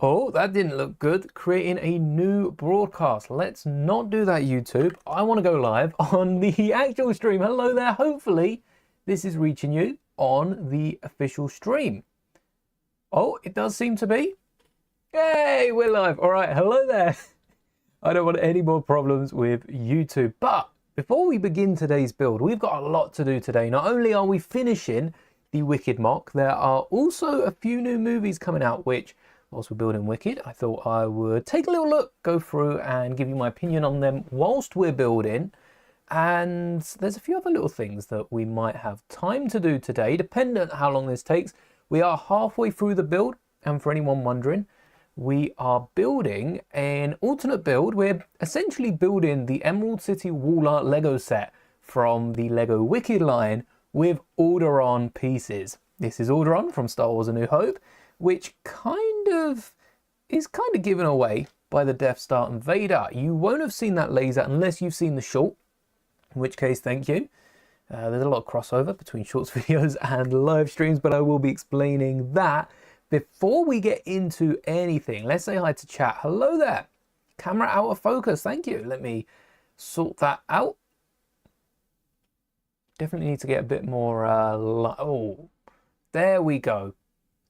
Oh, that didn't look good. Creating a new broadcast. Let's not do that, YouTube. I want to go live on the actual stream. Hello there. Hopefully this is reaching you on the official stream. Oh, it does seem to be. Yay, we're live. All right, hello there. I don't want any more problems with YouTube. But before we begin today's build, we've got a lot to do today. Not only are we finishing the Wicked MOC, there are also a few new movies coming out, which, whilst we're building Wicked, I thought I would take a little look, go through and give you my opinion on them whilst we're building. And there's a few other little things that we might have time to do today, dependent how long this takes. We are halfway through the build, and for anyone wondering, we are building an alternate build. We're essentially building the Emerald City wall art Lego set from the Lego Wicked line with Alderaan pieces. This is Alderaan from Star Wars A New Hope, which is kind of given away by the Death Star and Vader. You won't have seen that laser unless you've seen the short, in which case, thank you. There's a lot of crossover between shorts videos and live streams, but I will be explaining that. Before we get into anything, let's say hi to chat. Hello there. Camera out of focus. Thank you. Let me sort that out. Definitely need to get a bit more oh, there we go.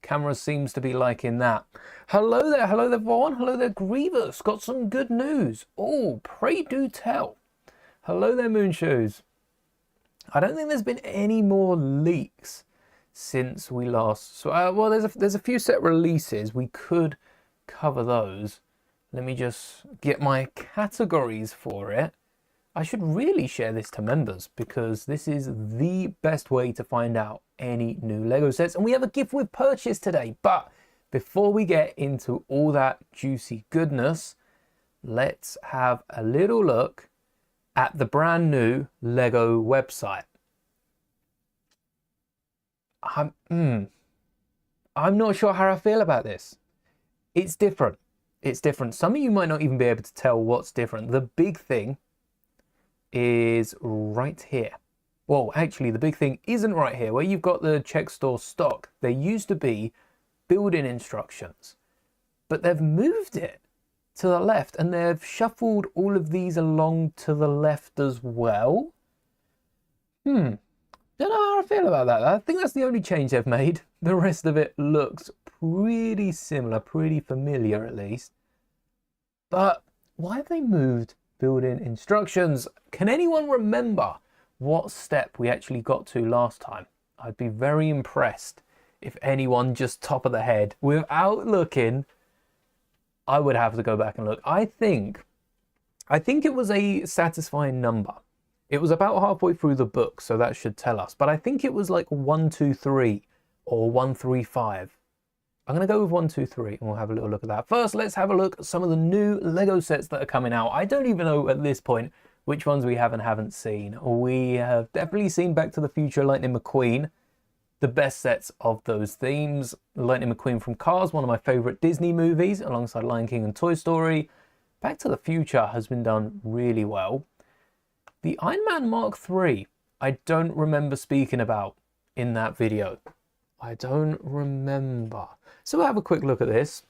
Camera seems to be liking that. Hello there, Vaughn. Hello there, Grievous. Got some good news. Oh, pray do tell. Hello there, Moonshoes. I don't think there's been any more leaks since we last. So, well, there's a few set releases. We could cover those. Let me just get my categories for it. I should really share this to members because this is the best way to find out any new Lego sets. And we have a gift with purchase today. But before we get into all that juicy goodness, let's have a little look at the brand new Lego website. I'm not sure how I feel about this. It's different. It's different. Some of you might not even be able to tell what's different. The big thing is right here. Well, actually, the big thing isn't right here. Where you've got the check store stock, there used to be building instructions, but they've moved it to the left and they've shuffled all of these along to the left as well. Don't know how I feel about that. I think that's the only change they've made. The rest of it looks pretty similar, pretty familiar at least. But why have they moved building instructions? Can anyone remember what step we actually got to last time? I'd be very impressed if anyone just top of the head without looking. I would have to go back and look. I think it was a satisfying number. It was about halfway through the book, so that should tell us. But I think it was like 1, 2, 3 or 1, 3, 5. I'm going to go with 1, 2, 3 and we'll have a little look at that. First, let's have a look at some of the new Lego sets that are coming out. I don't even know at this point which ones we haven't seen. We have definitely seen Back to the Future, Lightning McQueen, the best sets of those themes. Lightning McQueen from Cars, one of my favorite Disney movies, alongside Lion King and Toy Story. Back to the Future has been done really well. The Iron Man Mark III, I don't remember speaking about in that video. I don't remember. So we'll have a quick look at this.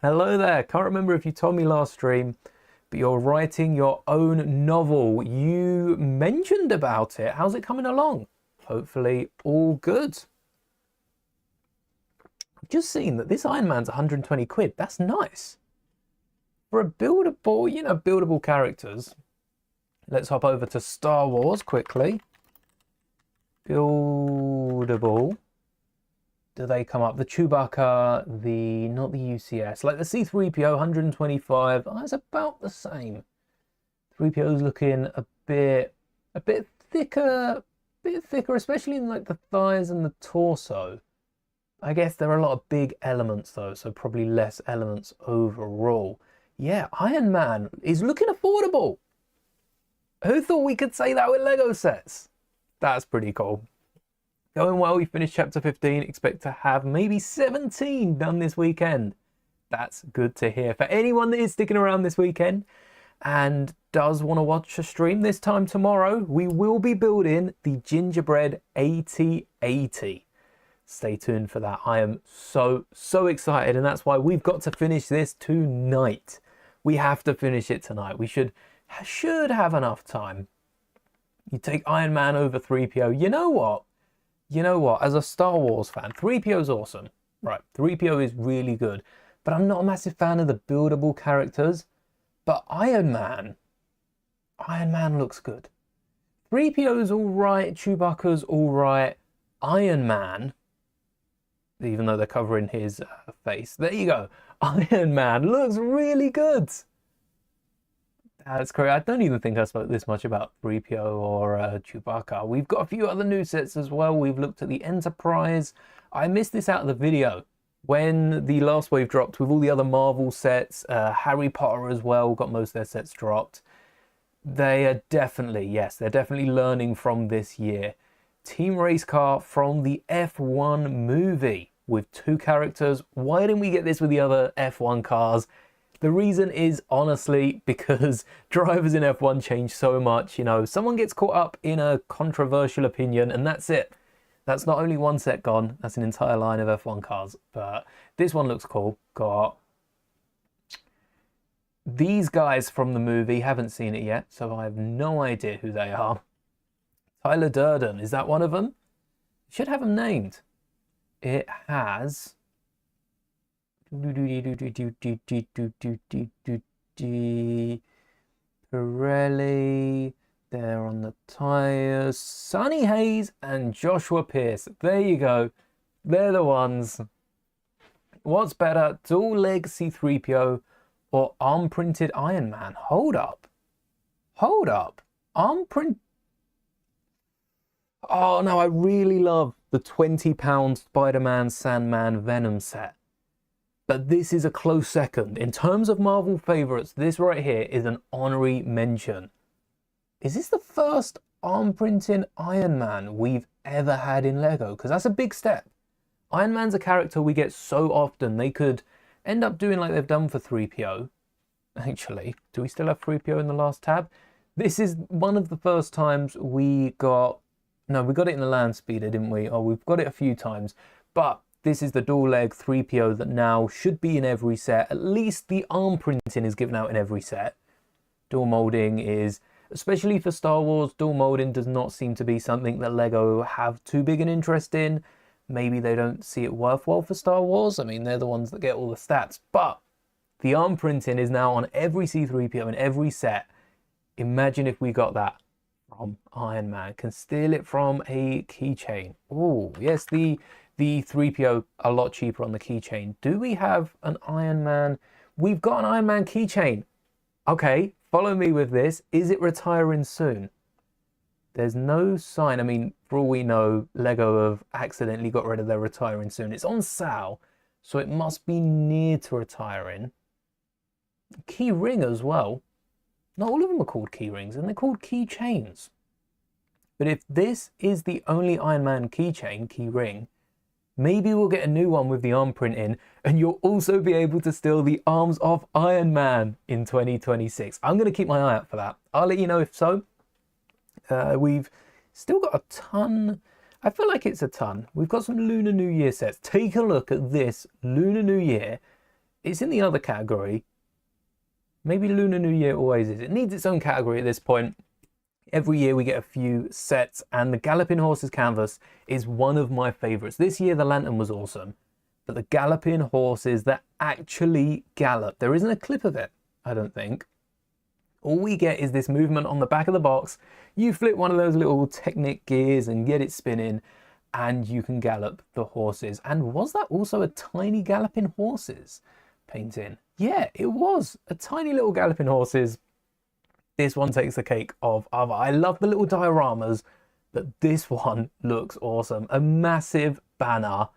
Hello there. Can't remember if you told me last stream, but you're writing your own novel. You mentioned about it. How's it coming along? Hopefully all good. I've just seen that this Iron Man's 120 quid. That's nice. For a buildable, you know, buildable characters. Let's hop over to Star Wars quickly. Buildable. Do they come up? The Chewbacca, not the UCS. Like the C-3PO, 125. Oh, that's about the same. 3PO's looking a bit thicker, especially in like the thighs and the torso. I guess there are a lot of big elements though, so probably less elements overall. Yeah, Iron Man is looking affordable. Who thought we could say that with Lego sets? That's pretty cool. Going well, we finished chapter 15. Expect to have maybe 17 done this weekend. That's good to hear. For anyone that is sticking around this weekend and does want to watch a stream this time tomorrow, we will be building the Gingerbread 8080. stay tuned for that. I am so excited, and that's why we've got to finish this tonight. We have to finish it tonight. We should have enough time. You take Iron Man over 3PO. You know what? As a Star Wars fan, 3PO is awesome. Right, 3PO is really good. But I'm not a massive fan of the buildable characters. But Iron Man looks good. 3PO's all right, Chewbacca's all right. Iron Man, even though they're covering his face. There you go. Iron Man looks really good. That's correct. I don't even think I spoke this much about 3PO or Chewbacca. We've got a few other new sets as well. We've looked at the Enterprise. I missed this out of the video when the last wave dropped with all the other Marvel sets. Harry Potter as well got most of their sets dropped. They are definitely, yes, they're definitely learning from this year. Team Race Car from the F1 movie with 2 characters. Why didn't we get this with the other F1 cars? The reason is honestly because drivers in F1 change so much. You know, someone gets caught up in a controversial opinion and that's it. That's not only one set gone, that's an entire line of F1 cars. But this one looks cool. Got these guys from the movie, haven't seen it yet, so I have no idea who they are. Tyler Durden, is that one of them? Should have them named. It has Pirelli, there on the tires, Sonny Hayes and Joshua Pierce. There you go. They're the ones. What's better, dual leg C3PO or arm printed Iron Man? Hold up. Arm print. Oh no, I really love the £20 Spider-Man, Sandman, Venom set. But this is a close second. In terms of Marvel favorites, this right here is an honorary mention. Is this the first arm printing Iron Man we've ever had in Lego? Because that's a big step. Iron Man's a character we get so often. They could end up doing like they've done for 3PO. Actually, do we still have 3PO in the last tab? This is one of the first times we got... No, we got it in the land speeder, didn't we? Oh, we've got it a few times. But this is the dual leg 3PO that now should be in every set. At least the arm printing is given out in every set. Dual molding is, especially for Star Wars, dual molding does not seem to be something that Lego have too big an interest in. Maybe they don't see it worthwhile for Star Wars. I mean, they're the ones that get all the stats. But the arm printing is now on every C3PO in every set. Imagine if we got that from Iron Man. Can steal it from a keychain. Oh, yes, the 3PO a lot cheaper on the keychain. Do we have an Iron Man? We've got an Iron Man keychain. Okay, follow me with this. Is it retiring soon? There's no sign. I mean, for all we know, Lego have accidentally got rid of their retiring soon. It's on sale, so it must be near to retiring. Key ring as well. Not all of them are called key rings, and they're called keychains. But if this is the only Iron Man keychain, key ring, maybe we'll get a new one with the arm printing, and you'll also be able to steal the arms of Iron Man in 2026. I'm going to keep my eye out for that. I'll let you know if so. We've still got a ton. I feel like it's a ton. We've got some Lunar New Year sets. Take a look at this Lunar New Year. It's in the other category. Maybe Lunar New Year always is. It needs its own category at this point. Every year we get a few sets, and the Galloping Horses canvas is one of my favorites. This year the Lantern was awesome, but the Galloping Horses that actually gallop, there isn't a clip of it, I don't think. All we get is this movement on the back of the box. You flip one of those little Technic gears and get it spinning, and you can gallop the horses. And was that also a tiny Galloping Horses painting? Yeah, it was a tiny little Galloping Horses. This one takes the cake of other. I love the little dioramas, but this one looks awesome. A massive banner.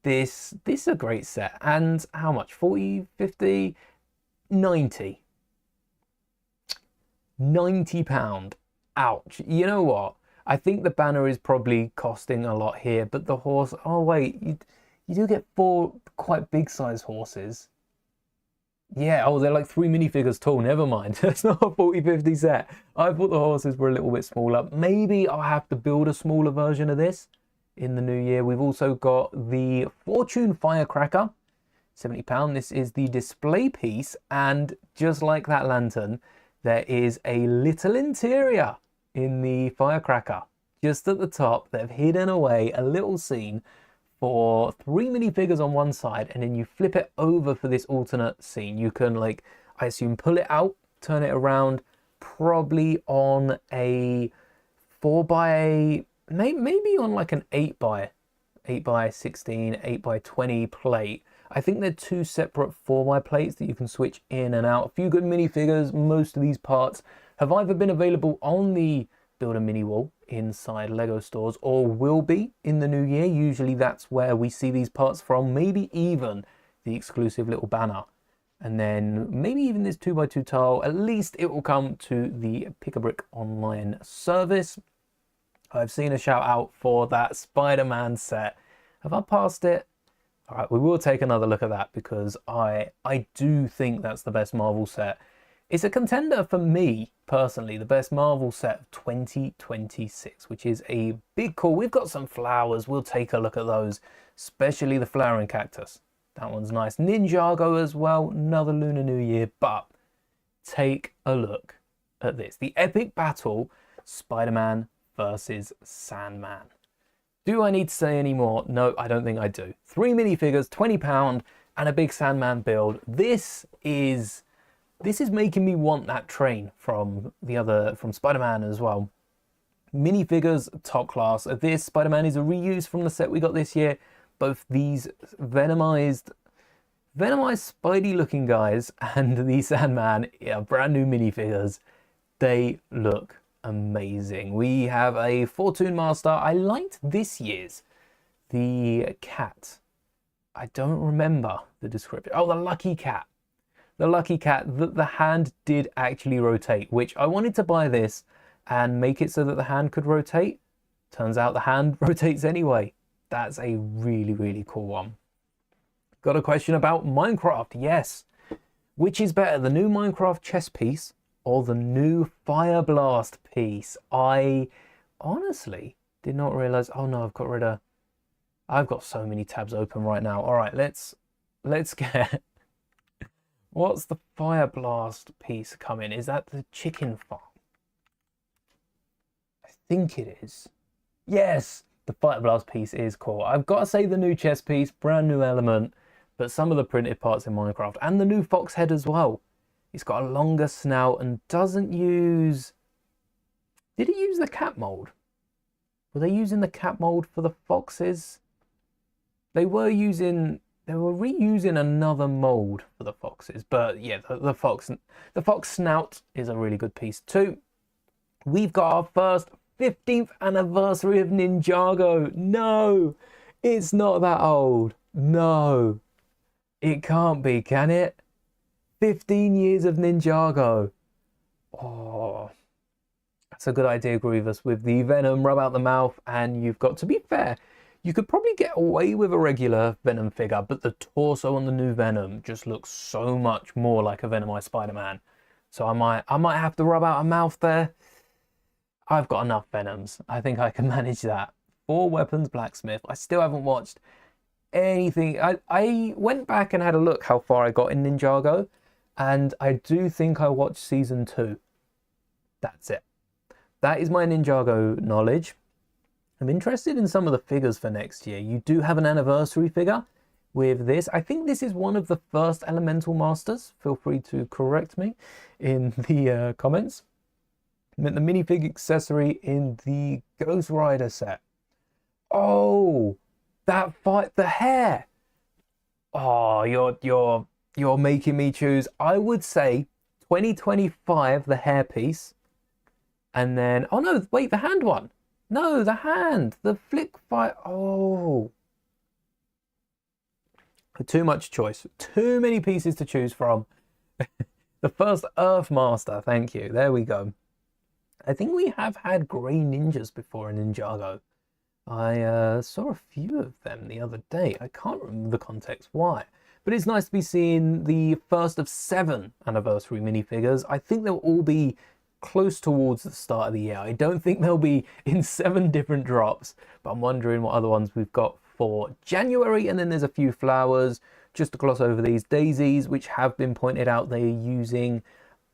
This is a great set. And how much? 40, 50, 90. £90. Ouch. You know what? I think the banner is probably costing a lot here, but the horse... Oh, wait. You do get 4 quite big size horses. Yeah, oh, they're like 3 minifigures tall. Never mind. That's not a 40-50 set. I thought the horses were a little bit smaller. Maybe I'll have to build a smaller version of this in the new year. We've also got the Fortune Firecracker, £70. This is the display piece, and just like that lantern, there is a little interior in the firecracker. Just at the top, they've hidden away a little scene for 3 minifigures on one side, and then you flip it over for this alternate scene. You can, like, I assume, pull it out, turn it around, probably on a 4x, maybe on like an 8x16, 8x20 plate. I think they're 2 separate 4x plates that you can switch in and out. A few good minifigures. Most of these parts have either been available on the Build a Mini wall inside Lego stores or will be in the new year. Usually that's where we see these parts from, maybe even the exclusive little banner. And then maybe even this 2x2 tile. At least it will come to the Pick-a-Brick online service. I've seen a shout out for that Spider-Man set. Have I passed it? All right, we will take another look at that because I do think that's the best Marvel set. It's a contender for me, personally, the best Marvel set of 2026, which is a big call. We've got some flowers. We'll take a look at those, especially the flowering cactus. That one's nice. Ninjago as well, another Lunar New Year, but take a look at this. The epic battle, Spider-Man versus Sandman. Do I need to say any more? No, I don't think I do. 3 minifigures, £20, and a big Sandman build. This is making me want that train from Spider-Man as well. Minifigures, top class. This Spider-Man is a reuse from the set we got this year. Both these venomized Spidey looking guys and the Sandman are brand new minifigures. They look amazing. We have a Fortune Master. I liked this year's. The cat. I don't remember the description. Oh, the Lucky Cat. The Lucky Cat. The hand did actually rotate, which I wanted to buy this and make it so that the hand could rotate. Turns out the hand rotates anyway. That's a really, really cool one. Got a question about Minecraft. Yes. Which is better, the new Minecraft chess piece or the new Fire Blast piece? I honestly did not realize. Oh no, I've got so many tabs open right now. All right, let's get. What's the Fire Blast piece coming? Is that the chicken farm? I think it is. Yes, the Fire Blast piece is cool. I've got to say the new chess piece, brand new element, but some of the printed parts in Minecraft and the new fox head as well. It's got a longer snout and doesn't use... Did it use the cat mold? Were they using the cat mold for the foxes? They were reusing another mold for the foxes, but yeah, the fox snout is a really good piece too. We've got our first 15th anniversary of Ninjago. No, it's not that old. No, it can't be, can it? 15 years of Ninjago. Oh, that's a good idea, Grievous, with the Venom rub out the mouth. And you've got, to be fair, you could probably get away with a regular Venom figure, but the torso on the new Venom just looks so much more like a Venomized Spider-Man. So I might have to rub out a mouth there. I've got enough Venoms. I think I can manage that. 4 Weapons Blacksmith. I still haven't watched anything. I went back and had a look how far I got in Ninjago, and I do think I watched season 2. That's it. That is my Ninjago knowledge. I'm interested in some of the figures for next year. You do have an anniversary figure with this. I think this is one of the first Elemental Masters. Feel free to correct me in the comments. The minifig accessory in the Ghost Rider set. Oh, that fight, the hair. Oh, you're making me choose. I would say 2025, the hair piece. And then, oh no, wait, the hand one. No, the hand, the flick fight. Oh. Too much choice. Too many pieces to choose from. The first Earth Master, thank you. There we go. I think we have had grey ninjas before in Ninjago. I saw a few of them the other day. I can't remember the context why. But it's nice to be seeing the first of 7 anniversary minifigures. I think they'll all be close towards the start of the year. I don't think they'll be in 7 different drops, but I'm wondering what other ones we've got for January. And then there's a few flowers. Just to gloss over these daisies, which have been pointed out, they're using,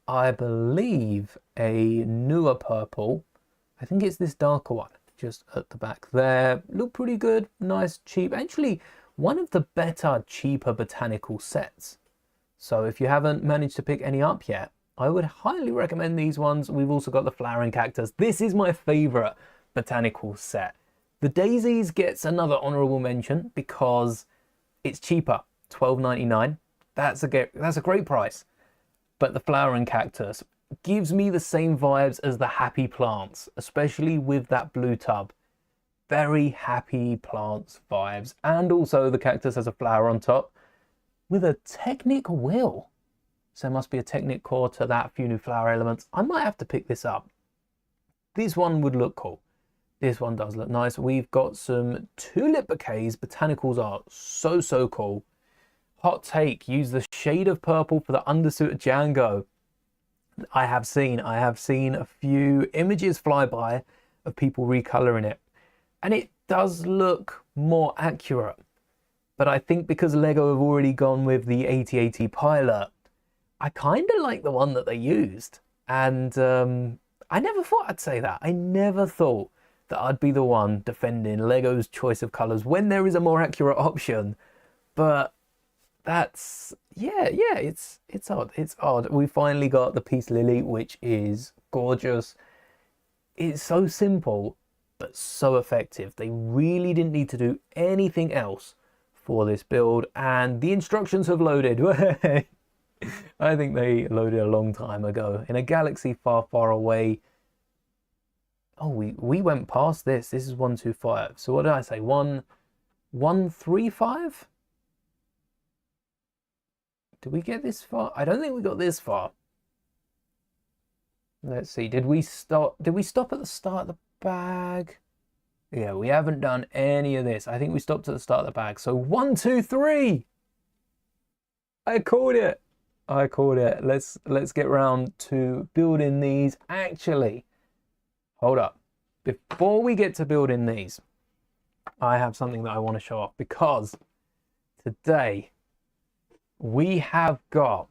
I believe, a newer purple. I think it's this darker one just at the back there. Look pretty good, nice, cheap. Actually, one of the better, cheaper botanical sets. So if you haven't managed to pick any up yet, I would highly recommend these ones. We've also got the flowering cactus. This is my favorite botanical set. The daisies gets another honorable mention because it's cheaper, $12.99. That's a great price. But the flowering cactus gives me the same vibes as the happy plants, especially with that blue tub. Very happy plants vibes. And also the cactus has a flower on top with a Technic wheel. So there must be a Technic core to that, few new flower elements. I might have to pick this up. This one would look cool. This one does look nice. We've got some tulip bouquets. Botanicals are so cool. Hot take, use the shade of purple for the undersuit of Django. I have seen a few images fly by of people recoloring it, and it does look more accurate. But I think because Lego have already gone with the 8080 Pilot, I kind of like the one that they used. And I never thought I'd say that. I never thought that I'd be the one defending Lego's choice of colors when there is a more accurate option. But that's, yeah, it's odd. It's odd. We finally got the Peace Lily, which is gorgeous. It's so simple, but so effective. They really didn't need to do anything else for this build, and the instructions have loaded. I think they loaded a long time ago in a galaxy far away. Oh, we went past this. This is 125. So what did I say? 135? Did we get this far? I don't think we got this far. Let's see. Did we stop at the start of the bag? Yeah, we haven't done any of this. I think we stopped at the start of the bag. So 1, 2, 3. I called it. Let's get round to building these. Actually, hold up. Before we get to building these, I have something that I want to show off, because today we have got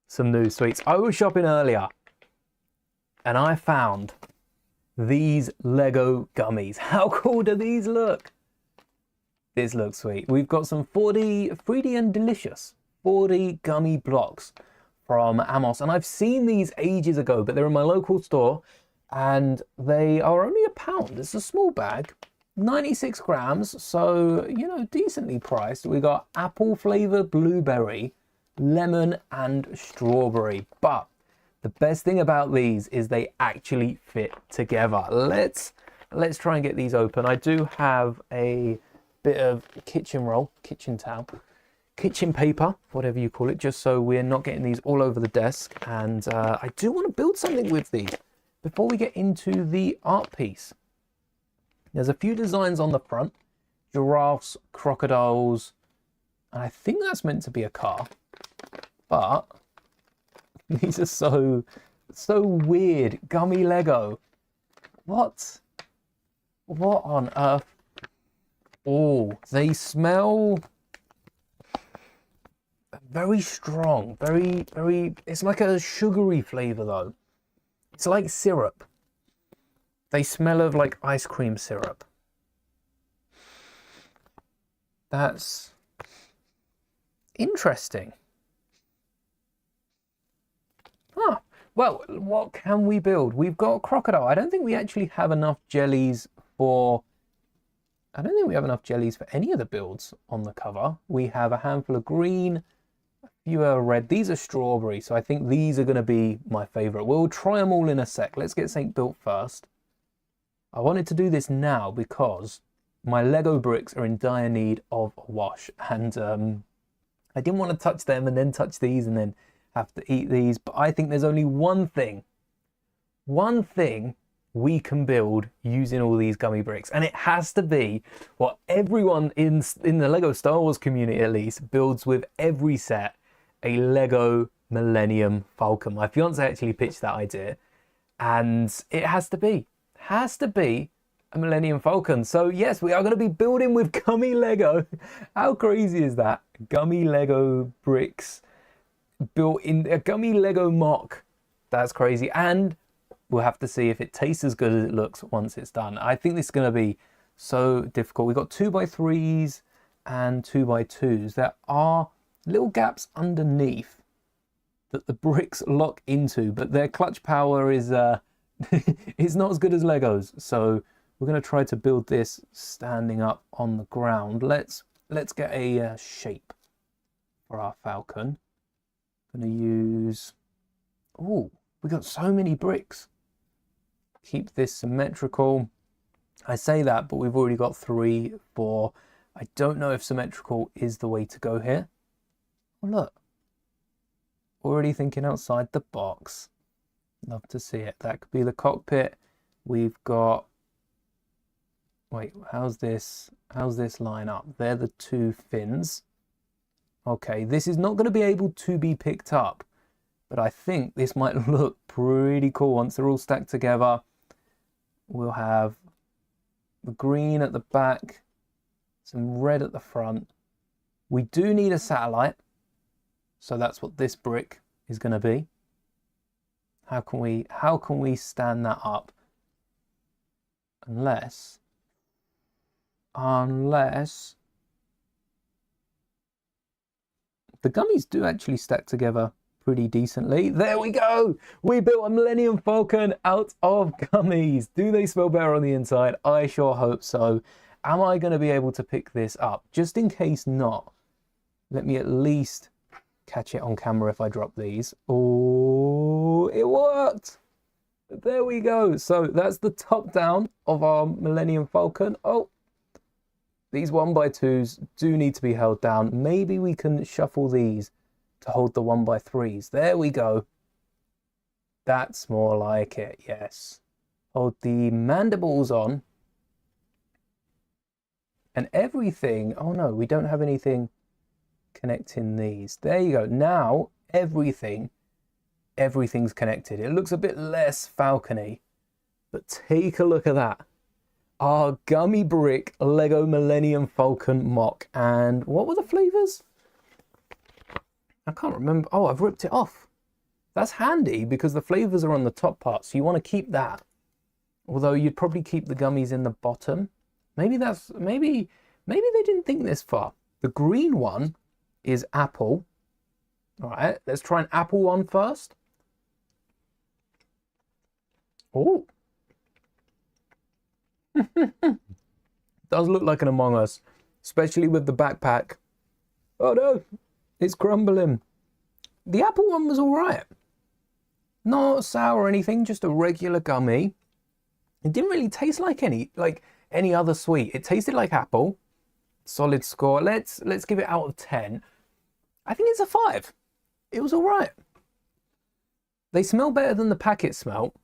some new sweets. I was shopping earlier and I found these Lego gummies. How cool do these look? This looks sweet. We've got some 3D and delicious 4D gummy blocks from MOC, and I've seen these ages ago, but they're in my local store and they are only £1. It's a small bag, 96 grams, so, you know, decently priced. We got apple flavor, blueberry, lemon and strawberry. But the best thing about these is they actually fit together. Let's try and get these open. I do have a bit of kitchen roll, kitchen towel, kitchen paper, whatever you call it, just so we're not getting these all over the desk. And I do want to build something with these before we get into the art piece. There's a few designs on the front, giraffes, crocodiles, and I think that's meant to be a car, but these are so weird. Gummy Lego. What on earth? Oh, they smell very strong, very, it's like a sugary flavor though. It's like syrup. They smell of like ice cream syrup. That's interesting. Ah, well, what can we build? We've got a crocodile. I don't think we actually have enough jellies for any of the builds on the cover. We have a handful of green, a few are red. These are strawberry, so I think these are going to be my favorite. We'll try them all in a sec. Let's get something built first. I wanted to do this now because my Lego bricks are in dire need of a wash, and I didn't want to touch them and then touch these and then have to eat these. But I think there's only one thing we can build using all these gummy bricks, and it has to be what everyone in the Lego Star Wars community at least builds with every set: a Lego Millennium Falcon. My fiance actually pitched that idea, and it has to be a Millennium Falcon. So yes, we are going to be building with gummy Lego. How crazy is that? Gummy Lego bricks built in a gummy Lego MOC. That's crazy. And we'll have to see if it tastes as good as it looks once it's done. I think this is going to be so difficult. We've got 2x3s and 2x2s. There are little gaps underneath that the bricks lock into, but their clutch power is it's not as good as Legos. So we're going to try to build this standing up on the ground. Let's get a shape for our Falcon. I'm going to use... Oh, we got so many bricks. Keep this symmetrical. I say that, but we've already got 3, 4. I don't know if symmetrical is the way to go here. Oh, look. Already thinking outside the box. Love to see it. That could be the cockpit. We've got... Wait, how's this line up? They're the 2 fins. Okay, this is not going to be able to be picked up, but I think this might look pretty cool once they're all stacked together. We'll have the green at the back, some red at the front. We do need a satellite, so that's what this brick is going to be. How can we stand that up? Unless the gummies do actually stack together pretty decently. There we go. We built a Millennium Falcon out of gummies. Do they smell better on the inside? I sure hope so. Am I going to be able to pick this up? Just in case not, let me at least catch it on camera if I drop these. Oh, it worked. There we go. So that's the top down of our Millennium Falcon. Oh, these 1x2s do need to be held down. Maybe we can shuffle these to hold the 1x3s. There we go. That's more like it, yes. Hold the mandibles on. And everything, oh no, we don't have anything connecting these. There you go. Now everything's connected. It looks a bit less falcony, but take a look at that. Our gummy brick Lego Millennium Falcon MOC. And what were the flavors? I can't remember. Oh, I've ripped it off. That's handy because the flavors are on the top part, so you want to keep that. Although you'd probably keep the gummies in the bottom. Maybe they didn't think this far. The green one is apple. All right, let's try an apple one first. Oh. Does look like an Among Us, especially with the backpack. Oh no, it's crumbling. The apple one was all right. Not sour or anything, just a regular gummy. It didn't really taste like any other sweet. It tasted like apple. Solid score. Let's give it out of 10. I think it's a 5. It was all right. They smell better than the packet smell.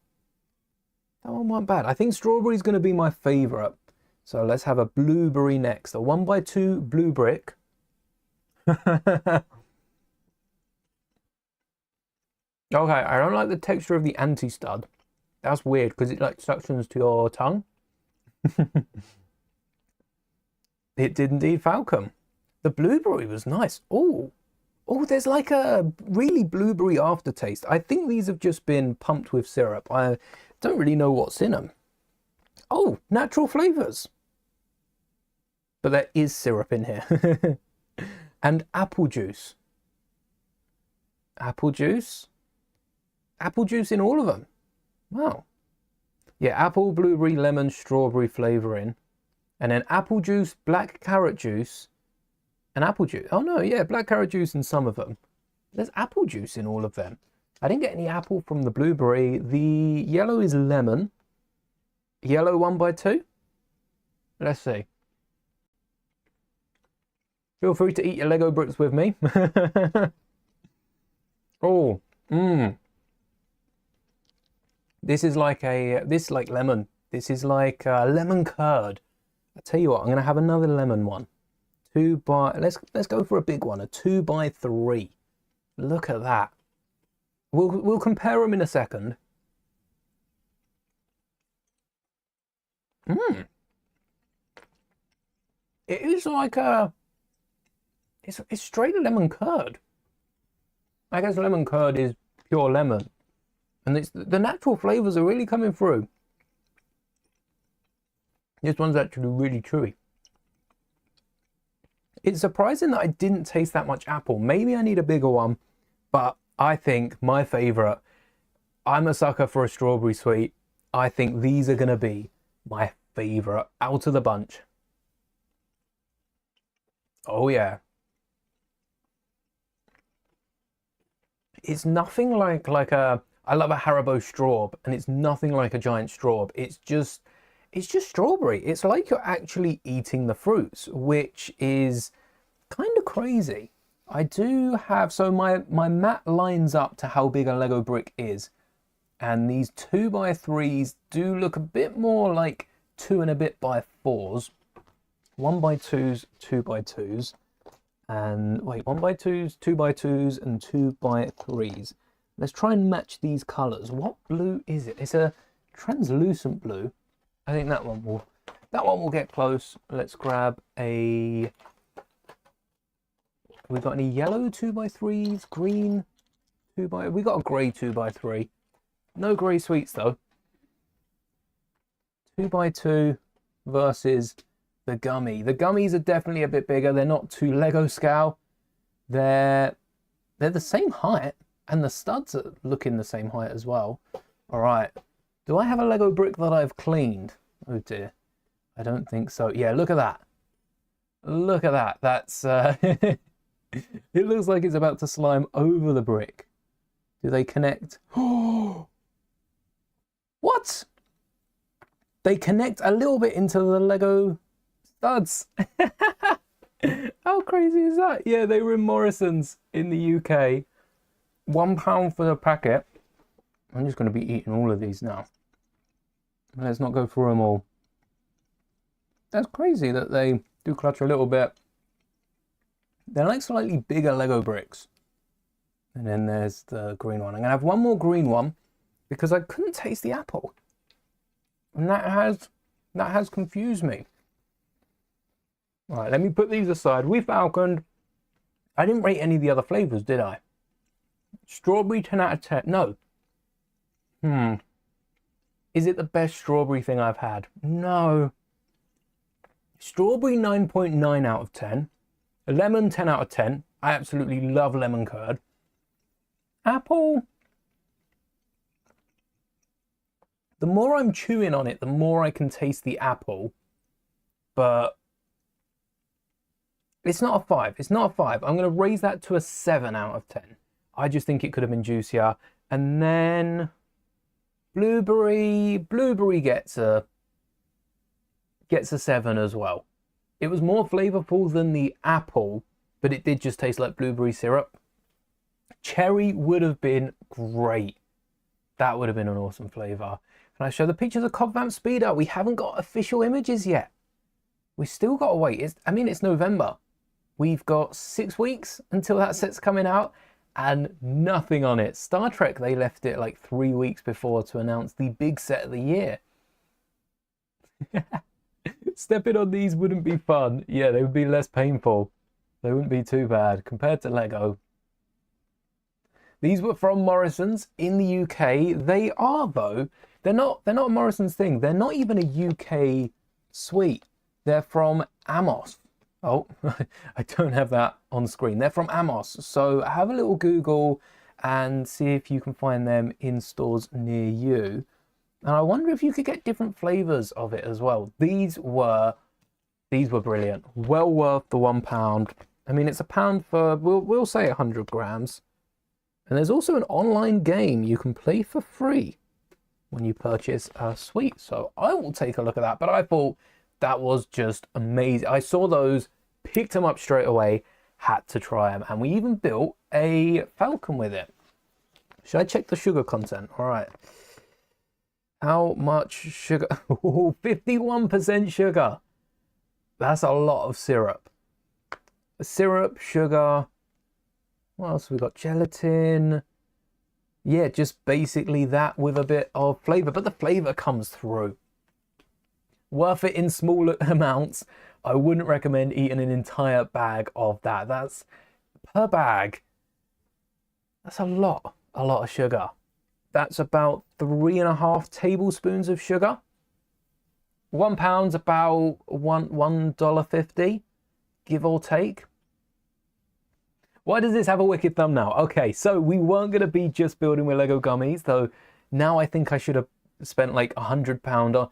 That one wasn't bad. I think strawberry is going to be my favorite. So let's have a blueberry next. A 1x2 blue brick. Okay, I don't like the texture of the anti-stud. That's weird because it like suctions to your tongue. It did indeed Falcon. The blueberry was nice. Oh, there's like a really blueberry aftertaste. I think these have just been pumped with syrup. I don't really know what's in them. Oh, natural flavors. But there is syrup in here. And apple juice. Apple juice? Apple juice in all of them. Wow. Yeah, apple, blueberry, lemon, strawberry flavoring. And then apple juice, black carrot juice, and apple juice. Oh no, yeah, black carrot juice in some of them. There's apple juice in all of them. I didn't get any apple from the blueberry. The yellow is lemon. Yellow 1x2. Let's see. Feel free to eat your Lego bricks with me. Oh, This is like lemon. This is like lemon curd. I tell you what, I'm gonna have another lemon one. Let's go for a big one, a 2x3. Look at that. We'll compare them in a second. It is like it's straight lemon curd. I guess lemon curd is pure lemon, and the natural flavors are really coming through. This one's actually really chewy. It's surprising that I didn't taste that much apple. Maybe I need a bigger one, but I think my favorite, I'm a sucker for a strawberry sweet. I think these are gonna be my favorite out of the bunch. Oh yeah. It's nothing like I love a Haribo straw, and it's nothing like a giant straw. It's just strawberry. It's like you're actually eating the fruits, which is kind of crazy. I do have, so my mat lines up to how big a Lego brick is, and these 2x3s do look a bit more like 2 and a bit by 4s, 1x2s, 2x2s, and wait, 1x2s, 2x2s, and 2x3s. Let's try and match these colors. What blue is it? It's a translucent blue. I think that one will get close. Let's grab a. Have we got any yellow 2x3s? Green 2x. We got a grey 2x3. No grey sweets though. 2x2 versus the gummy. The gummies are definitely a bit bigger. They're not too Lego scale. They're the same height, and the studs are looking the same height as well. All right. Do I have a Lego brick that I've cleaned? Oh dear. I don't think so. Yeah, look at that. Look at that. That's it looks like it's about to slime over the brick. Do they connect? Oh, what? They connect a little bit into the Lego studs. How crazy is that? Yeah, they were in Morrison's in the UK. £1 for the packet. I'm just going to be eating all of these now. Let's not go through them all. That's crazy that they do clutch a little bit. They're like slightly bigger Lego bricks. And then there's the green one. I'm going to have one more green one because I couldn't taste the apple. And that has confused me. All right, let me put these aside. We falconed. I didn't rate any of the other flavors, did I? Strawberry 10 out of 10. No. Is it the best strawberry thing I've had? No. Strawberry 9.9 out of 10. Lemon 10 out of 10. I absolutely love lemon curd. Apple. The more I'm chewing on it, the more I can taste the apple. But it's not a 5. It's not a 5. I'm going to raise that to a 7 out of 10. I just think it could have been juicier. And then blueberry gets a 7 as well. It was more flavorful than the apple, but it did just taste like blueberry syrup. Cherry would have been great. That would have been an awesome flavor. Can I show the pictures of Cobb Vamp Speeder? We haven't got official images yet. We still got to wait. It's November. We've got 6 weeks until that set's coming out, and nothing on it. Star Trek, they left it like 3 weeks before to announce the big set of the year. Stepping on these wouldn't be fun. Yeah, they would be less painful. They wouldn't be too bad compared to Lego. These were from Morrison's in the UK. They are, though, they're not Morrison's thing. They're not even a UK sweet. They're from Amos. Oh, I don't have that on screen. They're from Amos. So have a little Google and see if you can find them in stores near you. And I wonder if you could get different flavors of it as well. These were brilliant. Well worth the £1. I mean, it's £1 for, we'll say 100 grams. And there's also an online game you can play for free when you purchase a sweet. So I will take a look at that. But I thought that was just amazing. I saw those, picked them up straight away, had to try them. And we even built a falcon with it. Should I check the sugar content? All right. How much sugar? 51% sugar. That's a lot of syrup. Syrup, sugar. What else have we got? Gelatin. yeah, just basically that with a bit of flavor, but the flavor comes through. Worth it in small amounts. I wouldn't recommend eating an entire bag of that. That's per bag. That's a lot of sugar. That's about 3.5 tablespoons of sugar. £1 about $1.50, give or take. Why does this have a wicked thumbnail? Okay, so we weren't going to be just building with Lego gummies, though. Now I think I should have spent like £100 on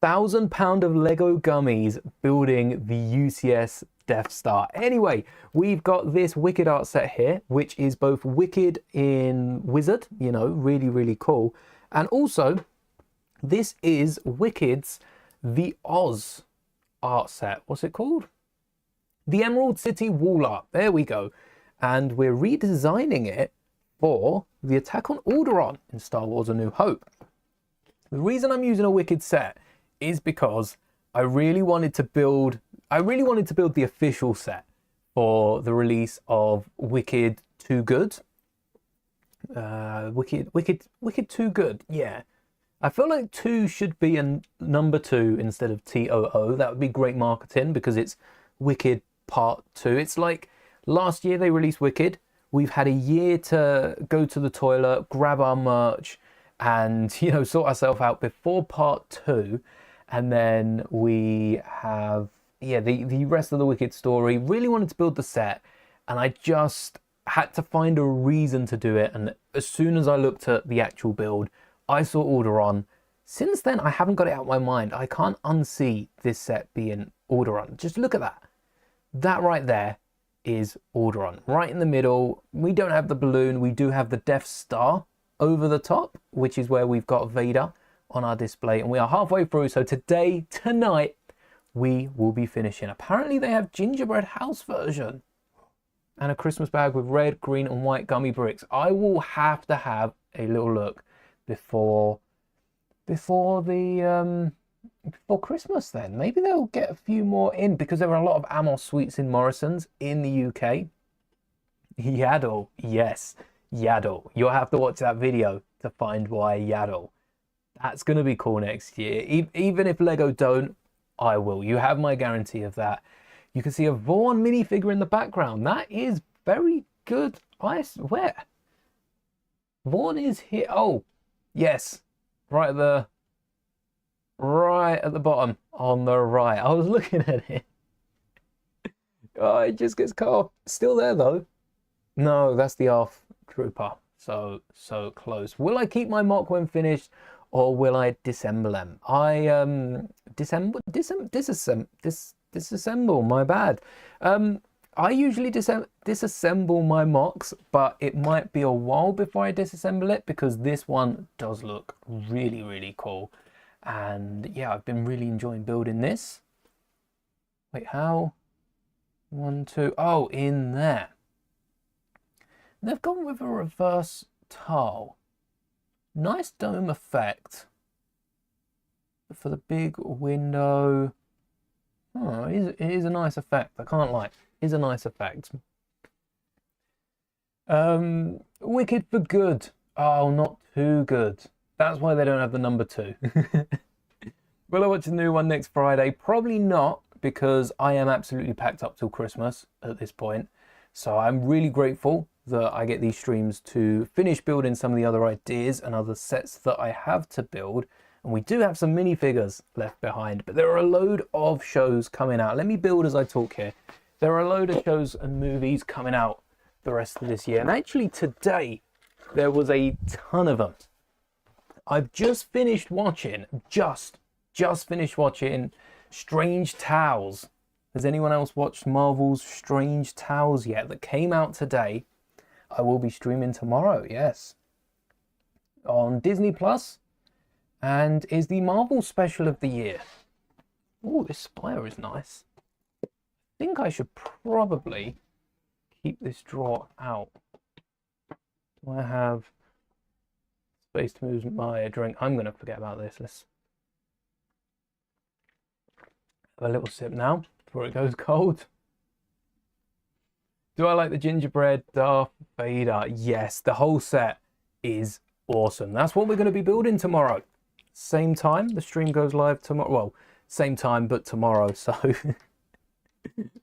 £1,000 of Lego gummies building the UCS Death Star. Anyway, we've got this wicked art set here, which is both wicked in Wizard, you know, really, really cool. And also, this is Wicked's The Oz art set. What's it called? The Emerald City Wall Art. There we go. And we're redesigning it for the attack on Alderaan in Star Wars A New Hope. The reason I'm using a Wicked set is because I really wanted to build the official set for the release of Wicked Too Good. Wicked Too Good, yeah. I feel like 2 should be a number 2 instead of TOO. That would be great marketing because it's Wicked Part 2. It's like last year they released Wicked. We've had a year to go to the toilet, grab our merch, and, you know, sort ourselves out before Part 2. And then we have, yeah, the rest of the Wicked story. Really wanted to build the set, and I just had to find a reason to do it. And as soon as I looked at the actual build, I saw Alderaan. Since then, I haven't got it out of my mind. I can't unsee this set being Alderaan. Just look at that. That right there is Alderaan. Right in the middle. We don't have the balloon. We do have the Death Star over the top, which is where we've got Vader on our display, and we are halfway through. So tonight we will be finishing. Apparently they have gingerbread house version and a Christmas bag with red, green and white gummy bricks. I will have to have a little look before Christmas. Then maybe they'll get a few more in, because there are a lot of Amos sweets in Morrison's in the UK. Yaddle, yes, Yaddle. You'll have to watch that video to find why Yaddle. That's going to be cool next year. Even if Lego don't, I will. You have my guarantee of that. You can see a Vaughn minifigure in the background. That is very good. I swear. Vaughn is here. Oh, yes. Right at the bottom on the right. I was looking at it. Oh, it just gets cut off. Still there, though. No, that's the ARF Trooper. So close. Will I keep my MOC when finished, or will I disassemble them? Disassemble, my bad. I usually disassemble my MOCs, but it might be a while before I disassemble it, because this one does look really, really cool. And yeah, I've been really enjoying building this. Wait, how? 1, 2, oh, in there. They've gone with a reverse tile. Nice dome effect for the big window. Oh, it is a nice effect. I can't lie. It is a nice effect. Wicked for good. Oh, not too good. That's why they don't have the number 2. Will I watch the new one next Friday? Probably not, because I am absolutely packed up till Christmas at this point. So I'm really grateful that I get these streams to finish building some of the other ideas and other sets that I have to build. And we do have some minifigures left behind, but there are a load of shows coming out. Let me build as I talk here. There are a load of shows and movies coming out the rest of this year. And actually today, there was a ton of them. I've just finished watching, just finished watching Strange Tales. Has anyone else watched Marvel's Strange Tales yet? That came out today. I will be streaming tomorrow, yes. On Disney Plus. And is the Marvel special of the year. Oh, this spire is nice. I think I should probably keep this drawer out. Do I have space to move my drink? I'm going to forget about this. Let's have a little sip now before it goes cold. Do I like the gingerbread Darth Vader? Yes, the whole set is awesome. That's what we're going to be building tomorrow. Same time, the stream goes live tomorrow. Well, same time, but tomorrow, so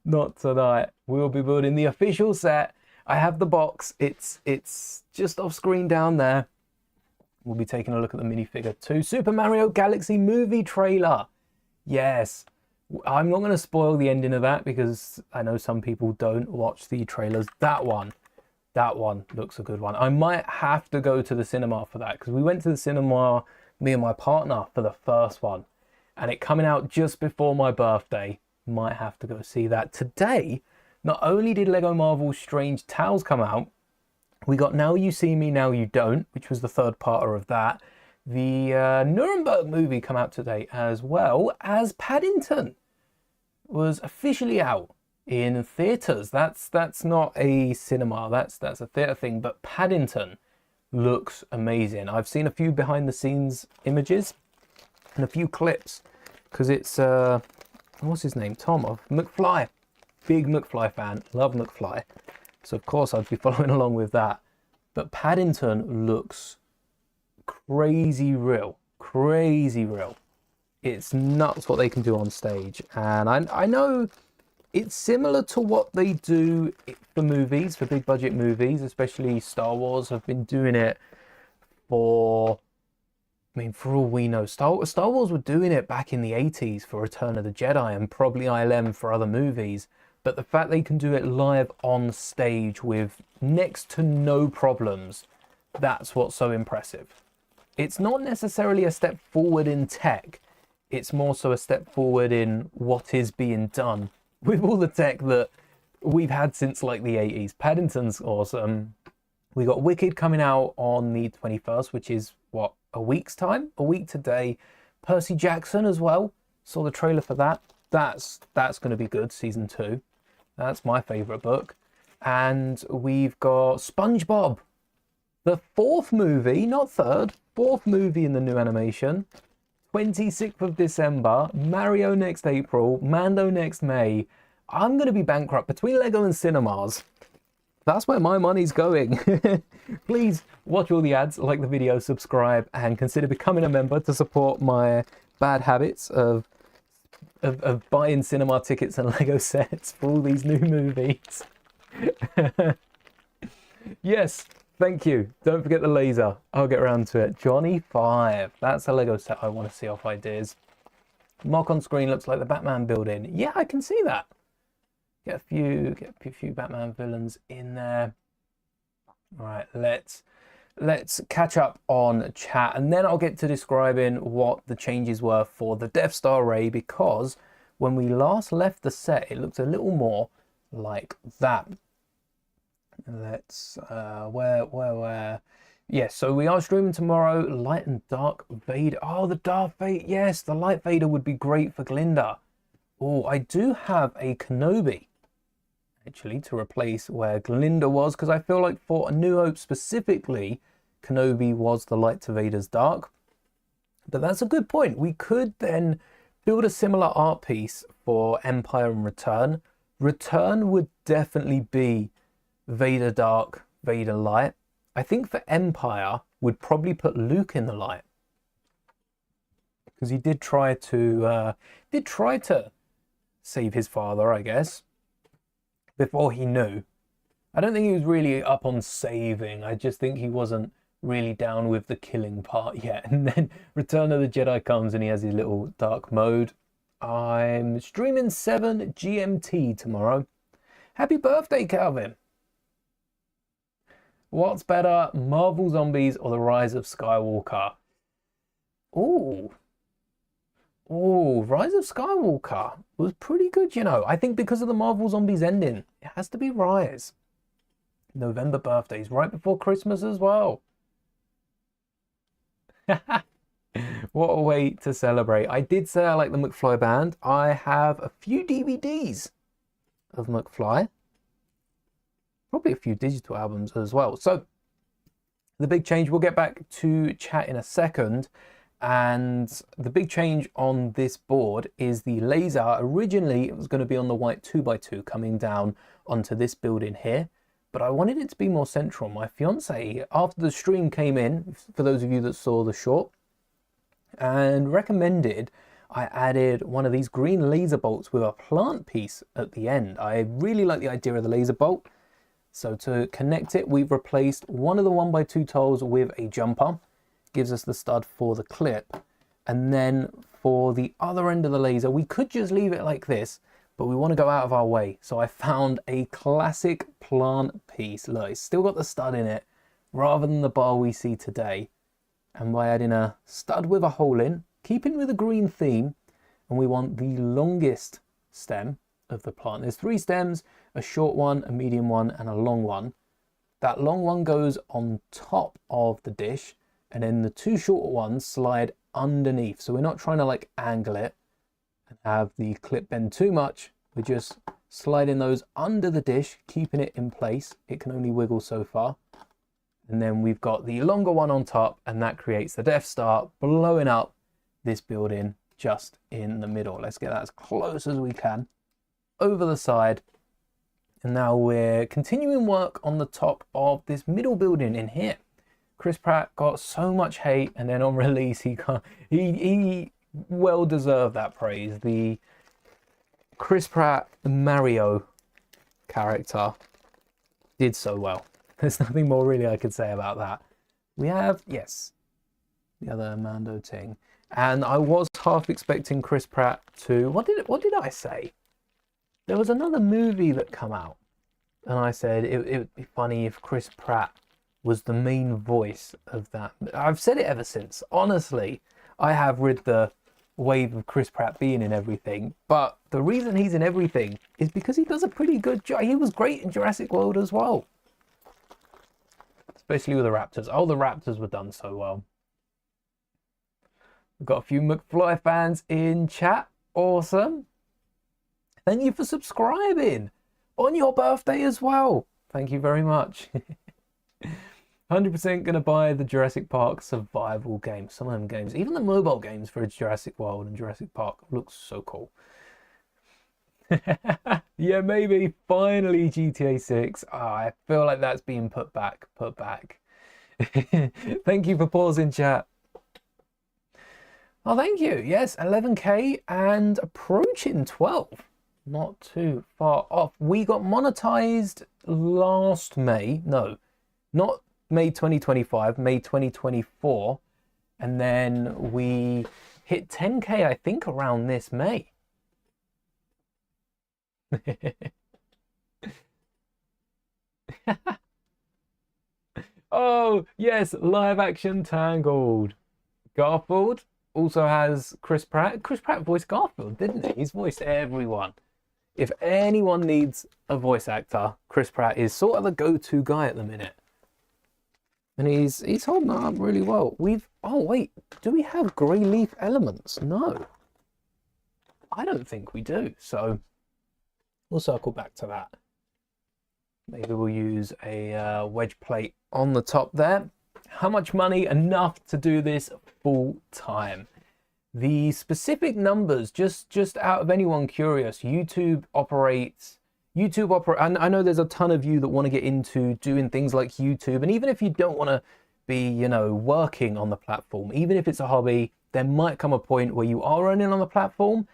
not tonight. We'll be building the official set. I have the box. It's just off screen down there. We'll be taking a look at the minifigure too. Super Mario Galaxy movie trailer. Yes. I'm not going to spoil the ending of that because I know some people don't watch the trailers. That one looks a good one. I might have to go to the cinema for that because we went to the cinema, me and my partner, for the first one. And it coming out just before my birthday. Might have to go see that. Today, not only did Lego Marvel Strange Tales come out, we got Now You See Me, Now You Don't, which was the third parter of that. The Nuremberg movie come out today, as well as Paddington was officially out in theaters. That's not a cinema, that's a theater thing, but Paddington looks amazing. I've seen a few behind the scenes images and a few clips because it's what's his name, Tom of McFly. Big McFly fan, love McFly, so of course I'd be following along with that. But Paddington looks crazy real. It's nuts what they can do on stage, and I know it's similar to what they do for movies, for big budget movies, especially Star Wars have been doing it for, I mean, for all we know, Star Wars were doing it back in the 80s for Return of the Jedi and probably ILM for other movies. But the fact they can do it live on stage with next to no problems, that's what's so impressive. It's not necessarily a step forward in tech. It's more so a step forward in what is being done with all the tech that we've had since like the 80s. Paddington's awesome. We got Wicked coming out on the 21st, which is what, a week's time? A week today. Percy Jackson as well. Saw the trailer for that. That's going to be good, season 2. That's my favorite book. And we've got SpongeBob, the 4th movie, not 3rd, 4th movie in the new animation. 26th of December, Mario next April, Mando next May. I'm going to be bankrupt between Lego and cinemas. That's where my money's going. Please watch all the ads, like the video, subscribe, and consider becoming a member to support my bad habits of buying cinema tickets and Lego sets for all these new movies. Yes, thank you. Don't forget the laser. I'll get around to it. Johnny 5. That's a Lego set I want to see off ideas. MOC on screen looks like the Batman building. Yeah, I can see that. Get a few Batman villains in there. All right, let's catch up on chat, and then I'll get to describing what the changes were for the Death Star Ray, because when we last left the set, it looked a little more like that. Let's where yes, so we are streaming tomorrow. Light and Dark Vader. Oh, the Darth Vader. Yes, the Light Vader would be great for Glinda. Oh, I do have a Kenobi actually to replace where Glinda was, because I feel like for A New Hope specifically, Kenobi was the light to Vader's dark. But that's a good point. We could then build a similar art piece for Empire and Return. Return would definitely be Vader dark, Vader light. I think for Empire, would probably put Luke in the light, because he did try to save his father, I guess, before he knew. I don't think he was really up on saving. I just think he wasn't really down with the killing part yet. And then Return of the Jedi comes and he has his little dark mode. I'm streaming 7 GMT tomorrow. Happy birthday, Calvin. What's better, Marvel Zombies or The Rise of Skywalker? Ooh, Rise of Skywalker was pretty good, you know. I think because of the Marvel Zombies ending, it has to be Rise. November birthdays, right before Christmas as well. What a way to celebrate. I did say I like the McFly band. I have a few DVDs of McFly. Probably a few digital albums as well. So, the big change, we'll get back to chat in a second. And the big change on this board is the laser. Originally, it was going to be on the white 2x2 coming down onto this building here. but I wanted it to be more central. My fiance, after the stream came in, for those of you that saw the short, and recommended I added one of these green laser bolts with a plant piece at the end. I really like the idea of the laser bolt. So to connect it, we've replaced one of the 1x2 tiles with a jumper. Gives us the stud for the clip. And then for the other end of the laser, we could just leave it like this, but we want to go out of our way. So I found a classic plant piece. Look, it's still got the stud in it, rather than the bar we see today. And by adding a stud with a hole in, keeping with a green theme, and we want the longest stem of the plant. There's 3 stems, a short one, a medium one, and a long one. That long one goes on top of the dish, and then the 2 shorter ones slide underneath. So we're not trying to like angle it and have the clip bend too much. We're just sliding those under the dish, keeping it in place. It can only wiggle so far. And then we've got the longer one on top, and that creates the Death Star blowing up this building just in the middle. Let's get that as close as we can over the side. And now we're continuing work on the top of this middle building in here. Chris Pratt got so much hate, and then on release he well deserved that praise. The Chris Pratt Mario character did so well. There's nothing more really I could say about that. We have, yes, the other Mando Ting. And I was half expecting Chris Pratt to, what did I say? There was another movie that come out, and I said it would be funny if Chris Pratt was the main voice of that. I've said it ever since. Honestly, I have rid the wave of Chris Pratt being in everything, but the reason he's in everything is because he does a pretty good job. He was great in Jurassic World as well. Especially with the Raptors. Oh, the Raptors were done so well. We've got a few McFly fans in chat. Awesome. Thank you for subscribing on your birthday as well. Thank you very much. 100% gonna buy the Jurassic Park survival game. Some of them games, even the mobile games for Jurassic World and Jurassic Park, looks so cool. Yeah, maybe finally GTA 6. Oh, I feel like that's being put back. Thank you for pausing chat. Oh, thank you. Yes, 11k and approaching 12. Not too far off. We got monetized last May. No, not May 2025, May 2024. And then we hit 10k, I think, around this May. Oh, yes, live action Tangled. Garfield also has Chris Pratt. Chris Pratt voiced Garfield, didn't he? He's voiced everyone. If anyone needs a voice actor, Chris Pratt is sort of the go-to guy at the minute. And he's holding that up really well. Oh wait, do we have grey leaf elements? No. I don't think we do, so we'll circle back to that. Maybe we'll use a wedge plate on the top there. How much money? Enough to do this full time. The specific numbers, just out of anyone curious, YouTube operates, I know there's a ton of you that want to get into doing things like YouTube, and even if you don't want to be, you know, working on the platform, even if it's a hobby, there might come a point where you are earning on the platform,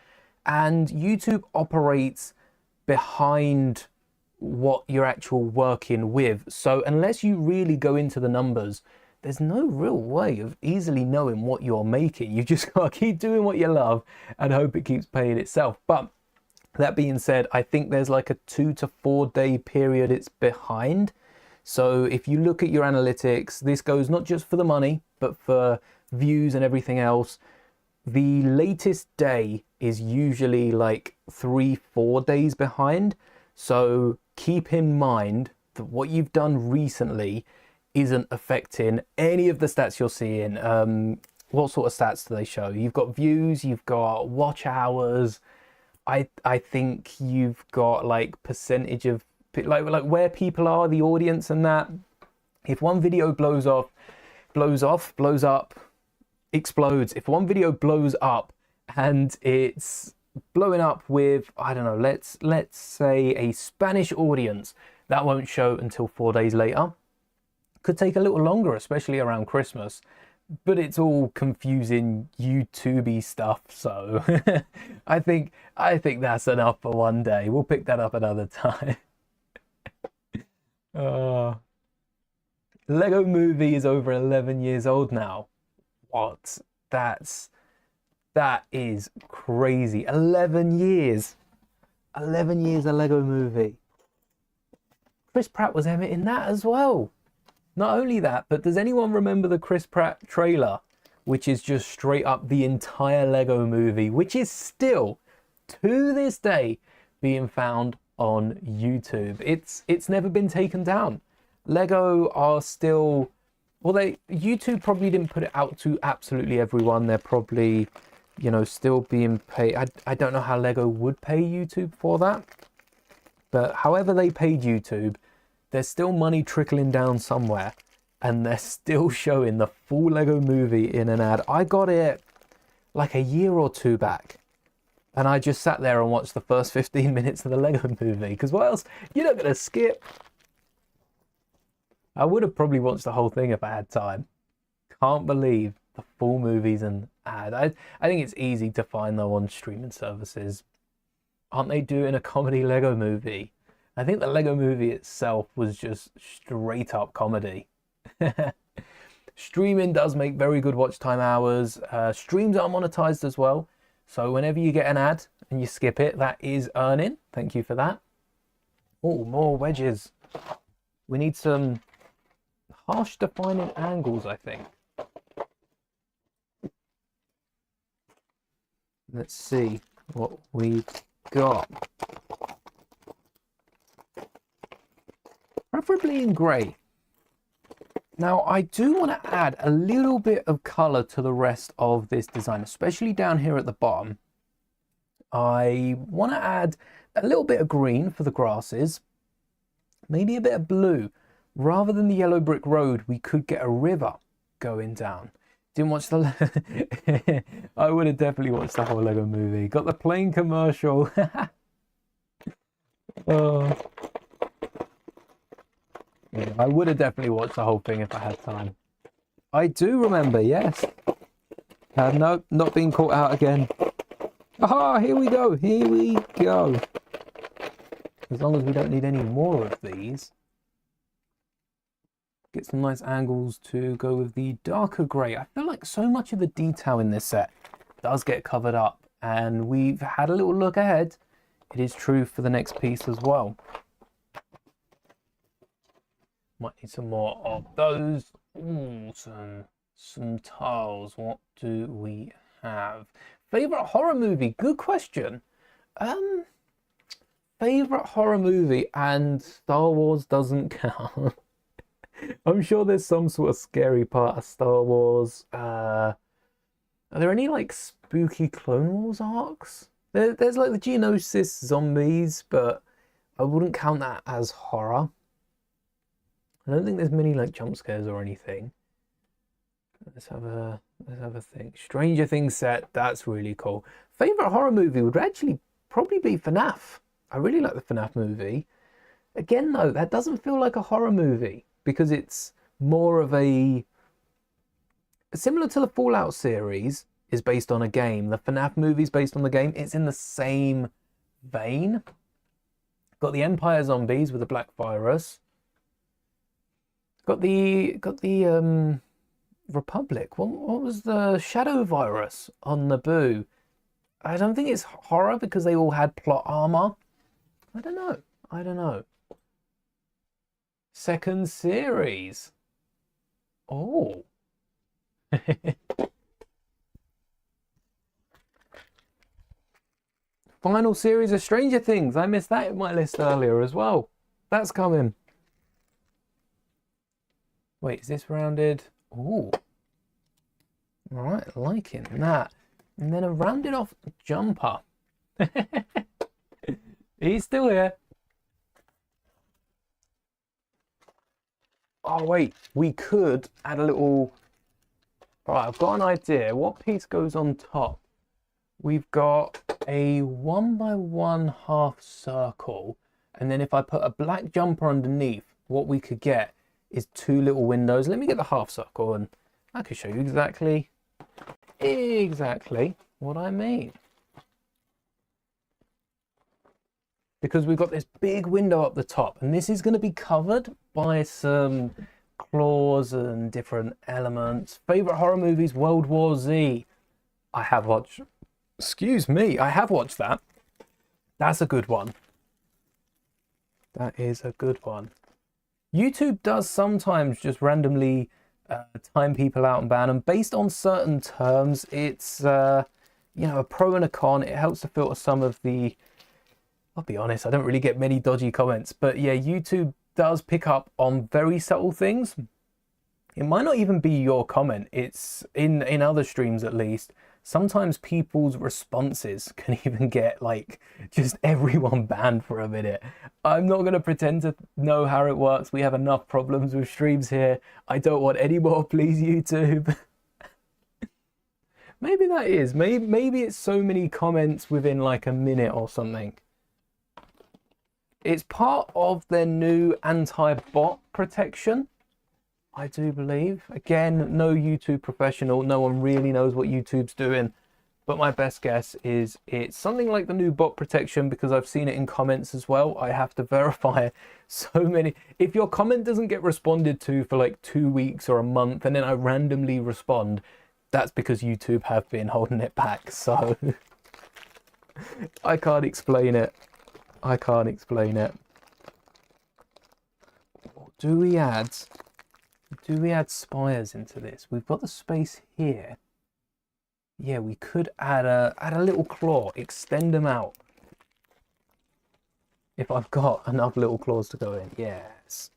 and YouTube operates behind what you're actually working with. So unless you really go into the numbers, there's no real way of easily knowing what you're making. You just gotta keep doing what you love and hope it keeps paying itself. But that being said, I think there's like a 2 to 4 day period it's behind. So if you look at your analytics, this goes not just for the money, but for views and everything else. The latest day is usually like 3-4 days behind. So keep in mind that what you've done recently isn't affecting any of the stats you're seeing. What sort of stats do they show? You've got views, you've got watch hours. I think you've got like percentage of like where people are, the audience and that. If one video blows up, explodes. If one video blows up and it's blowing up with, I don't know, let's say a Spanish audience, That won't show until 4 days later. Could take a little longer, especially around Christmas, but it's all confusing YouTube-y stuff, so I think that's enough for one day. We'll pick that up another time. Lego Movie is over 11 years old now. What? That is crazy. 11 years. 11 years of Lego Movie. Chris Pratt was in that as well. Not only that, but does anyone remember the Chris Pratt trailer, which is just straight up the entire Lego Movie, which is still, to this day, being found on YouTube. It's never been taken down. Lego are still, well, YouTube probably didn't put it out to absolutely everyone. They're probably, you know, still being paid. I don't know how Lego would pay YouTube for that, but however they paid YouTube, there's still money trickling down somewhere, and they're still showing the full Lego Movie in an ad. I got it like a year or two back, and I just sat there and watched the first 15 minutes of the Lego Movie, because what else? You're not going to skip. I would have probably watched the whole thing if I had time. Can't believe the full movie's an ad. I think it's easy to find though on streaming services. Aren't they doing a comedy Lego Movie? I think the Lego Movie itself was just straight up comedy. Streaming does make very good watch time hours. Streams are monetized as well. So whenever you get an ad and you skip it, that is earning. Thank you for that. Oh, more wedges. We need some harsh defining angles, I think. Let's see what we've got. Preferably in grey. Now, I do want to add a little bit of colour to the rest of this design, especially down here at the bottom. I want to add a little bit of green for the grasses, maybe a bit of blue. Rather than the yellow brick road, we could get a river going down. Didn't watch the... I would have definitely watched the whole Lego Movie. Got the plane commercial. Oh. Yeah, I would have definitely watched the whole thing if I had time. I do remember, yes. No, not being caught out again. Aha, here we go. Here we go. As long as we don't need any more of these. Get some nice angles to go with the darker grey. I feel like so much of the detail in this set does get covered up. And we've had a little look ahead. It is true for the next piece as well. Might need some more of those. Ooh, some tiles. What do we have? Favorite horror movie? Good question. Favorite horror movie, and Star Wars doesn't count. I'm sure there's some sort of scary part of Star Wars. Are there any like spooky Clone Wars arcs? There's like the Geonosis zombies, but I wouldn't count that as horror. I don't think there's many like jump scares or anything. Let's have a think. Stranger Things set, that's really cool. Favorite horror movie would actually probably be FNAF. I really like the FNAF movie. Again though, that doesn't feel like a horror movie because it's more of a... Similar to the Fallout series is based on a game. The FNAF movie is based on the game. It's in the same vein. Got the Empire zombies with the black virus. Got the Republic. What was the Shadow virus on Naboo? I don't think it's horror because they all had plot armor. I don't know. Second series. Oh. Final series of Stranger Things. I missed that in my list earlier as well. That's coming. Wait, is this rounded? Ooh. Alright, liking that. And then a rounded off jumper. He's still here. Oh wait, we could add a little... Alright, I've got an idea. What piece goes on top? We've got a 1x1 half circle. And then if I put a black jumper underneath, what we could get is 2 little windows. Let me get the half circle and I can show you exactly what I mean. Because we've got this big window up the top, and this is going to be covered by some claws and different elements. Favorite horror movies, World War Z. I have watched that. That's a good one. That is a good one. YouTube does sometimes just randomly time people out and ban them based on certain terms. It's you know, a pro and a con. It helps to filter some of the, I'll be honest, I don't really get many dodgy comments, but yeah, YouTube does pick up on very subtle things. It might not even be your comment. It's in other streams, at least. Sometimes people's responses can even get like just everyone banned for a minute. I'm not going to pretend to know how it works. We have enough problems with streams here. I don't want any more, please, YouTube. Maybe that is. Maybe it's so many comments within like a minute or something. It's part of their new anti-bot protection, I do believe. Again, no YouTube professional. No one really knows what YouTube's doing. But my best guess is it's something like the new bot protection, because I've seen it in comments as well. I have to verify so many. If your comment doesn't get responded to for like 2 weeks or a month, and then I randomly respond, that's because YouTube have been holding it back. So I can't explain it. I can't explain it. Do we add spires into this? We've got the space here. Yeah, we could add a little claw, extend them out. If I've got enough little claws to go in. Yes.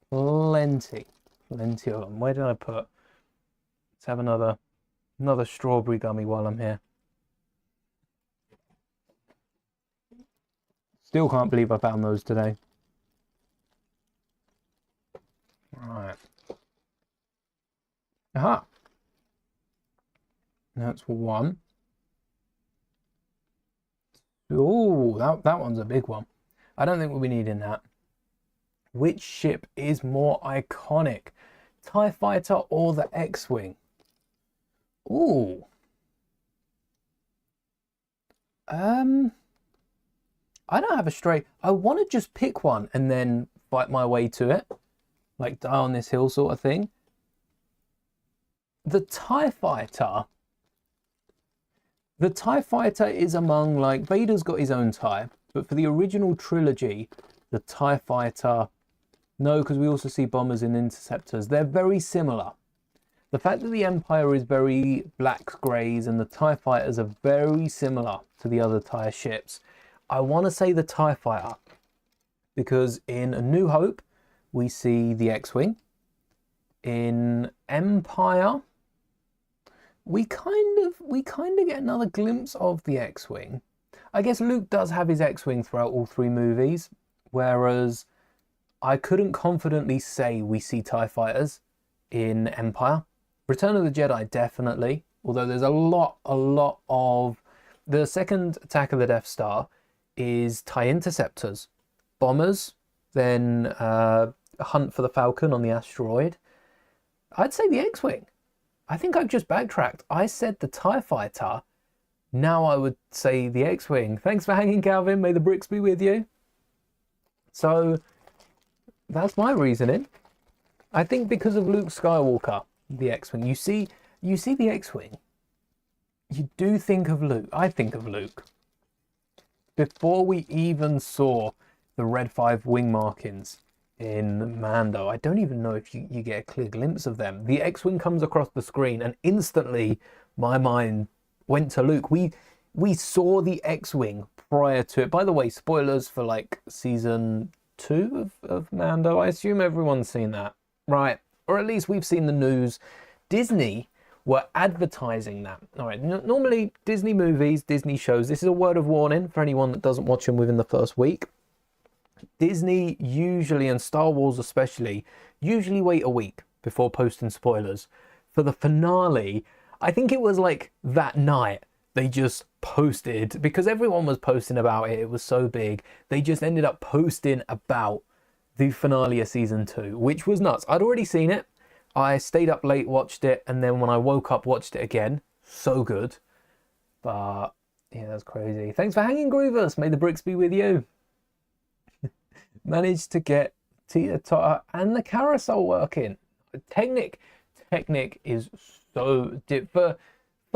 Plenty of them. Where did I put? Let's have another strawberry gummy while I'm here. Still can't believe I found those today. Right. Aha. That's one. Oh, that one's a big one. I don't think we'll be needing that. Which ship is more iconic? TIE Fighter or the X-Wing? Ooh. I don't have a straight. I want to just pick one and then fight my way to it. Like die on this hill sort of thing. The TIE Fighter is among, like, Vader's got his own TIE, but for the original trilogy, the TIE Fighter, no, because we also see bombers and interceptors. They're very similar. The fact that the Empire is very blacks, greys, and the TIE Fighters are very similar to the other TIE ships. I want to say the TIE Fighter, because in A New Hope, we see the X-Wing. In Empire, we kind of get another glimpse of the X-Wing. I guess Luke does have his X-Wing throughout all 3 movies, whereas I couldn't confidently say we see TIE Fighters in Empire. Return of the Jedi, definitely, although there's a lot of... The second attack of the Death Star is TIE Interceptors, bombers, then a hunt for the Falcon on the asteroid. I'd say the X-Wing. I think I've just backtracked. I said the TIE Fighter. Now I would say the X-Wing. Thanks for hanging, Calvin. May the bricks be with you. So that's my reasoning. I think because of Luke Skywalker, the X-Wing. You see the X-Wing. You do think of Luke. I think of Luke. Before we even saw the Red 5 wing markings in Mando, I don't even know if you get a clear glimpse of them. The X-Wing comes across the screen and instantly my mind went to Luke. We saw the X-Wing prior to it. By the way, spoilers for like season 2 of Mando. I assume everyone's seen that, right? Or at least we've seen the news. Disney were advertising that. All right, normally Disney movies, Disney shows, this is a word of warning for anyone that doesn't watch them within the first week. Disney usually, and Star Wars especially, usually wait a week before posting spoilers. For the finale, I think it was like that night, they just posted, because everyone was posting about it, it was so big, they just ended up posting about the finale of season 2, which was nuts. I'd already seen it. I stayed up late, watched it, and then when I woke up, watched it again. So good. But yeah, that's crazy. Thanks for hanging, Grievous. May the bricks be with you. Managed to get teeter-totter and the carousel working. Technic is so for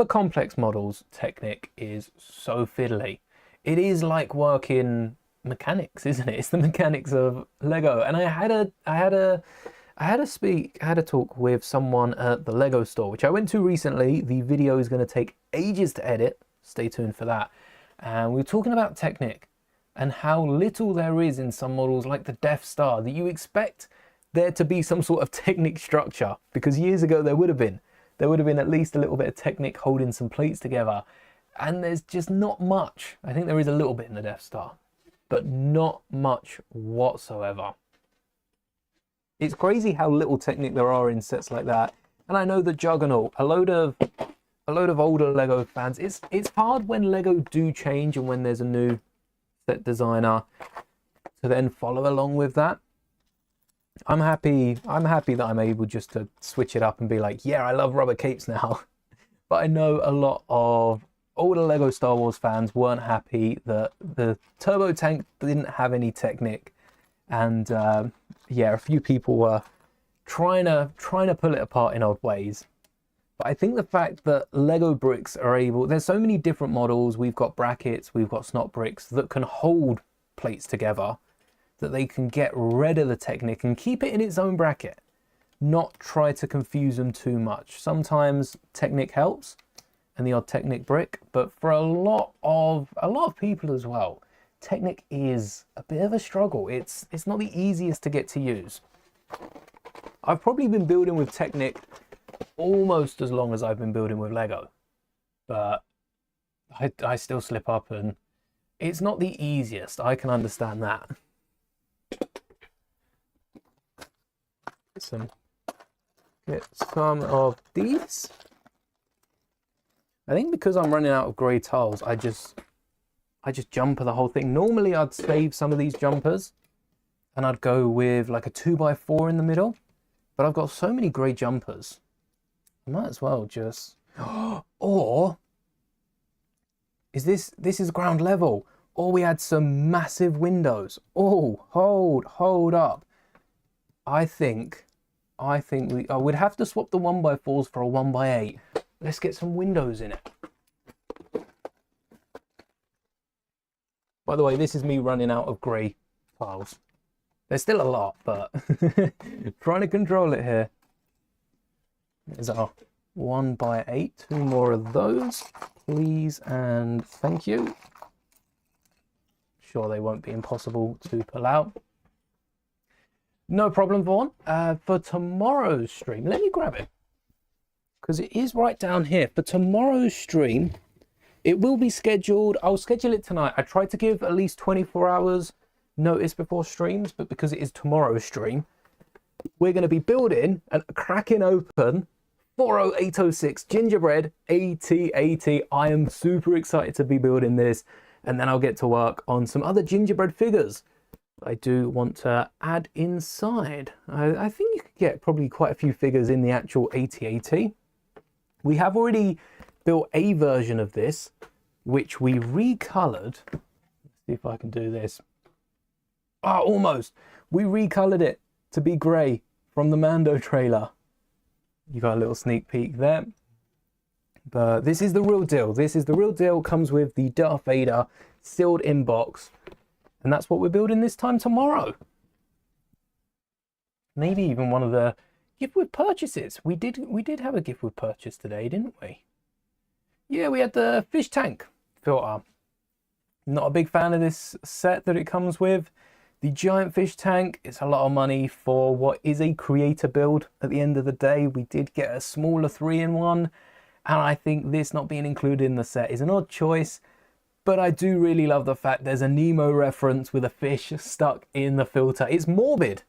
complex models. Technic is so fiddly. It is like working mechanics, isn't it? It's the mechanics of Lego. And I had a talk with someone at the Lego store, which I went to recently. The video is going to take ages to edit. Stay tuned for that. And we were talking about Technic and how little there is in some models like the Death Star, that you expect there to be some sort of Technic structure, because years ago there would have been at least a little bit of Technic holding some plates together, and there's just not much. I think there is a little bit in the Death Star, but not much whatsoever. It's crazy how little Technic there are in sets like that. And I know the Juggernaut, a load of older Lego fans, it's hard when Lego do change and when there's a new set designer to then follow along with that. I'm happy that I'm able just to switch it up and be like, yeah, I love rubber capes now. But I know a lot of older Lego Star Wars fans weren't happy that the turbo tank didn't have any Technic, and yeah, a few people were trying to pull it apart in odd ways. But I think the fact that Lego bricks are able, there's so many different models, we've got brackets, we've got snot bricks that can hold plates together, that they can get rid of the Technic and keep it in its own bracket, not try to confuse them too much. Sometimes Technic helps and the odd Technic brick, but for a lot of people as well, Technic is a bit of a struggle. It's not the easiest to get to use. I've probably been building with Technic almost as long as I've been building with Lego, but I still slip up and it's not the easiest. I can understand that. Get some of these. I think because I'm running out of grey tiles, I just jumper the whole thing. Normally I'd save some of these jumpers and I'd go with like a 2x4 in the middle, but I've got so many grey jumpers, I might as well just, or this is ground level, or we had some massive windows. Oh, hold up. I think we'd have to swap the 1x4s for a 1x8. Let's get some windows in it. By the way, this is me running out of grey tiles. There's still a lot, but trying to control it here. There's our 1x8. 2 more of those, please and thank you. Sure, they won't be impossible to pull out. No problem, Vaughn. For tomorrow's stream, let me grab it, because it is right down here. For tomorrow's stream, it will be scheduled. I'll schedule it tonight. I tried to give at least 24 hours notice before streams, but because it is tomorrow's stream, we're going to be building and cracking open 40806 gingerbread AT-AT. I am super excited to be building this, and then I'll get to work on some other gingerbread figures I do want to add inside. I think you could get probably quite a few figures in the actual AT-AT. We have already built a version of this, which we recolored. Let's see if I can do this. Ah, almost. We recolored it to be grey from the Mando trailer. You got a little sneak peek there. But this is the real deal. This is the real deal. Comes with the Darth Vader sealed in box. And that's what we're building this time tomorrow. Maybe even one of the gift with purchases. We did have a gift with purchase today, didn't we? Yeah, we had the fish tank filter. Not a big fan of this set that it comes with. The giant fish tank, it's a lot of money for what is a creator build at the end of the day. We did get a smaller 3-in-1, and I think this not being included in the set is an odd choice. But I do really love the fact there's a Nemo reference with a fish stuck in the filter. It's morbid.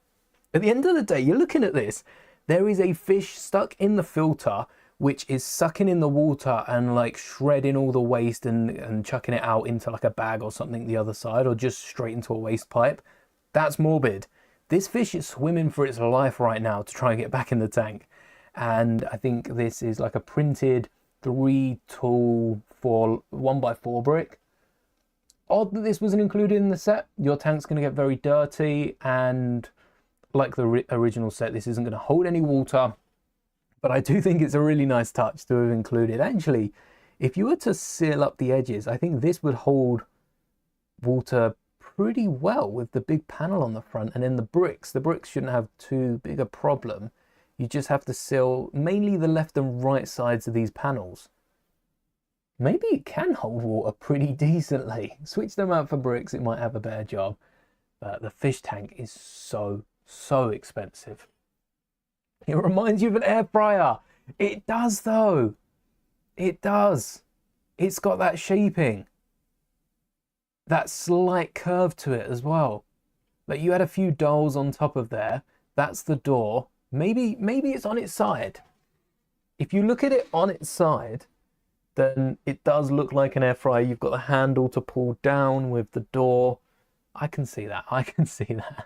At the end of the day, you're looking at this. There is a fish stuck in the filter which is sucking in the water and like shredding all the waste and chucking it out into like a bag or something the other side, or just straight into a waste pipe. That's morbid. This fish is swimming for its life right now to try and get back in the tank. And I think this is like a printed 3 tool for 1x4 brick. Odd that this wasn't included in the set. Your tank's going to get very dirty, and like the original set, this isn't going to hold any water. But I do think it's a really nice touch to have included. Actually, if you were to seal up the edges, I think this would hold water pretty well with the big panel on the front. And then the bricks shouldn't have too big a problem. You just have to seal mainly the left and right sides of these panels. Maybe it can hold water pretty decently. Switch them out for bricks, it might have a better job. But the fish tank is so expensive. It reminds you of an air fryer. It does though. It does. It's got that shaping. That slight curve to it as well. Like you had a few dowels on top of there. That's the door. Maybe it's on its side. If you look at it on its side, then it does look like an air fryer. You've got the handle to pull down with the door. I can see that. I can see that.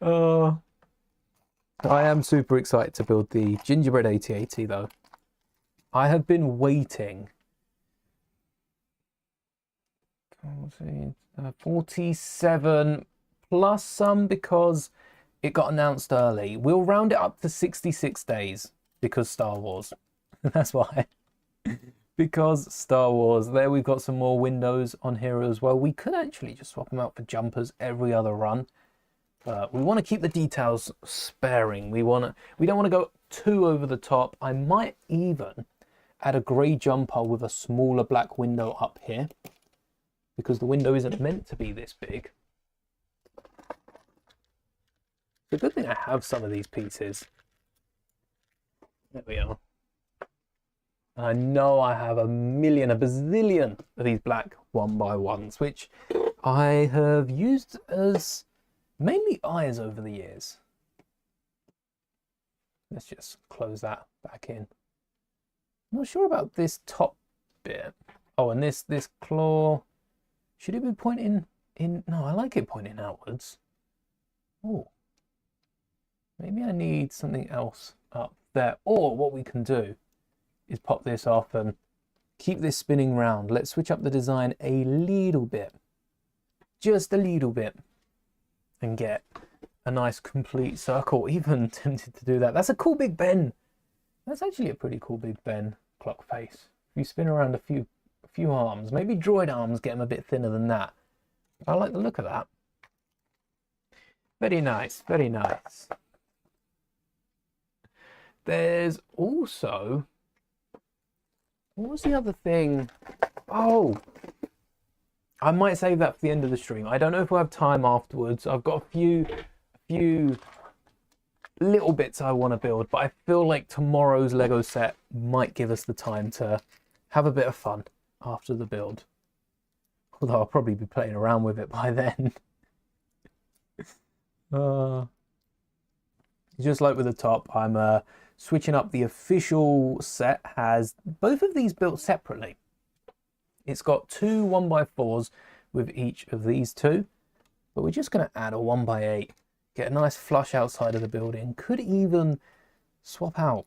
Oh, I am super excited to build the gingerbread AT-AT though. I have been waiting 47 plus some because it got announced early. We'll round it up to 66 days because Star Wars. That's why. Because Star Wars. There we've got some more windows on here as well. We could actually just swap them out for jumpers every other run. But we want to keep the details sparing. We don't want to go too over the top. I might even add a grey jumper with a smaller black window up here, because the window isn't meant to be this big. It's a good thing I have some of these pieces. There we are. I know I have a bazillion of these black 1x1s, which I have used as mainly eyes over the years. Let's just close that back in. I'm not sure about this top bit. Oh, and this claw, should it be pointing in? No, I like it pointing outwards. Oh, maybe I need something else up there. Or what we can do is pop this off and keep this spinning round. Let's switch up the design a little bit, just a little bit, and get a nice complete circle. Even tempted to do that. That's a cool big bend. That's actually a pretty cool big bend clock face. If you spin around a few arms, maybe droid arms, get them a bit thinner than that. I like the look of that. Very nice, very nice. There's also, what was the other thing? Oh, I might save that for the end of the stream. I don't know if we'll have time afterwards. I've got a few little bits I want to build, but I feel like tomorrow's Lego set might give us the time to have a bit of fun after the build. Although I'll probably be playing around with it by then. Just like with the top, I'm switching up. The official set has both of these built separately. It's got 2 1x4s with each of these two, but we're just going to add a 1x8, get a nice flush outside of the building. Could even swap out,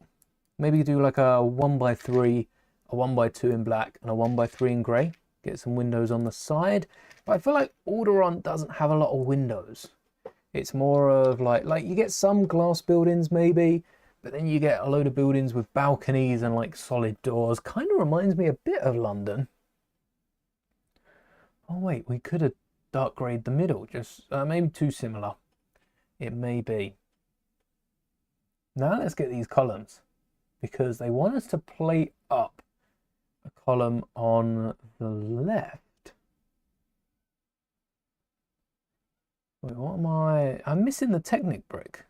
maybe do like a 1x3, a 1x2 in black, and a 1x3 in grey. Get some windows on the side. But I feel like Alderaan doesn't have a lot of windows. It's more of like you get some glass buildings maybe, but then you get a load of buildings with balconies and like solid doors. Kind of reminds me a bit of London. Oh wait, we could have dark grayed the middle, just maybe too similar. It may be. Now let's get these columns, because they want us to plate up a column on the left. Wait, what am I'm missing the Technic brick.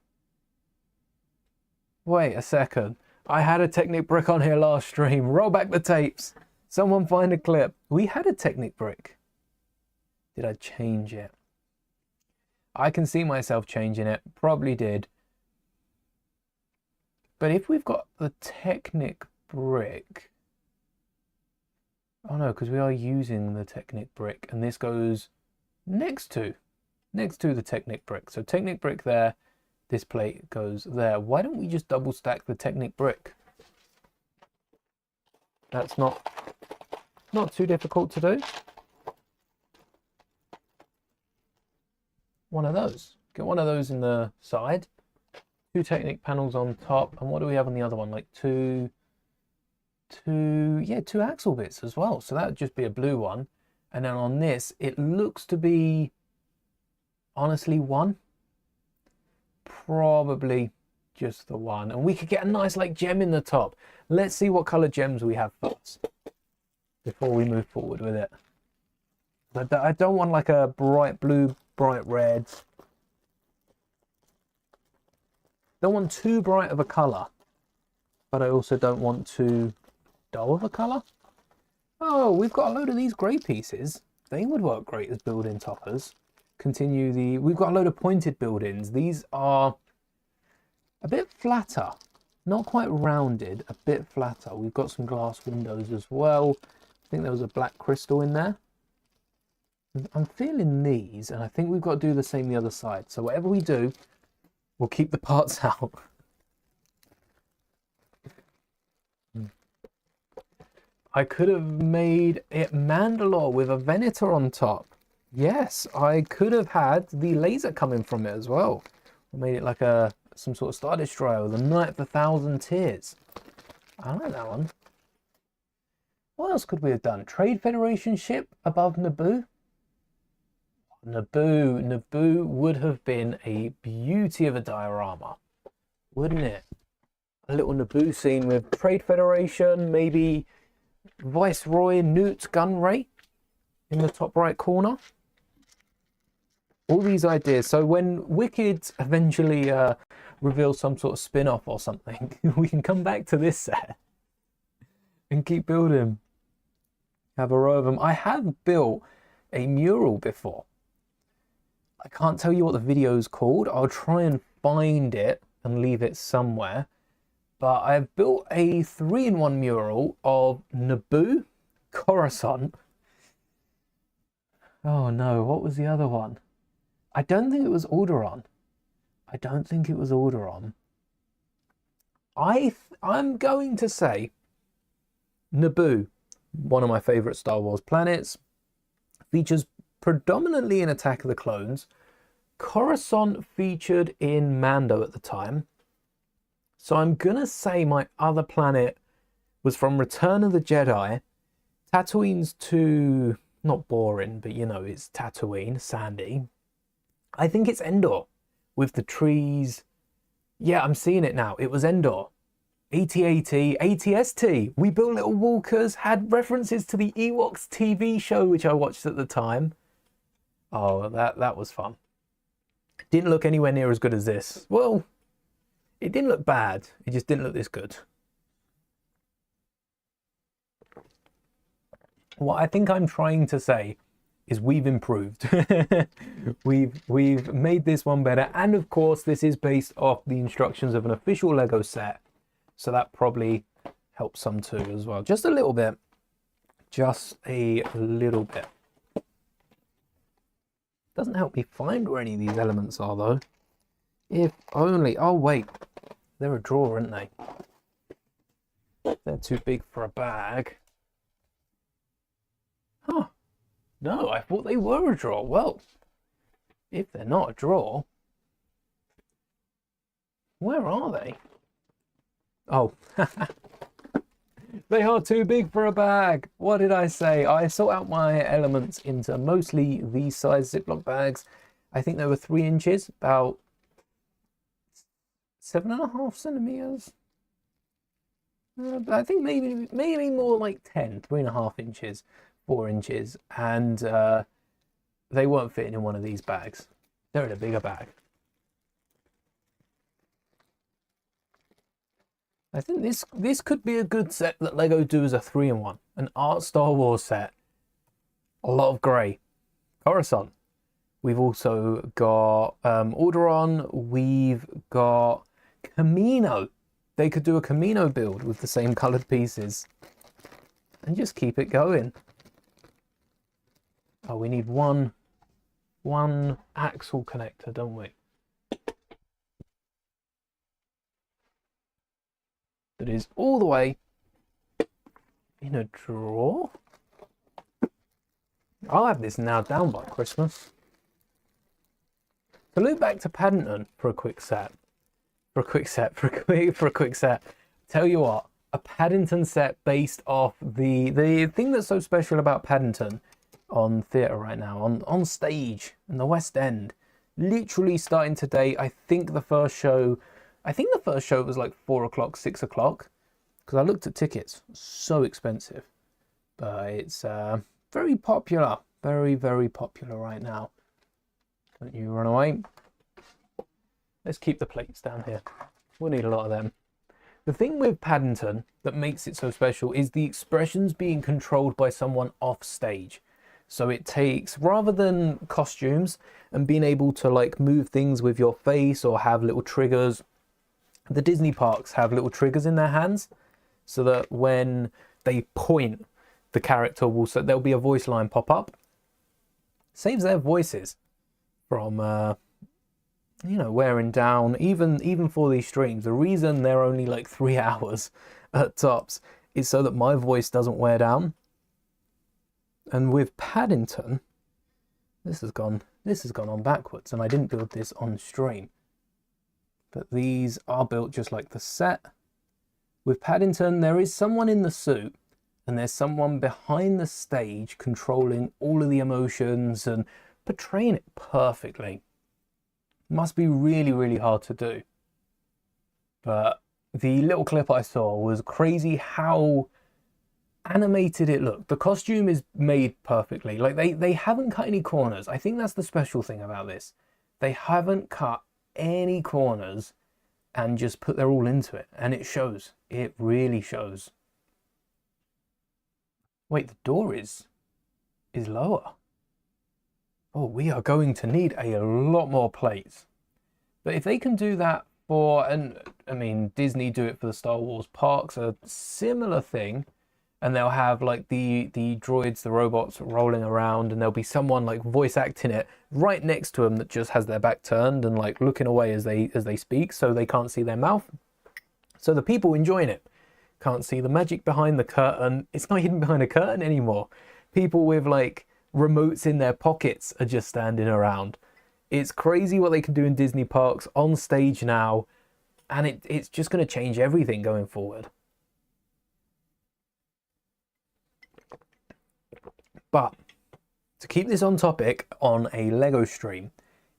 Wait a second. I had a Technic brick on here last stream. Roll back the tapes. Someone find a clip. We had a Technic brick. Did I change it? I can see myself changing it. Probably did. But if we've got the Technic brick, oh no, because we are using the Technic brick, and this goes next to the Technic brick. So Technic brick there, this plate goes there. Why don't we just double stack the Technic brick? That's not too difficult to do. One of those. Get one of those in the side. 2 Technic panels on top. And what do we have on the other one? Like two axle bits as well. So that would just be a blue one. And then on this, it looks to be, honestly, 1. Probably just the 1. And we could get a nice like gem in the top. Let's see what color gems we have first before we move forward with it. I don't want like a bright blue, bright red. Don't want too bright of a color, but I also don't want too dull of a color. Oh, we've got a load of these gray pieces. They would work great as build-in toppers. We've got a load of pointed build-ins. These are a bit flatter, not quite rounded, a bit flatter. We've got some glass windows as well. I think there was a black crystal in there. I'm feeling these, and I think we've got to do the same the other side. So whatever we do, we'll keep the parts out. I could have made it Mandalore with a Venator on top. Yes, I could have had the laser coming from it as well. I made it like some sort of Star Destroyer with a Knight of 1,000 Tears. I like that one. What else could we have done? Trade Federation ship above Naboo? Naboo would have been a beauty of a diorama, wouldn't it? A little Naboo scene with Trade Federation, maybe Viceroy Newt Gunray in the top right corner. All these ideas. So when Wicked eventually reveals some sort of spin-off or something, we can come back to this set and keep building. Have a row of them. I have built a mural before. I can't tell you what the video is called. I'll try and find it and leave it somewhere. But I've built a 3-in-1 mural of Naboo, Coruscant. Oh no, what was the other one? I don't think it was Alderaan. I'm going to say Naboo, one of my favorite Star Wars planets, features predominantly in Attack of the Clones. Coruscant featured in Mando at the time. So I'm going to say my other planet was from Return of the Jedi. Tatooine's too, not boring, but you know, it's Tatooine, sandy. I think it's Endor with the trees. Yeah, I'm seeing it now. It was Endor. AT-AT, ATST. We built little walkers, had references to the Ewoks TV show, which I watched at the time. Oh, that was fun. Didn't look anywhere near as good as this. Well, it didn't look bad. It just didn't look this good. What I think I'm trying to say is we've improved. we've made this one better. And of course, this is based off the instructions of an official Lego set. So that probably helps some too as well. Just a little bit. Just a little bit. Doesn't help me find where any of these elements are though. If only. Oh wait, they're a drawer, aren't they? They're too big for a bag. Huh. No, I thought they were a drawer. Well, if they're not a drawer, where are they? Oh, they are too big for a bag. What did I say? I sort out my elements into mostly these size Ziploc bags. I think they were 3 inches, about 7.5 centimeters. I think maybe more like 10, 3.5 inches, 4 inches, and they weren't fitting in one of these bags. They're in a bigger bag. I think this could be a good set that Lego do as a 3-in-1, an art Star Wars set. A lot of grey. Coruscant. We've also got Alderaan. We've got Camino. They could do a Camino build with the same colored pieces and just keep it going. Oh, we need one axle connector, don't we? That is all the way in a drawer. I'll have this now down by Christmas. To loop back to Paddington for a quick set. Tell you what, a Paddington set based off the thing that's so special about Paddington on theatre right now, on stage in the West End, literally starting today. I think the first show was like 4 o'clock, 6 o'clock, because I looked at tickets. So expensive, but it's very popular, very, very popular right now. Don't you run away. Let's keep the plates down here. We'll need a lot of them. The thing with Paddington that makes it so special is the expressions being controlled by someone off stage. So it takes, rather than costumes and being able to like move things with your face or have little triggers, the Disney parks have little triggers in their hands so that when they point, the character will, so there'll be a voice line pop up. Saves their voices from wearing down, even for these streams. The reason they're only like 3 hours at tops is so that my voice doesn't wear down. And with Paddington, this has gone on backwards, and I didn't build this on stream, but these are built just like the set. With Paddington, there is someone in the suit and there's someone behind the stage controlling all of the emotions and portraying it perfectly. Must be really, really hard to do. But the little clip I saw was crazy how animated it looked. The costume is made perfectly. Like they haven't cut any corners. I think that's the special thing about this. They haven't cut any corners and just put their all into it. And it shows. It really shows. Wait, the door is lower. Oh, we are going to need a lot more plates. But if they can do that for, and I mean, Disney do it for the Star Wars parks, a similar thing, and they'll have like the droids, the robots rolling around, and there'll be someone like voice acting it right next to them that just has their back turned and like looking away as they speak, so they can't see their mouth. So the people enjoying it can't see the magic behind the curtain. It's not hidden behind a curtain anymore. People with like remotes in their pockets are just standing around. It's crazy what they can do in Disney parks on stage now, and it's just going to change everything going forward. But to keep this on topic on a Lego stream,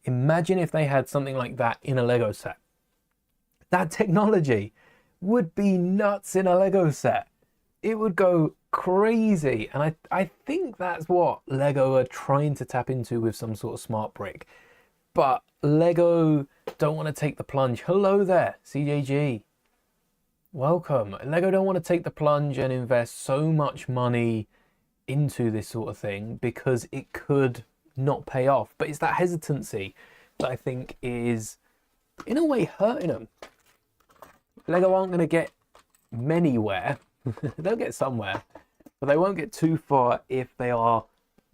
imagine if they had something like that in a Lego set. That technology would be nuts in a Lego set. It would go crazy. And I think that's what Lego are trying to tap into with some sort of smart brick. But Lego don't want to take the plunge. Hello there, CJG. Welcome. Lego don't want to take the plunge and invest so much money into this sort of thing because it could not pay off. But it's that hesitancy that I think is in a way hurting them. Lego aren't going to get anywhere. They'll get somewhere, but they won't get too far if they are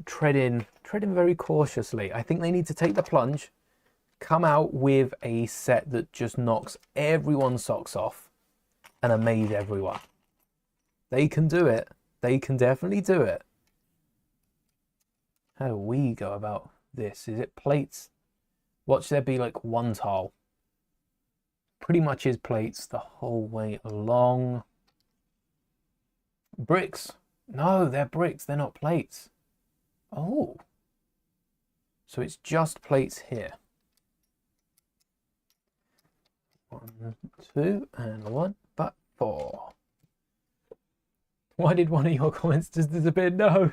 treading very cautiously. I think they need to take the plunge, come out with a set that just knocks everyone's socks off and amaze everyone. They can do it. They can definitely do it. How do we go about this? Is it plates? Watch there be like one tile. Pretty much is plates the whole way along. Bricks. No, they're bricks. They're not plates. Oh. So it's just plates here. 1, 2, and 1, but 4. Why did one of your comments just disappear? No.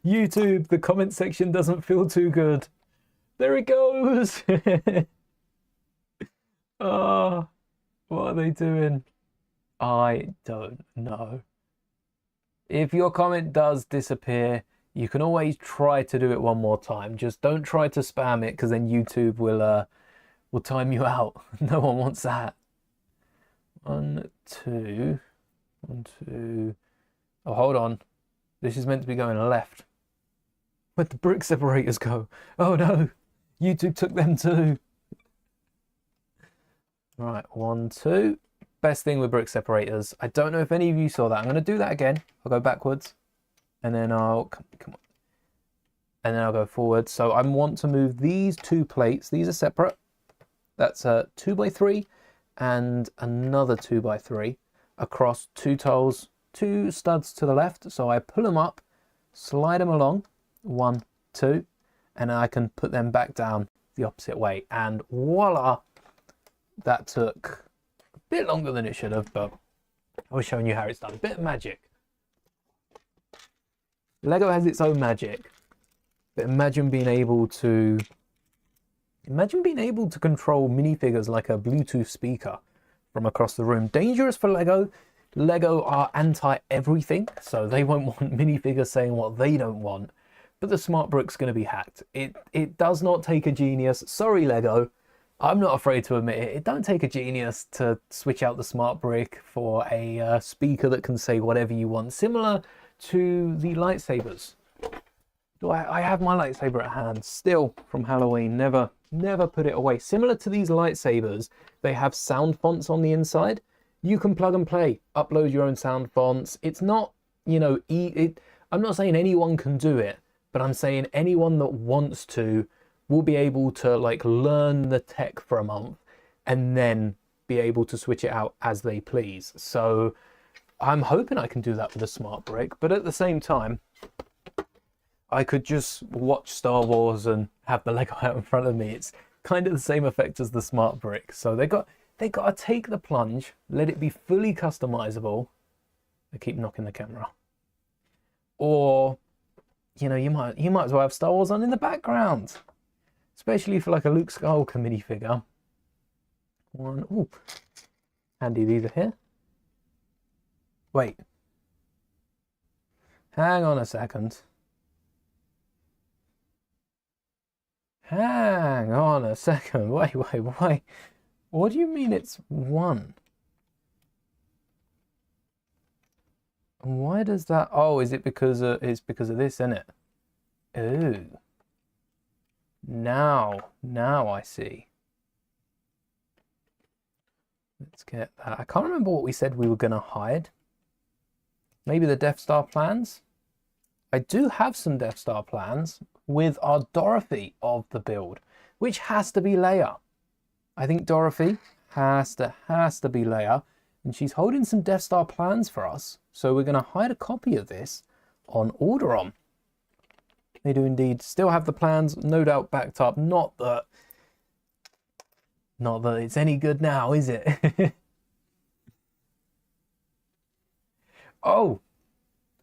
YouTube, the comment section doesn't feel too good. There it goes. Oh, what are they doing? I don't know. If your comment does disappear, you can always try to do it one more time. Just don't try to spam it, because then YouTube will time you out. No one wants that. 1, 2, 1, 2. Oh, hold on. This is meant to be going left. Where'd the brick separators go? Oh no, YouTube took them too. Right, 1, 2. Best thing with brick separators. I don't know if any of you saw that. I'm going to do that again. I'll go backwards. And then I'll... Come on. And then I'll go forward. So I want to move these 2 plates. These are separate. That's a 2x3 and another 2x3 across 2 tiles, 2 studs to the left. So I pull them up, slide them along, 1, 2, and I can put them back down the opposite way. And voila, that took a bit longer than it should have, but I was showing you how it's done. A bit of magic. Lego has its own magic, but imagine being able to control minifigures like a Bluetooth speaker from across the room. Dangerous for Lego. Lego are anti-everything, so they won't want minifigures saying what they don't want. But the smart brick's going to be hacked. It does not take a genius. Sorry, Lego. I'm not afraid to admit it. It don't take a genius to switch out the smart brick for a speaker that can say whatever you want. Similar to the lightsabers. I have my lightsaber at hand still from Halloween. Never put it away. Similar to these lightsabers, they have sound fonts on the inside. You can plug and play, upload your own sound fonts. It's not, you know, I'm not saying anyone can do it, but I'm saying anyone that wants to will be able to like learn the tech for a month and then be able to switch it out as they please. So I'm hoping I can do that with a smart brick, but at the same time, I could just watch Star Wars and have the Lego out in front of me. It's kind of the same effect as the smart brick. So they got to take the plunge, let it be fully customizable. I keep knocking the camera. Or, you know, you might as well have Star Wars on in the background, especially for like a Luke Skywalker minifigure. Ooh, handy these are here. Wait, hang on a second. Hang on a second. Wait. What do you mean it's 1? Why does that? Oh, is it because it's because of this, isn't it? Ooh. Now I see. Let's get that. I can't remember what we said we were going to hide. Maybe the Death Star plans? I do have some Death Star plans with our Dorothy of the build, which has to be Leia. I think Dorothy has to be Leia, and she's holding some Death Star plans for us. So we're going to hide a copy of this on Alderaan. They do indeed still have the plans, no doubt backed up. Not that it's any good now, is it? Oh,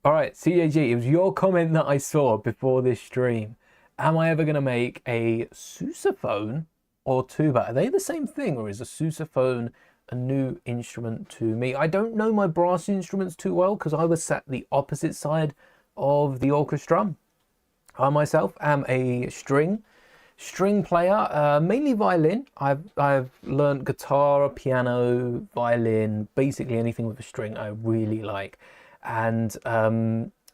all right, CJG, it was your comment that I saw before this stream. Am I ever going to make a sousaphone or tuba? Are they the same thing, or is a sousaphone a new instrument to me? I don't know my brass instruments too well because I was sat the opposite side of the orchestra. I myself am a string player, mainly violin. I've learned guitar, piano, violin, basically anything with a string I really like. And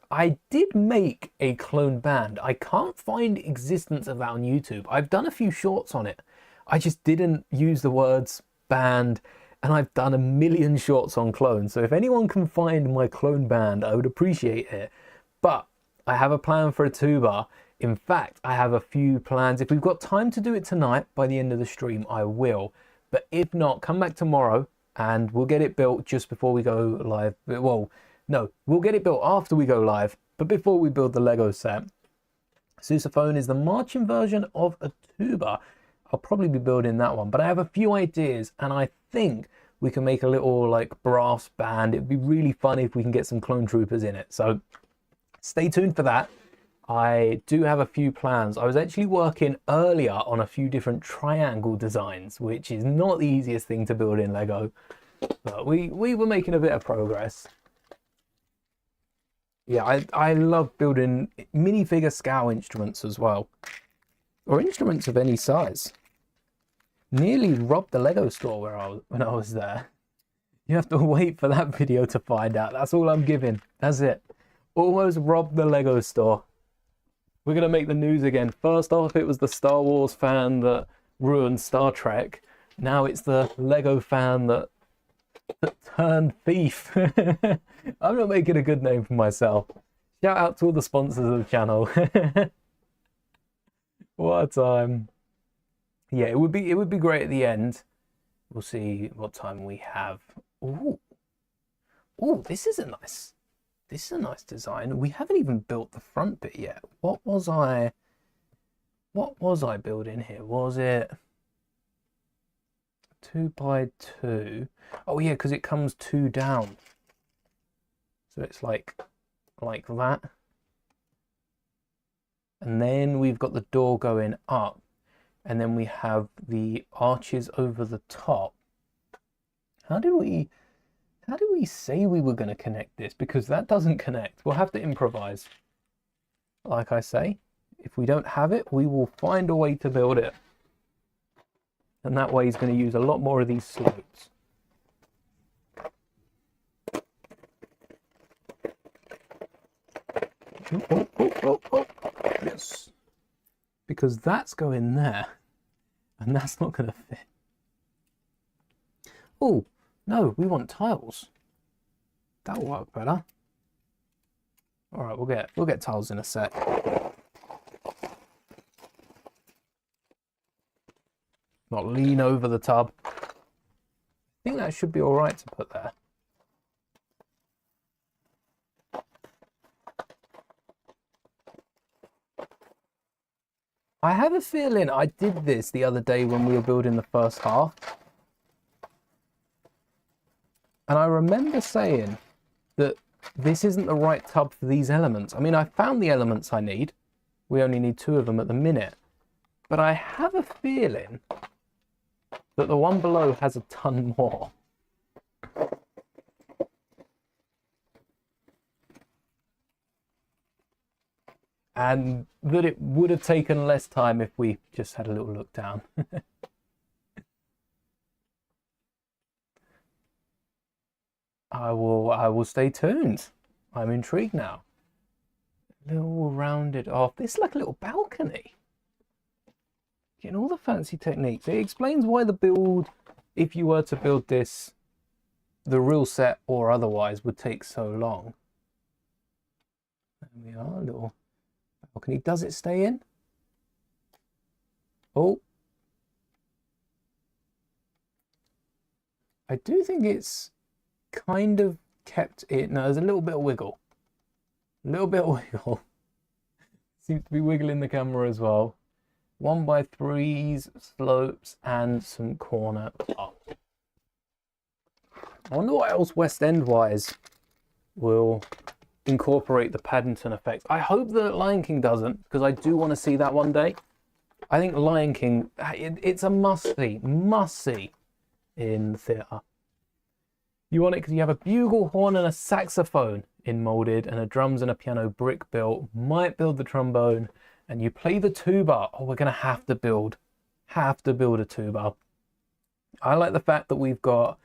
I did make a clone band. I can't find existence of that on YouTube. I've done a few shorts on it. I just didn't use the words band, and I've done a million shorts on clones. So if anyone can find my clone band, I would appreciate it. But I have a plan for a tuba. In fact, I have a few plans. If we've got time to do it tonight, by the end of the stream, I will. But if not, come back tomorrow and we'll get it built just before we go live. Well, no, we'll get it built after we go live, but before we build the Lego set. Sousaphone is the marching version of a tuba. I'll probably be building that one, but I have a few ideas and I think we can make a little like brass band. It'd be really fun if we can get some clone troopers in it. So stay tuned for that. I do have a few plans. I was actually working earlier on a few different triangle designs, which is not the easiest thing to build in Lego, but we were making a bit of progress. Yeah, I love building minifigure scale instruments as well, or instruments of any size. Nearly robbed the Lego store when I was there. You have to wait for that video to find out. That's all I'm giving. That's it. Almost robbed the Lego store. We're going to make the news again. First off, it was the Star Wars fan that ruined Star Trek. Now it's the Lego fan that turned thief. I'm not making a good name for myself. Shout out to all the sponsors of the channel. What a time. Yeah, it would be great at the end. We'll see what time we have. Ooh. Ooh, this is a nice design. We haven't even built the front bit yet. What was I building here? Was it 2x2? Oh yeah, because it comes 2 down. So it's like that. And then we've got the door going up. And then we have the arches over the top. How do we say we were going to connect this? Because that doesn't connect. We'll have to improvise. Like I say, if we don't have it, we will find a way to build it. And that way he's going to use a lot more of these slopes. Oh. Yes. Because that's going there. And that's not going to fit. Oh, no, we want tiles. That'll work better. All right, we'll get tiles in a sec. Not lean over the tub. I think that should be all right to put there. I have a feeling I did this the other day when we were building the first half. And I remember saying that this isn't the right tub for these elements. I mean, I found the elements I need. We only need 2 of them at the minute. But I have a feeling that the one below has a ton more. And that it would have taken less time if we just had a little look down. I will stay tuned. I'm intrigued now. A little rounded off. This is like a little balcony. Getting all the fancy techniques. It explains why the build, if you were to build this, the real set or otherwise, would take so long. There we are, a little balcony. Does it stay in? Oh. I do think it's kind of kept it. No, there's a little bit of wiggle. A little bit of wiggle. Seems to be wiggling the camera as well. 1x3s, slopes, and some corner up. I wonder what else West End wise will incorporate the Paddington effect. I hope that Lion King doesn't, because I do want to see that one day. I think Lion King, it's a must see in the theatre. You want it because you have a bugle, horn, and a saxophone in Moulded, and a drums and a piano brick built. Might build the trombone, and you play the tuba. Oh, we're gonna have to build a tuba. I like the fact that we've got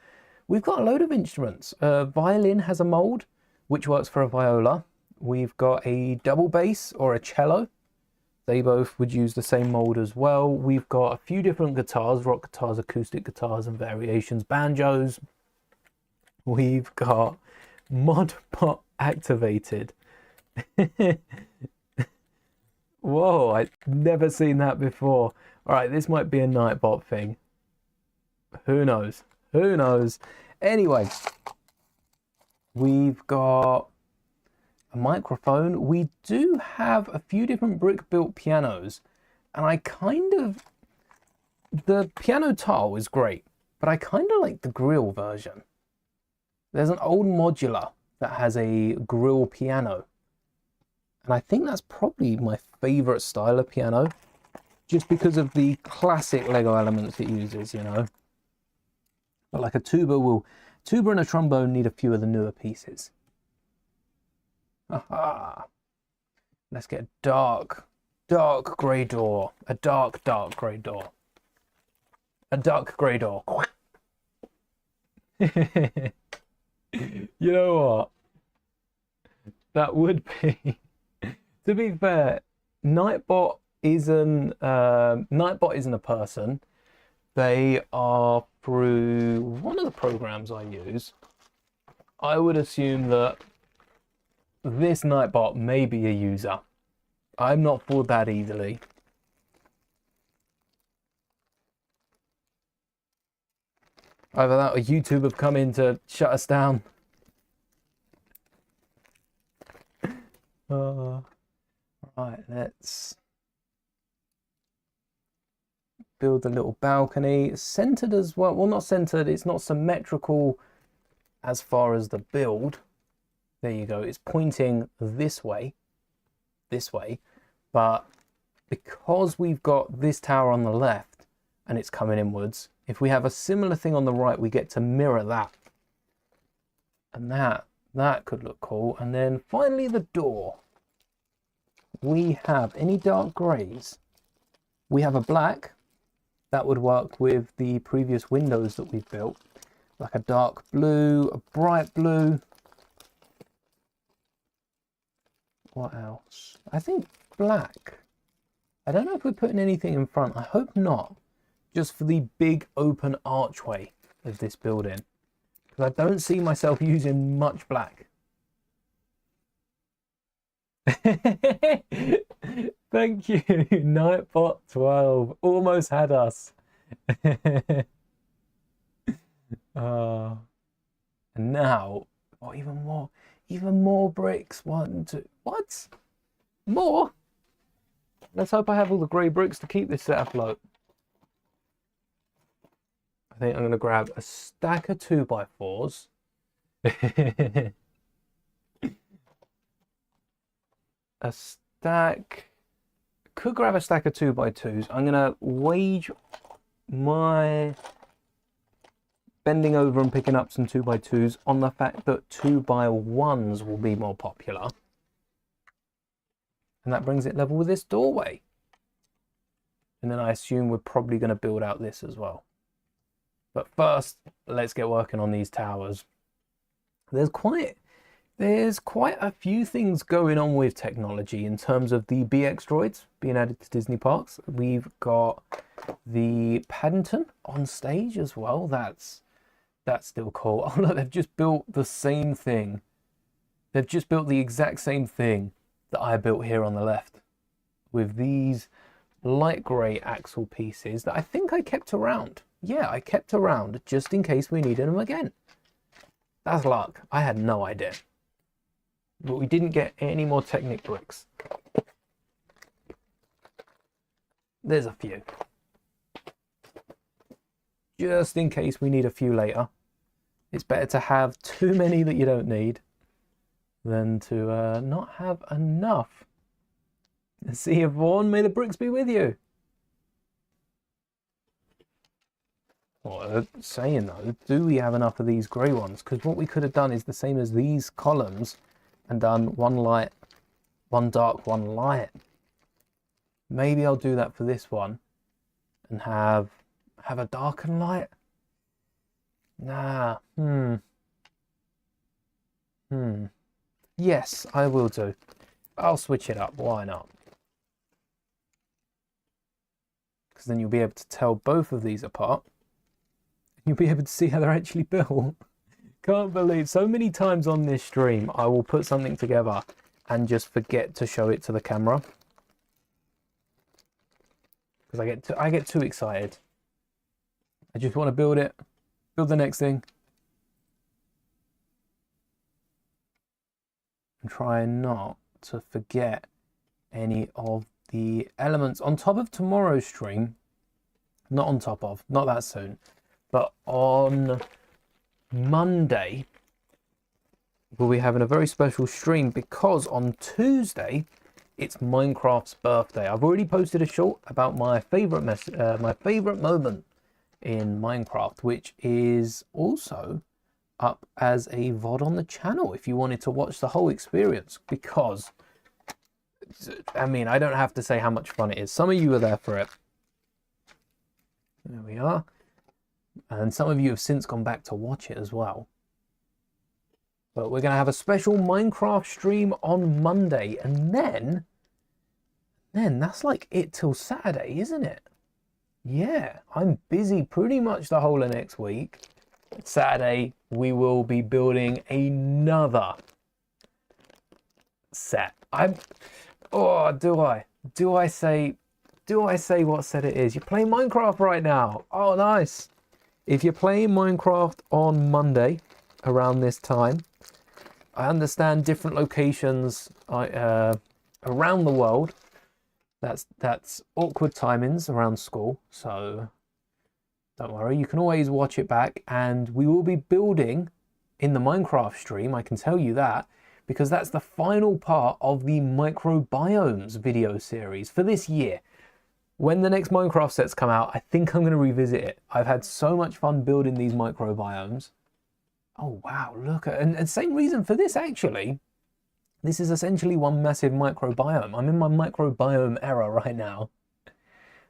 a load of instruments. Violin has a mold, which works for a viola. We've got a double bass or a cello. They both would use the same mold as well. We've got a few different guitars, rock guitars, acoustic guitars, and variations, banjos. We've got ModBot activated. Whoa, I've never seen that before. All right, this might be a Nightbot thing. Who knows? Who knows? Anyway, we've got a microphone. We do have a few different brick-built pianos. And the piano tile is great, but I kind of like the grill version. There's an old modular that has a grill piano. And I think that's probably my favorite style of piano, just because of the classic Lego elements it uses, you know. But like a tuba and a trombone need a few of the newer pieces. Aha. Let's get a dark grey door. A dark grey door. A dark grey door. You know what? That would be. To be fair, Nightbot isn't a person. They are through one of the programs I use. I would assume that this Nightbot may be a user. I'm not fooled that easily. Either that or YouTube have come in to shut us down. Right, let's build a little balcony. Centered as well. Well, not centered. It's not symmetrical as far as the build. There you go. It's pointing this way. But because we've got this tower on the left and it's coming inwards, if we have a similar thing on the right, we get to mirror that. And that could look cool. And then finally the door. We have any dark greys. We have a black. That would work with the previous windows that we've built. Like a dark blue, a bright blue. What else? I think black. I don't know if we're putting anything in front. I hope not. Just for the big open archway of this building. Because I don't see myself using much black. Thank you, Nightbot12. Almost had us. And now, oh, even more bricks. 1, 2. What? More? Let's hope I have all the grey bricks to keep this set afloat. I think I'm going to grab a stack of 2x4s. A stack. Could grab a stack of 2x2s. I'm going to wage my bending over and picking up some 2x2s on the fact that 2x1s will be more popular. And that brings it level with this doorway. And then I assume we're probably going to build out this as well. But first, let's get working on these towers. There's quite a few things going on with technology in terms of the BX droids being added to Disney parks. We've got the Paddington on stage as well. That's still cool. Oh look, they've just built the same thing. They've just built the exact same thing that I built here on the left with these light grey axle pieces that I think I kept around. Yeah, I kept around just in case we needed them again. That's luck. I had no idea. But we didn't get any more Technic bricks. There's a few. Just in case we need a few later. It's better to have too many that you don't need than to not have enough. Let's see if Vaughn, may the bricks be with you. Well, saying though, do we have enough of these grey ones? Because what we could have done is the same as these columns and done one light, one dark, one light. Maybe I'll do that for this one and have a dark and light. Nah. Yes, I will do. I'll switch it up. Why not? Because then you'll be able to tell both of these apart. You'll be able to see how they're actually built. Can't believe so many times on this stream I will put something together and just forget to show it to the camera because I get too excited. I just want to build it, build the next thing, and try not to forget any of the elements on top of tomorrow's stream. Not on top of, not that soon. But on Monday, we'll be having a very special stream because on Tuesday, it's Minecraft's birthday. I've already posted a short about my favorite moment in Minecraft, which is also up as a VOD on the channel if you wanted to watch the whole experience. Because, I mean, I don't have to say how much fun it is. Some of you are there for it. There we are. And some of you have since gone back to watch it as well. But we're going to have a special Minecraft stream on Monday. And then that's like it till Saturday, isn't it? Yeah, I'm busy pretty much the whole of next week. Saturday, we will be building another set. Do I say what set it is? You're playing Minecraft right now. Oh, nice. If you're playing Minecraft on Monday around this time, I understand different locations around the world. That's awkward timings around school, so don't worry. You can always watch it back, and we will be building in the Minecraft stream. I can tell you that, because that's the final part of the microbiomes video series for this year. When the next Minecraft sets come out, I think I'm going to revisit it. I've had so much fun building these microbiomes. Oh wow, look at, and same reason for this actually. This is essentially one massive microbiome. I'm in my microbiome era right now.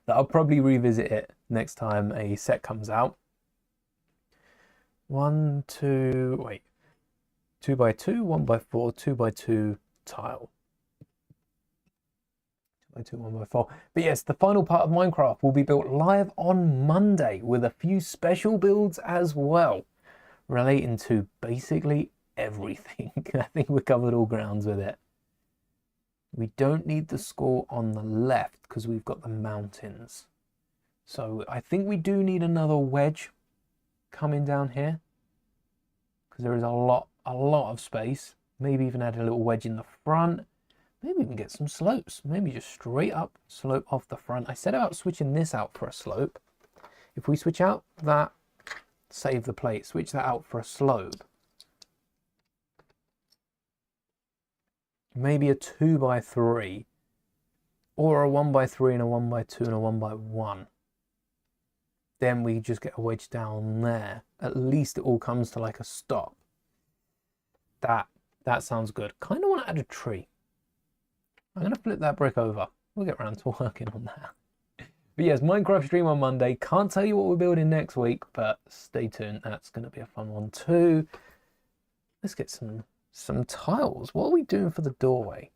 That I'll probably revisit it next time a set comes out. 2 by 2, 1 by 4, 2 by 2 tile. 2 by 2, 1 by 4. But yes, the final part of Minecraft will be built live on Monday with a few special builds as well, relating to basically everything. I think we covered all grounds with it. We don't need the score on the left because we've got the mountains. So I think we do need another wedge coming down here, because there is a lot of space. Maybe even add a little wedge in the front. Maybe we can get some slopes. Maybe just straight up slope off the front. I said about switching this out for a slope. If we switch out that, save the plate, switch that out for a slope. Maybe a 2 by 3, or a 1 by 3 and a 1 by 2 and a 1 by 1. Then we just get a wedge down there. At least it all comes to like a stop. That sounds good. Kind of want to add a tree. I'm going to flip that brick over. We'll get around to working on that. But yes, Minecraft stream on Monday. Can't tell you what we're building next week, but stay tuned. That's going to be a fun one too. Let's get some tiles. What are we doing for the doorway?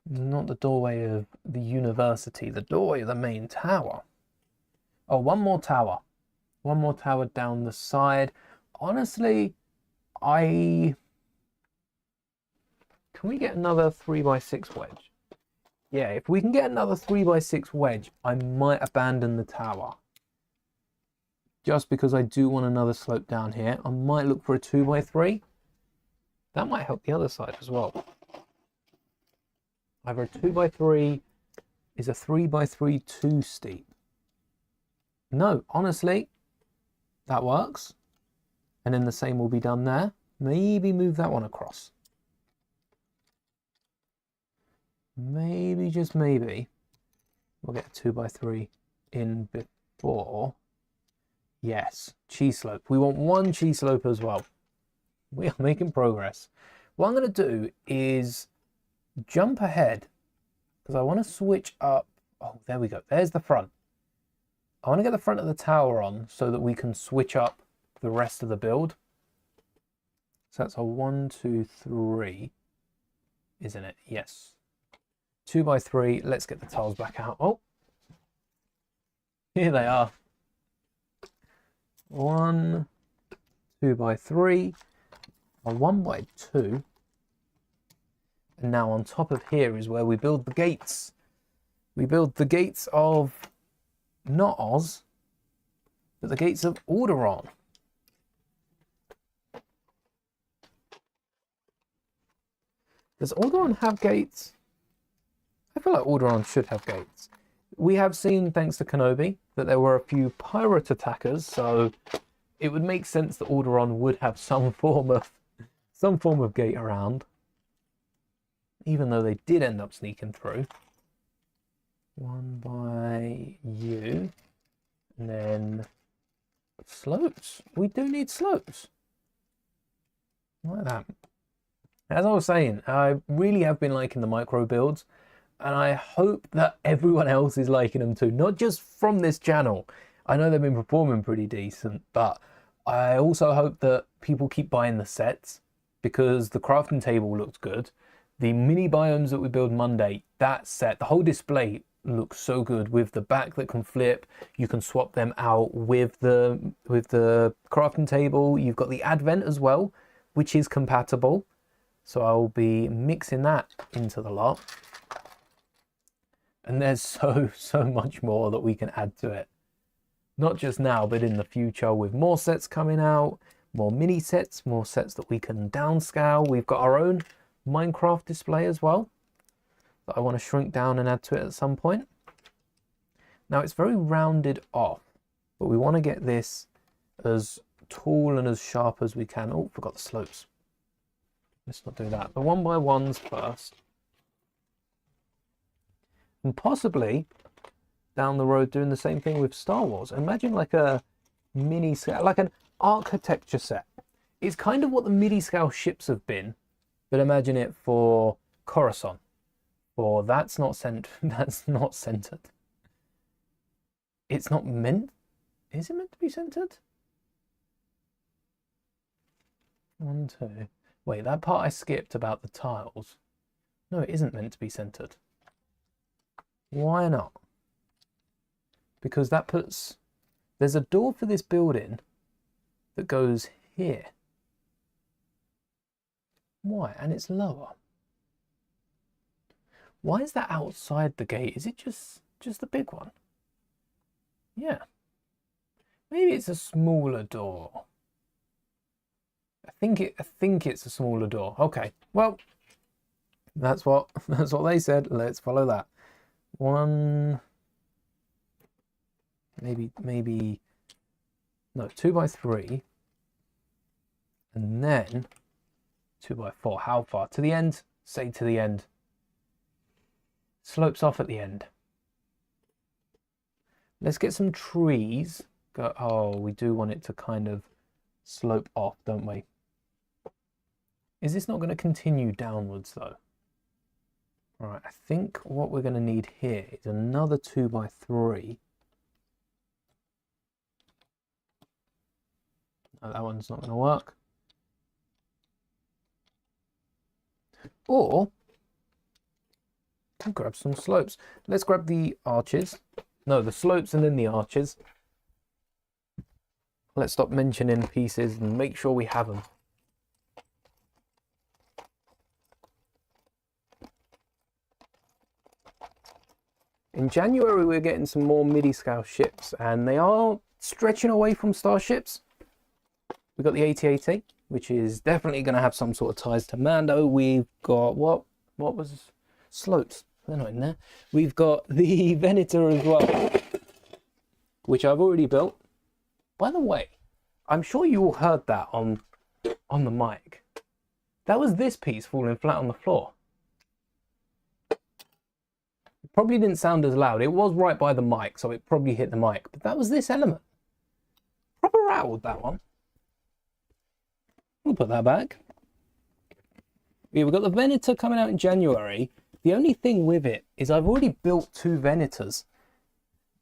Not the doorway of the university, the doorway of the main tower. Oh, one more tower. One more tower down the side. Honestly, can we get another 3 by 6 wedge? Yeah, if we can get another 3 by 6 wedge, I might abandon the tower. Just because I do want another slope down here. I might look for a 2 by 3. That might help the other side as well. Either a 2 by 3 is a 3 by 3 too steep. No, honestly, that works. And then the same will be done there. Maybe move that one across. Maybe, just maybe, we'll get a 2 by 3 in before. Yes, cheese slope. We want one cheese slope as well. We are making progress. What I'm going to do is jump ahead, because I want to switch up. Oh, there we go. There's the front. I want to get the front of the tower on so that we can switch up the rest of the build. So that's a 1, 2, 3, isn't it? Yes. 2 by 3. Let's get the tiles back out. Oh, here they are. 1, 2 by 3, a 1 by 2, and now on top of here is where we build the gates. We build the gates of not Oz, but the gates of Alderaan. Does Alderaan have gates? I feel like Alderaan should have gates. We have seen, thanks to Kenobi, that there were a few pirate attackers, so it would make sense that Alderaan would have some form of gate around, even though they did end up sneaking through. 1 by you, and then slopes. We do need slopes like that. As I was saying, I really have been liking the micro builds. And I hope that everyone else is liking them too, not just from this channel. I know they've been performing pretty decent, but I also hope that people keep buying the sets because the crafting table looks good. The mini biomes that we build Monday, that set, the whole display looks so good with the back that can flip. You can swap them out with the crafting table. You've got the advent as well, which is compatible. So I'll be mixing that into the lot. And there's so much more that we can add to it. Not just now, but in the future with more sets coming out, more mini sets, more sets that we can downscale. We've got our own Minecraft display as well that I want to shrink down and add to it at some point. Now it's very rounded off, but we want to get this as tall and as sharp as we can. Oh, forgot the slopes. Let's not do that. The 1x1s first. And possibly down the road doing the same thing with Star Wars. Imagine like a mini scale, like an architecture set. It's kind of what the mini scale ships have been, but imagine it for Coruscant. Or that's not centered. It's not meant. Is it meant to be centered? 1, 2. Wait, that part I skipped about the tiles. No, it isn't meant to be centered. Why not? Because that puts... There's a door for this building that goes here. Why? And it's lower. Why is that outside the gate? Is it just the big one? Yeah. Maybe it's a smaller door. I think it's a smaller door. Okay. Well, that's what they said. Let's follow that. 1, maybe no, 2x3, and then 2x4. How far to the end? Say to the end. Slopes off at the end. Let's get some trees. Oh, we do want it to kind of slope off, don't we? Is this not going to continue downwards though? All right, I think what we're going to need here is another 2x3. No, that one's not going to work. Or I'll grab some slopes. Let's grab the arches. No, the slopes and then the arches. Let's stop mentioning pieces and make sure we have them. In January, we're getting some more midi-scale ships, and they are stretching away from starships. We've got the AT-AT, which is definitely going to have some sort of ties to Mando. We've got, what was slopes? They're not in there. We've got the Venator as well, which I've already built. By the way, I'm sure you all heard that on the mic. That was this piece falling flat on the floor. It probably didn't sound as loud. It was right by the mic, so it probably hit the mic. But that was this element. Proper rattled, that one. We'll put that back. Yeah, we've got the Venator coming out in January. The only thing with it is I've already built 2 Venators.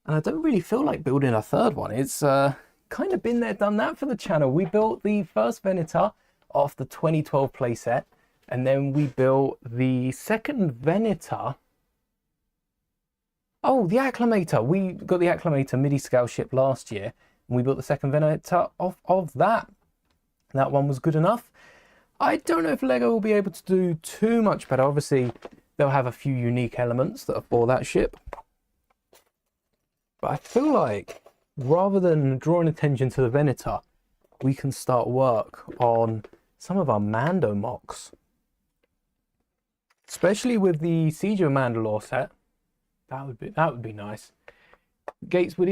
And I don't really feel like building a third one. It's kind of been there, done that for the channel. We built the first Venator off the 2012 playset. And then we built the second Venator. Oh, the Acclamator. We got the Acclamator midi-scale ship last year. And we built the second Venator off of that. That one was good enough. I don't know if LEGO will be able to do too much better. Obviously, they'll have a few unique elements that are for that ship. But I feel like rather than drawing attention to the Venator, we can start work on some of our Mando MOCs. Especially with the Siege of Mandalore set. That would be nice. Gates would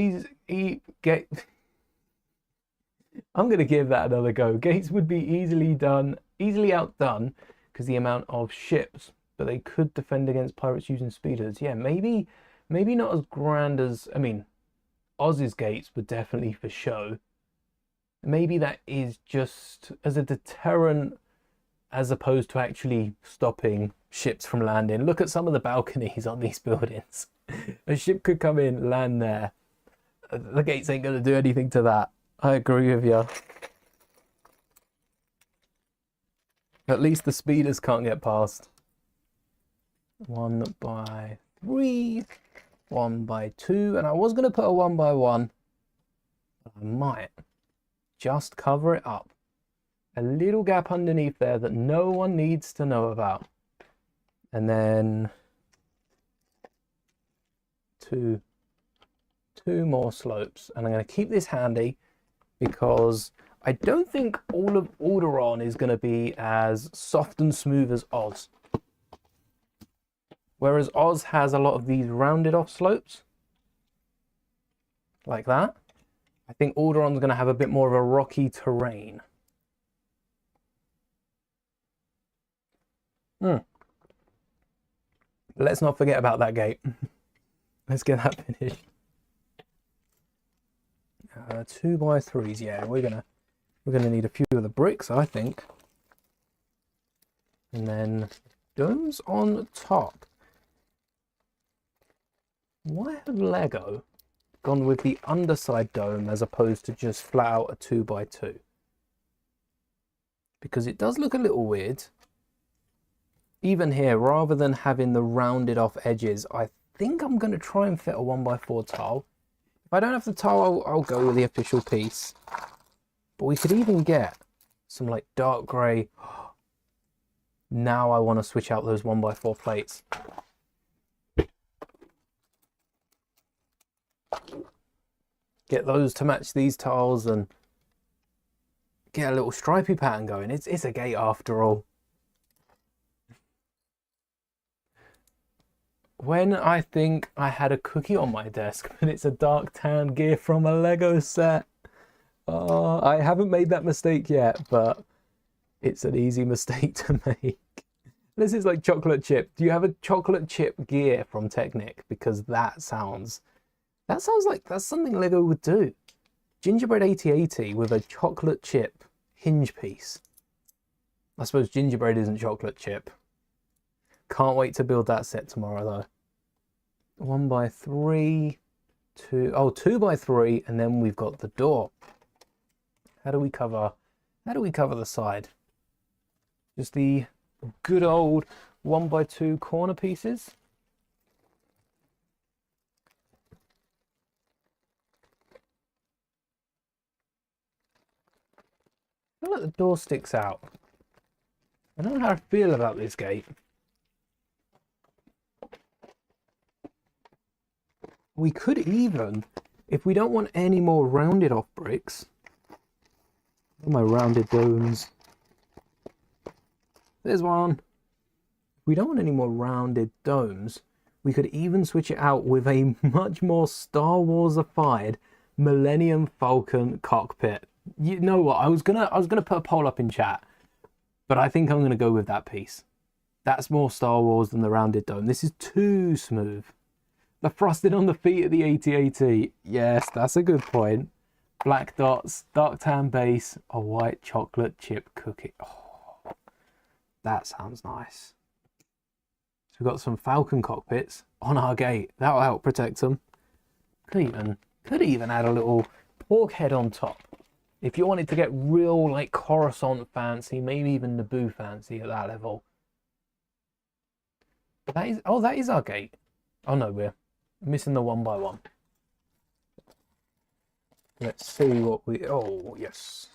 I'm going to give that another go. Gates would be easily outdone because the amount of ships, but they could defend against pirates using speeders. Yeah, maybe not as grand as, I mean, Oz's gates were definitely for show. Maybe that is just as a deterrent as opposed to actually stopping ships from landing. Look at some of the balconies on these buildings. A ship could come in, land there, The gates ain't going to do anything to that. I agree with you. At least the speeders can't get past. 1 by 3, 1 by 2, and I was going to put a 1 by 1. But I might just cover it up. A little gap underneath there that no one needs to know about. And then two more slopes. And I'm going to keep this handy because I don't think all of Alderaan is going to be as soft and smooth as Oz. Whereas Oz has a lot of these rounded off slopes, like that. I think Alderaan's going to have a bit more of a rocky terrain. Let's not forget about that gate. Let's get that finished. 2 by 3s, yeah, we're gonna need a few of the bricks, I think. And then domes on top. Why have Lego gone with the underside dome as opposed to just flat out a 2 by 2? Because it does look a little weird. Even here, rather than having the rounded off edges, I think I'm going to try and fit a 1 by 4 tile. If I don't have the tile, I'll go with the official piece. But we could even get some like dark grey. Now I want to switch out those 1 by 4 plates. Get those to match these tiles and get a little stripy pattern going. It's a gate after all. When I think I had a cookie on my desk, but it's a dark tan gear from a Lego set. Oh, I haven't made that mistake yet, but it's an easy mistake to make. This is like chocolate chip. Do you have a chocolate chip gear from Technic? Because that sounds like that's something Lego would do. Gingerbread 8080 with a chocolate chip hinge piece. I suppose gingerbread isn't chocolate chip. Can't wait to build that set tomorrow though. 1 by 3, 2 by 3, and then we've got the door. How do we cover the side? Just the good old 1 by 2 corner pieces. I feel like the door sticks out. I don't know how I feel about this gate. We could even, if we don't want any more rounded off bricks, my rounded domes. There's one. If we don't want any more rounded domes, we could even switch it out with a much more Star Wars-ified Millennium Falcon cockpit. You know what? I was gonna put a poll up in chat, but I think I'm gonna go with that piece. That's more Star Wars than the rounded dome. This is too smooth. The frosting on the feet of the 8080. Yes, that's a good point. Black dots, dark tan base, a white chocolate chip cookie. Oh, that sounds nice. So we've got some Falcon cockpits on our gate. That'll help protect them. Could even add a little pork head on top. If you wanted to get real like Coruscant fancy, maybe even Naboo fancy at that level. But that is our gate. Oh no, we're missing the 1 by 1. Let's see what we... Oh, yes.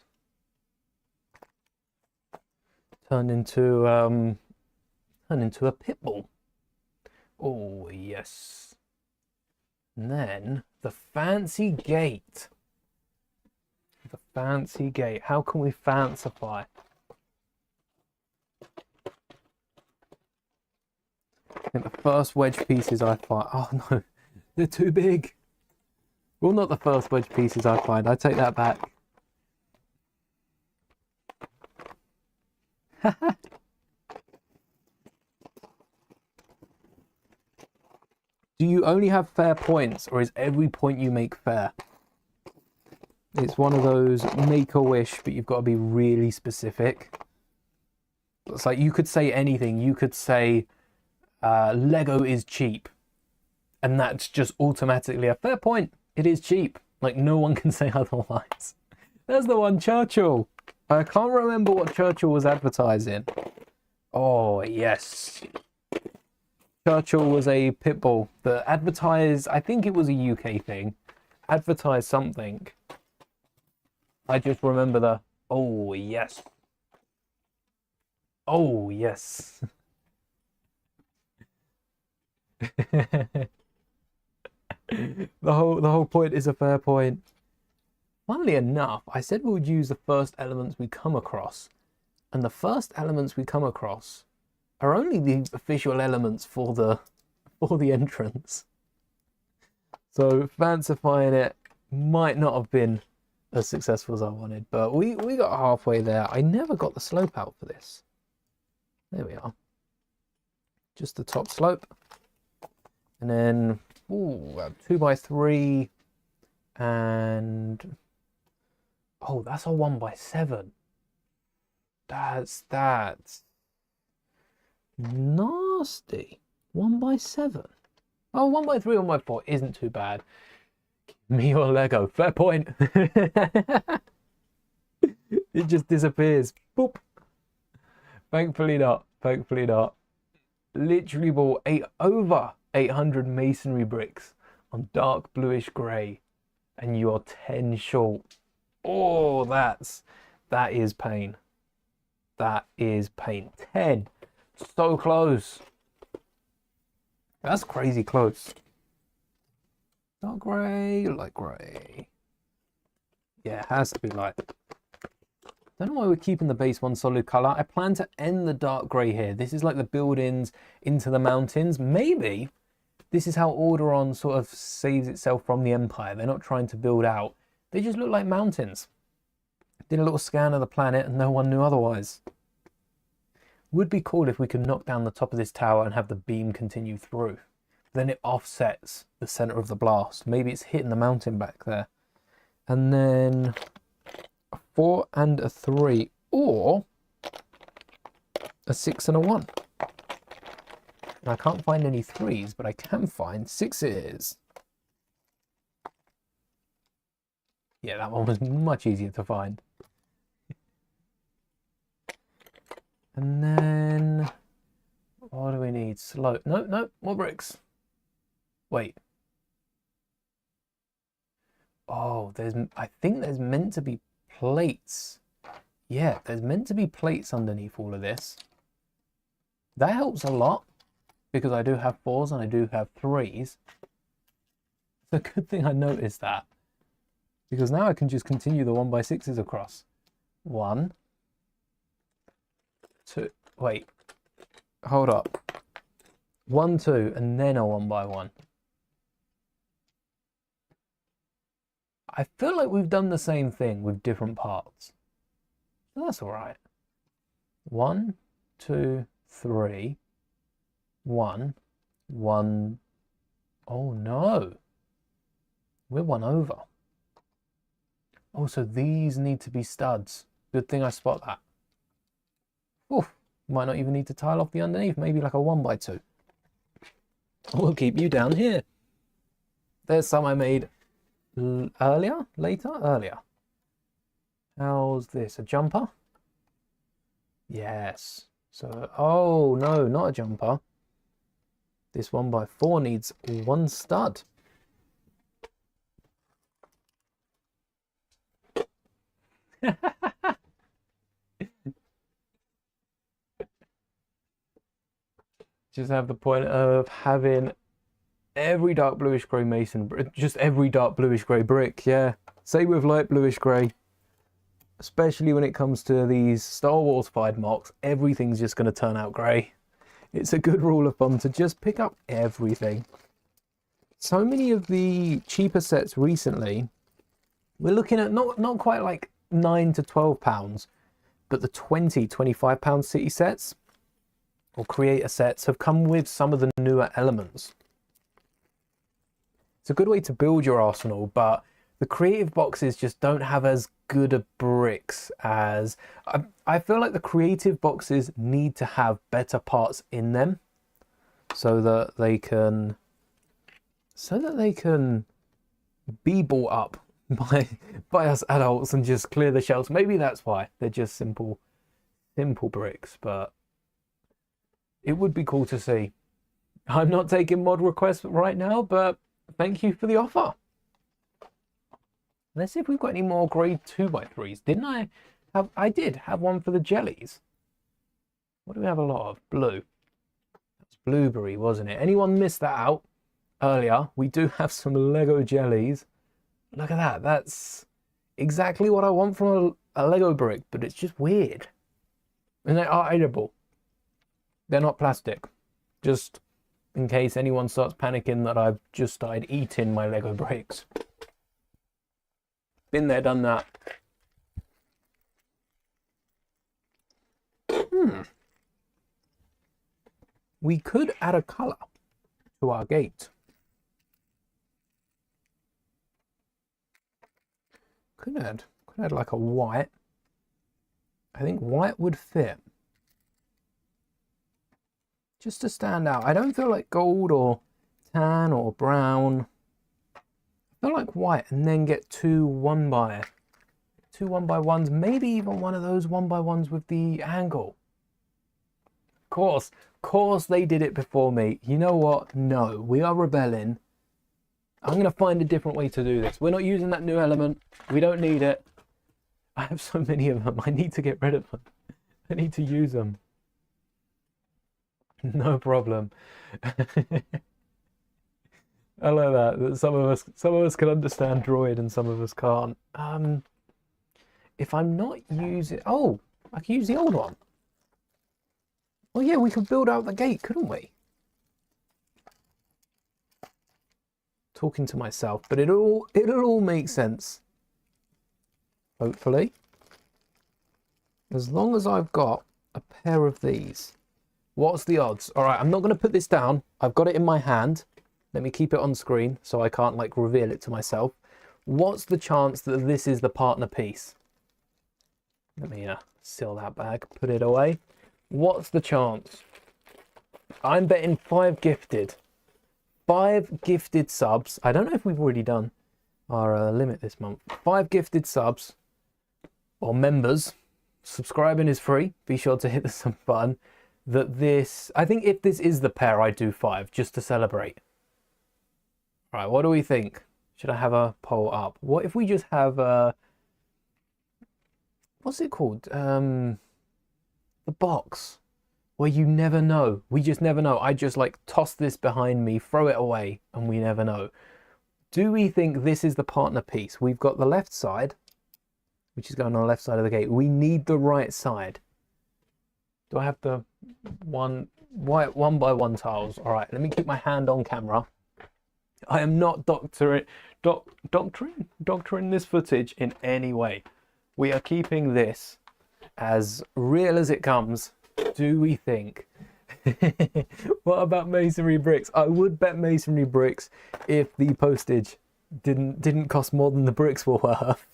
Turned into a pit bull. Oh, yes. And then the fancy gate. The fancy gate. How can we fancify? I think the first wedge pieces I find... Oh, no. They're too big. Well, not the first wedge pieces I find. I take that back. Do you only have fair points, or is every point you make fair? It's one of those make a wish, but you've got to be really specific. It's like you could say anything. You could say Lego is cheap, and that's just automatically a fair point. It is cheap. Like, no one can say otherwise. There's the one, Churchill. I can't remember what Churchill was advertising. Oh, yes. Churchill was a pit bull that advertised, I think it was a UK thing, advertised something. I just remember the, oh, yes. Oh, yes. The whole point is a fair point. Funnily enough, I said we would use the first elements we come across, and the first elements we come across are only the official elements for the entrance. So fancifying it might not have been as successful as I wanted, but we got halfway there. I never got the slope out for this. There we are. Just the top slope, and then 2x3, and oh, that's a 1x7. That's nasty. 1x7. Oh, 1x3, 1x4 isn't too bad. Give me your Lego. Fair point. It just disappears. Boop. Thankfully not. Thankfully not. Literally bought over 800 masonry bricks on dark bluish grey, and you're 10 short. Oh, that is pain. That is pain. 10. So close. That's crazy close. Dark grey, light grey. Yeah, it has to be light. Don't know why we're keeping the base one solid colour. I plan to end the dark grey here. This is like the buildings into the mountains. Maybe this is how Alderaan sort of saves itself from the Empire. They're not trying to build out. They just look like mountains. Did a little scan of the planet and no one knew otherwise. Would be cool if we could knock down the top of this tower and have the beam continue through. Then it offsets the center of the blast. Maybe it's hitting the mountain back there. And then a 4 and a 3, or a 6 and a 1. And I can't find any 3s, but I can find 6s. Yeah, that one was much easier to find. And then, what do we need? Slope. No, more bricks. Wait. Oh, I think there's meant to be plates. Yeah, there's meant to be plates underneath all of this. That helps a lot, because I do have 4s and I do have 3s. It's a good thing I noticed that, because now I can just continue the 1x6s across. 1, 2, wait, hold up. 1, 2, and then a 1x1. I feel like we've done the same thing with different parts. That's all right. 1, 2, 3, 1, 1. Oh no, we're 1 over. Oh, so these need to be studs. Good thing I spot that. Oof, might not even need to tile off the underneath. Maybe like a 1x2. We'll keep you down here. There's some I made earlier. How's this? A jumper? Yes. So, oh no, not a jumper. This 1x4 needs 1 stud. Just have the point of having every dark bluish grey mason, just every dark bluish grey brick. Yeah, same with light bluish grey, especially when it comes to these Star Wars fired MOCs. Everything's just going to turn out grey. It's a good rule of thumb to just pick up everything. So many of the cheaper sets recently, we're looking at not quite like £9 to £12, but the £20-25 city sets or creator sets have come with some of the newer elements. It's a good way to build your arsenal, but the creative boxes just don't have as good a bricks as... I feel like the creative boxes need to have better parts in them so that they can be bought up by us adults and just clear the shelves. Maybe that's why they're just simple bricks, but it would be cool to see. I'm not taking mod requests right now, but thank you for the offer. Let's see if we've got any more grade 2x3s. Didn't I have? I did have one for the jellies. What do we have a lot of? Blue. That's blueberry, wasn't it? Anyone missed that out earlier? We do have some Lego jellies. Look at that. That's exactly what I want from a Lego brick, but it's just weird. And they are edible. They're not plastic. Just in case anyone starts panicking that I've just started eating my Lego bricks. Been there, done that. We could add a colour to our gate. Could add like a white. I think white would fit. Just to stand out. I don't feel like gold or tan or brown. I feel like white, and then get two 1x1s, maybe even one of those 1x1s with the angle. Of course they did it before me. You know what? No, we are rebelling. I'm going to find a different way to do this. We're not using that new element. We don't need it. I have so many of them. I need to get rid of them. I need to use them. No problem. I like that some of us can understand Droid and some of us can't. If I'm not using... Oh, I can use the old one. Well, yeah, we could build out the gate, couldn't we? Talking to myself, but it'll all make sense. Hopefully. As long as I've got a pair of these. What's the odds? All right, I'm not going to put this down. I've got it in my hand. Let me keep it on screen so I can't like reveal it to myself. What's the chance that this is the partner piece? Let me seal that bag, put it away. What's the chance? I'm betting 5 gifted. 5 gifted subs. I don't know if we've already done our limit this month. 5 gifted subs or members. Subscribing is free. Be sure to hit the sub button. That this, I think if this is the pair, I do 5 just to celebrate. All right, what do we think? Should I have a poll up? What if we just have what's it called? The box where you never know. We just never know. I just like toss this behind me, throw it away, and we never know. Do we think this is the partner piece? We've got the left side, which is going on the left side of the gate. We need the right side. Do I have the white 1x1 tiles? All right, let me keep my hand on camera. I am not doctoring this footage in any way. We are keeping this as real as it comes. Do we think? What about masonry bricks? I would bet masonry bricks if the postage didn't cost more than the bricks were worth.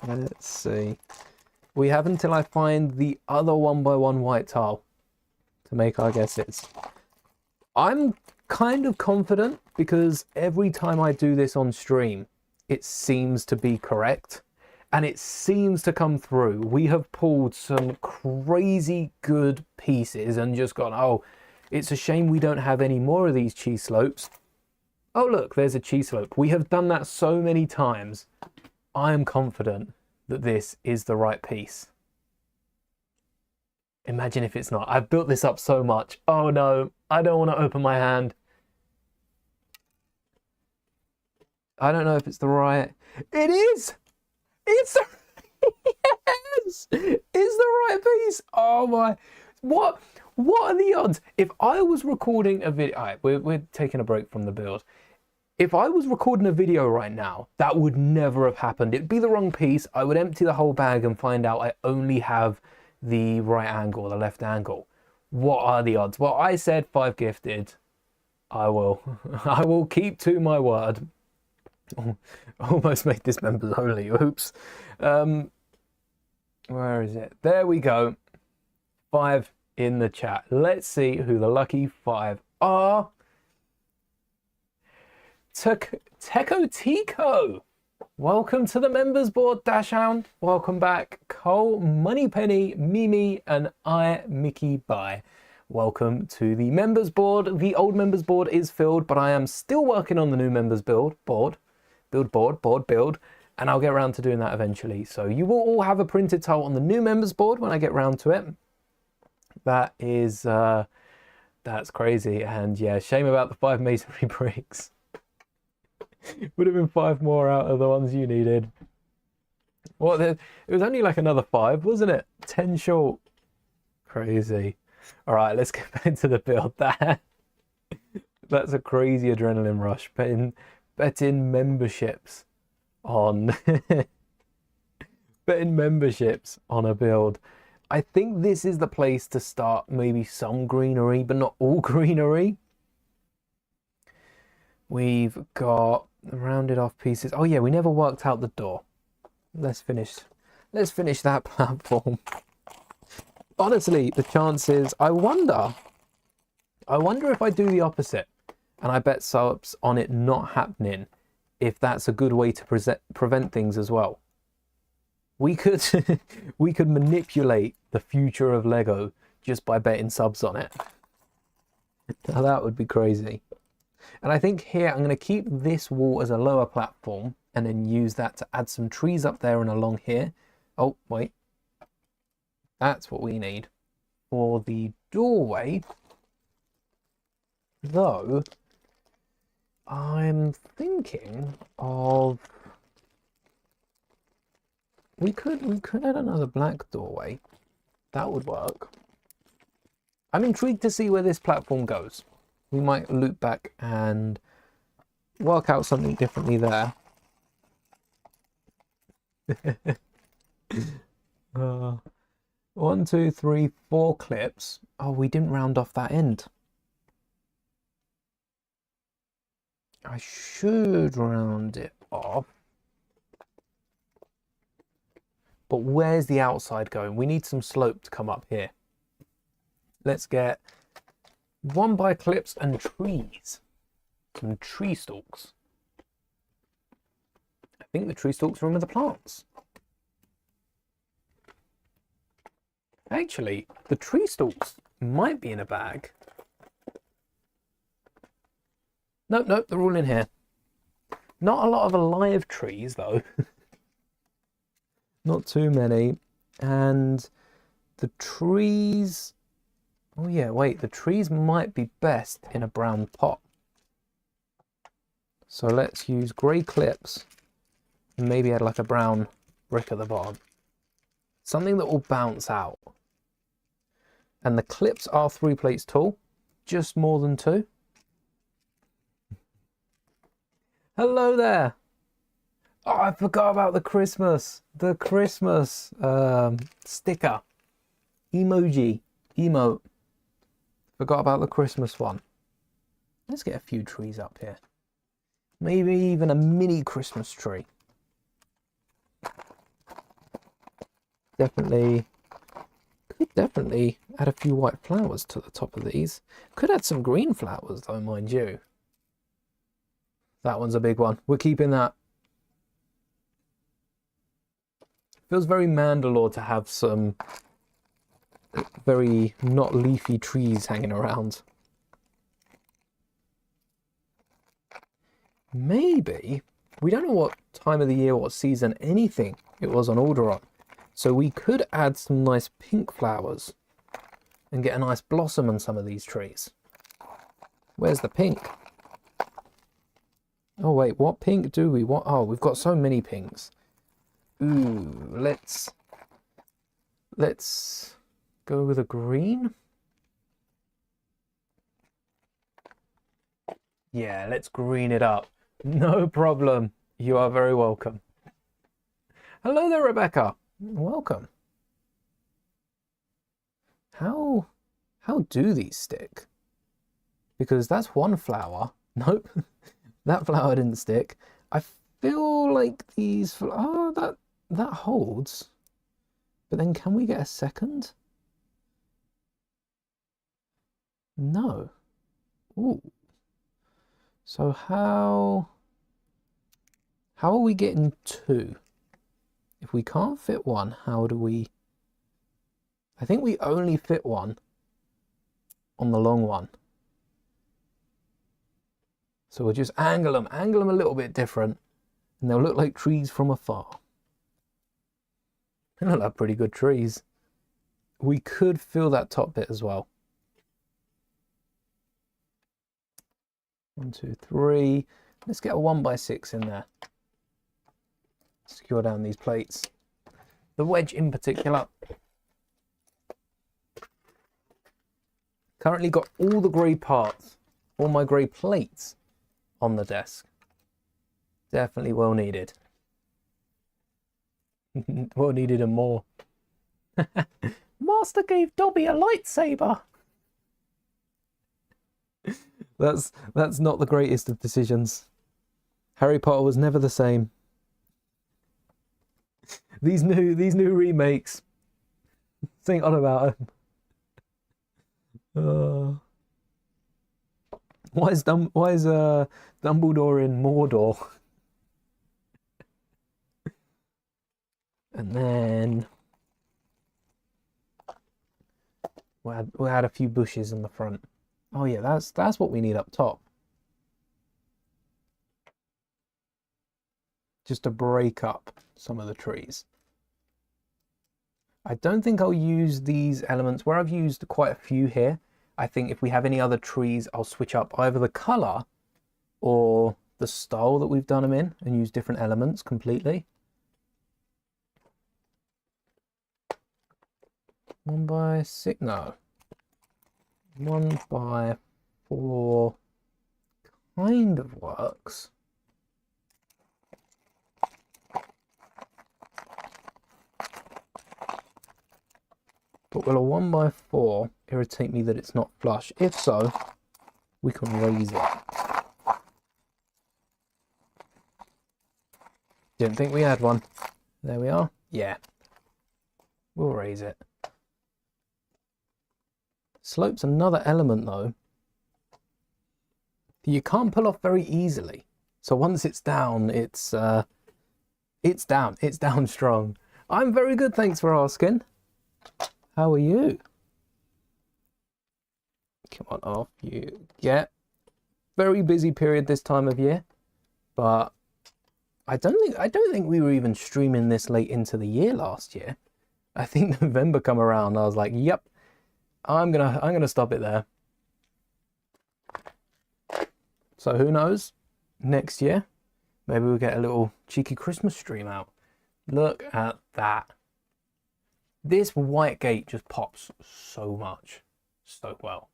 Let's see. We have until I find the other 1x1 white tile to make our guesses. I'm kind of confident because every time I do this on stream, it seems to be correct and it seems to come through. We have pulled some crazy good pieces and just gone, oh, it's a shame we don't have any more of these cheese slopes. Oh, look, there's a cheese slope. We have done that so many times. I am confident that this is the right piece. Imagine if it's not. I've built this up so much. Oh no, I don't want to open my hand. I don't know if it's the right... It is! It's the... Yes! It's the right piece! Oh my... What are the odds? If I was recording a video... Alright, we're taking a break from the build. If I was recording a video right now, that would never have happened. It'd be the wrong piece. I would empty the whole bag and find out I only have the right angle, the left angle. What are the odds? Well, I said 5 gifted. I will keep to my word. Almost made this members only. Oops. Where is it? There we go. 5 in the chat. Let's see who the lucky 5 are. Teco Tico. Welcome to the members board, Dashhound. Welcome back, Cole, Moneypenny, Mimi, and I, Mickey Bye. Welcome to the members board. The old members board is filled, but I am still working on the new members board, and I'll get around to doing that eventually. So you will all have a printed tile on the new members board when I get round to it. That is, that's crazy. And yeah, shame about the 5 masonry bricks. Would have been 5 more out of the ones you needed. What? It was only like another 5, wasn't it? 10 short. Crazy. All right, let's get back to the build. That's a crazy adrenaline rush. Betting memberships on betting memberships on a build. I think this is the place to start. Maybe some greenery, but not all greenery. We've got rounded off pieces. Oh yeah, we never worked out the door. Let's finish that platform. Honestly, the chances, I wonder if I do the opposite and I bet subs on it not happening, if that's a good way to prevent things as well. We could we could manipulate the future of Lego just by betting subs on it. Now that would be crazy. And I think here I'm going to keep this wall as a lower platform and then use that to add some trees up there and along here. Oh, wait. That's what we need for the doorway. Though, I'm thinking of... We could add another black doorway. That would work. I'm intrigued to see where this platform goes. We might loop back and work out something differently there. 1, 2, 3, 4 clips. Oh, we didn't round off that end. I should round it off. But where's the outside going? We need some slope to come up here. Let's get 1 by clips and trees. Some tree stalks. I think the tree stalks are in with the plants. Actually, the tree stalks might be in a bag. Nope, nope, they're all in here. Not a lot of alive trees, though. Not too many. And the trees... Oh, yeah, wait. The trees might be best in a brown pot. So let's use grey clips and maybe add like a brown brick at the bottom. Something that will bounce out. And the clips are 3 plates tall, just more than 2. Hello there. Oh, I forgot about the Christmas sticker, emote. Forgot about the Christmas one. Let's get a few trees up here. Maybe even a mini Christmas tree. Could definitely add a few white flowers to the top of these. Could add some green flowers though, mind you. That one's a big one. We're keeping that. Feels very Mandalore to have some very not leafy trees hanging around. Maybe, we don't know what time of the year, what season, anything it was on Alderaan. So we could add some nice pink flowers and get a nice blossom on some of these trees. Where's the pink? Oh wait, what pink do we want? Oh, we've got so many pinks. Ooh, let's go with a green. Yeah, let's green it up. No problem. You are very welcome. Hello there, Rebecca. Welcome. How do these stick? Because that's one flower. Nope. That flower didn't stick. I feel like these... Oh, that holds. But then can we get a second? No. Ooh. So how... How are we getting 2? If we can't fit 1, how do we... I think we only fit 1 on the long one. So we'll just angle them a little bit different, and they'll look like trees from afar. They look like pretty good trees. We could fill that top bit as well. 1, 2, 3. Let's get a 1x6 in there. Secure down these plates. The wedge in particular. Currently got all the grey parts, all my grey plates on the desk. Definitely well needed. Well needed and more. Master gave Dobby a lightsaber. That's not the greatest of decisions. Harry Potter was never the same. These new remakes. Think on about them. Why is Dumbledore in Mordor? And then we'll add a few bushes in the front. Oh yeah, that's what we need up top. Just to break up some of the trees. I don't think I'll use these elements where I've used quite a few here. I think if we have any other trees, I'll switch up either the color or the style that we've done them in and use different elements completely. 1x6, no. 1x4 kind of works. But will a 1x4 irritate me that it's not flush? If so, we can raise it. Didn't think we had one. There we are. Yeah. We'll raise it. Slope's another element though. You can't pull off very easily. So once it's down, it's down. It's down strong. I'm very good, thanks for asking. How are you? Come on, off you get. Very busy period this time of year, but I don't think we were even streaming this late into the year last year. I think November come around, I was like, yep, I'm gonna stop it there. So who knows? Next year, maybe we'll get a little cheeky Christmas stream out. Look at that. This white gate just pops so much, so well.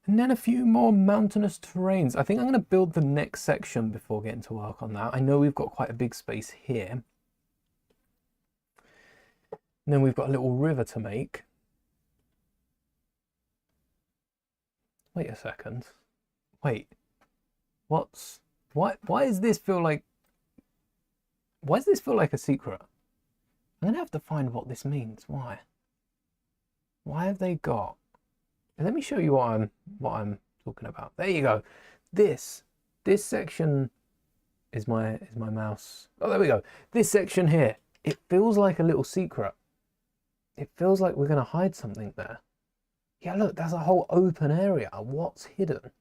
And then a few more mountainous terrains. I think I'm going to build the next section before getting to work on that. I know we've got quite a big space here. And then we've got a little river to make. Wait a second. Wait. Why does this feel like... Why does this feel like a secret? I'm going to have to find what this means. Why? Why have they got... Let me show you what I'm talking about. There you go. This section is my mouse. Oh, there we go. This section here, it feels like a little secret. It feels like we're going to hide something there. Yeah, look, that's a whole open area. What's hidden?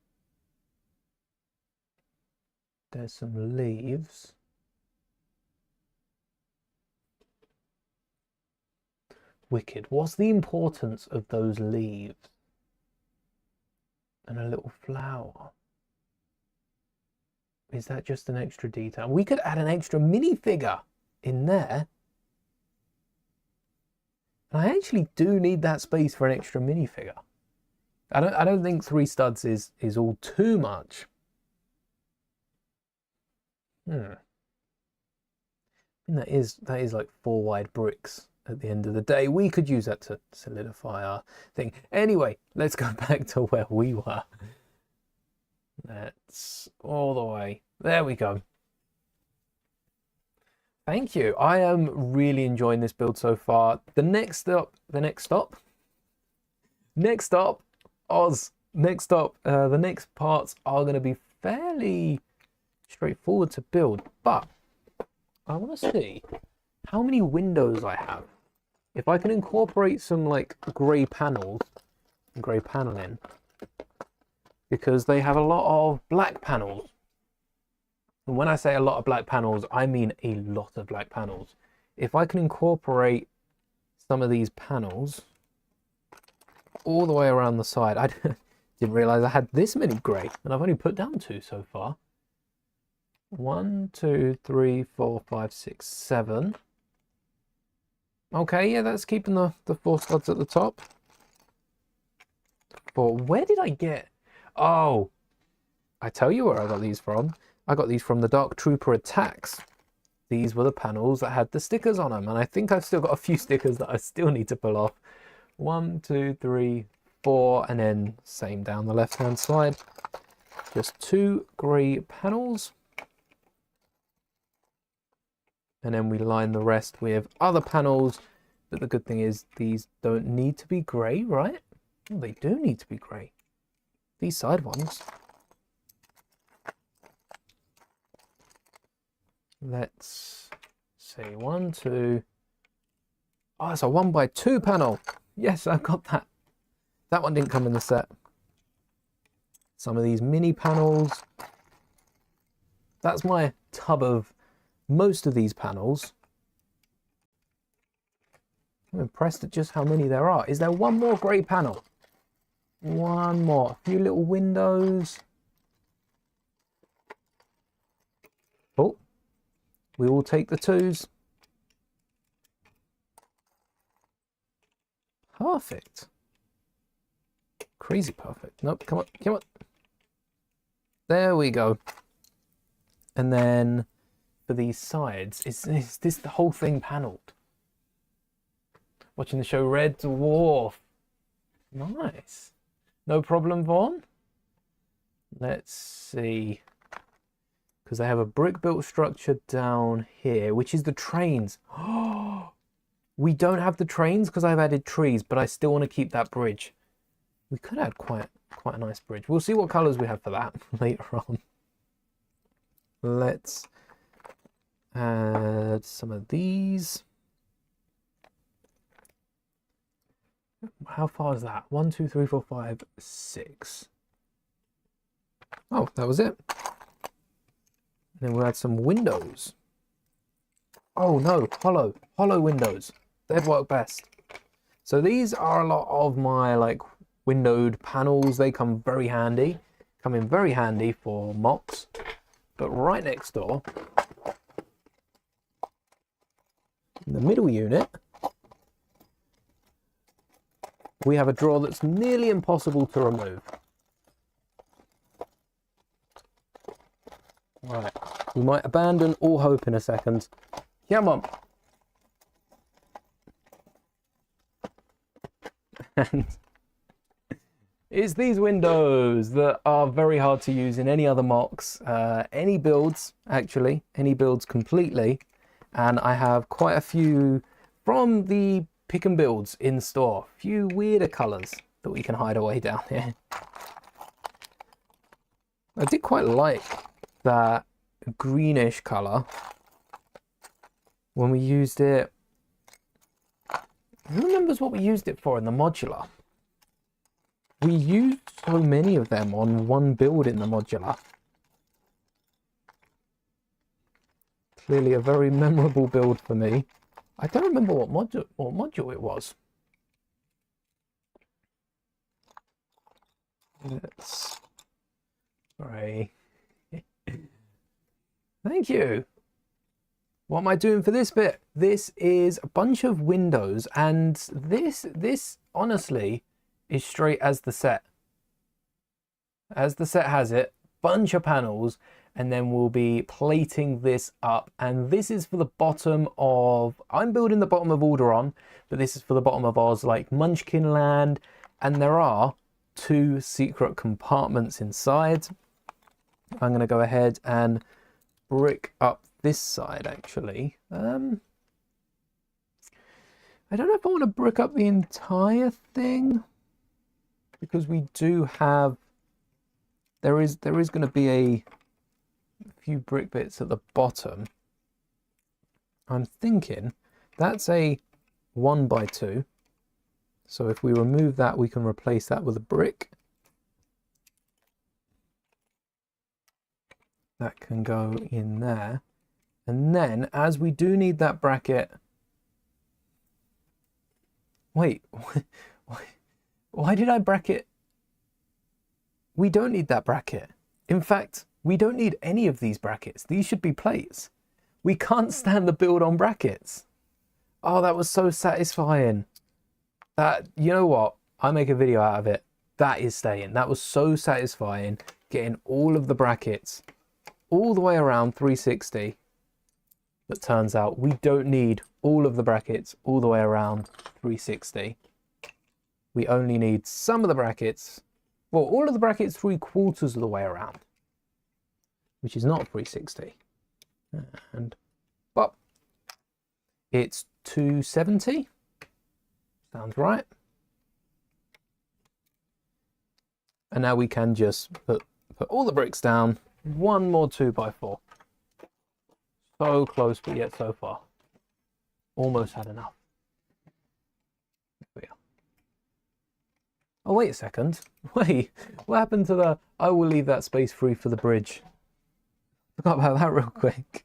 There's some leaves. Wicked. What's the importance of those leaves? And a little flower. Is that just an extra detail? We could add an extra minifigure in there. And I actually do need that space for an extra minifigure. I don't think 3 studs is all too much. And that is like 4 wide bricks. At the end of the day, we could use that to solidify our thing. Anyway, let's go back to where we were. That's all the way. There we go. Thank you. I am really enjoying this build so far. The next stop, Oz. Next stop, the next parts are going to be fairly straightforward to build, but I want to see how many windows I have. If I can incorporate some like grey panels, grey paneling, because they have a lot of black panels. And when I say a lot of black panels, I mean a lot of black panels. If I can incorporate some of these panels all the way around the side, I didn't realize I had this many grey, and I've only put down 2 so far. 1, 2, 3, 4, 5, 6, 7. Okay, yeah, that's keeping the 4 studs at the top. But where did I get? Oh, I tell you where I got these from. I got these from the Dark Trooper Attacks. These were the panels that had the stickers on them, and I think I've still got a few stickers that I still need to pull off. 1, 2, 3, 4, and then same down the left-hand side. Just 2 grey panels. And then we line the rest with other panels. But the good thing is these don't need to be grey, right? Oh, they do need to be grey. These side ones. Let's see, 1, 2. Oh, it's a 1x2 panel. Yes, I've got that. That one didn't come in the set. Some of these mini panels. That's my tub of most of these panels. I'm impressed at just how many there are. Is there one more grey panel? One more. A few little windows. Oh, we will take the 2s. Perfect. Crazy perfect. Nope, come on, come on. There we go. And then for these sides, is this the whole thing panelled? Watching the show Red Dwarf. Nice. No problem, Vaughn. Let's see. Because they have a brick-built structure down here, which is the trains. Oh, we don't have the trains because I've added trees, but I still want to keep that bridge. We could add quite a nice bridge. We'll see what colours we have for that later on. Let's add some of these. How far is that? 1, 2, 3, 4, 5, 6. Oh, that was it. And then we'll add some windows. Oh no, hollow windows. They'd work best. So these are a lot of my like windowed panels. They come very handy. Come in very handy for MOCs. But right next door, in the middle unit, we have a drawer that's nearly impossible to remove. Right, we might abandon all hope in a second. Come on. And it's these windows that are very hard to use in any other MOCs, any builds, actually, any builds completely. And I have quite a few from the pick and builds in store. A few weirder colours that we can hide away down here. I did quite like that greenish colour when we used it. Who remembers what we used it for in the modular? We used so many of them on one build in the modular. Clearly a very memorable build for me. I don't remember what module it was. Let's try. Thank you. What am I doing for this bit? This is a bunch of windows, and this honestly is straight as the set. As the set has it, bunch of panels, and then we'll be plating this up. And this is for the bottom of, I'm building the bottom of Alderaan, but this is for the bottom of Oz, like Munchkin Land, and there are 2 secret compartments inside. I'm going to go ahead and brick up this side, actually. I don't know if I want to brick up the entire thing, because we do have, there is going to be a few brick bits at the bottom. I'm thinking that's a 1x2. So if we remove that, we can replace that with a brick. That can go in there. And then, as we do need that bracket... Wait, why did I bracket? We don't need that bracket. In fact, we don't need any of these brackets. These should be plates. We can't stand the build on brackets. Oh, that was so satisfying. That, you know what? I make a video out of it. That is staying. That was so satisfying. Getting all of the brackets all the way around 360. But turns out we don't need all of the brackets all the way around 360. We only need some of the brackets. Well, all of the brackets 3/4 of the way around, which is not 360. And but it's 270. Sounds right. And now we can just put all the bricks down. One more 2x4. So close, but yet so far. Almost had enough. There we are. Oh, wait a second. Wait, what happened to the... I will leave that space free for the bridge. Forgot about that real quick.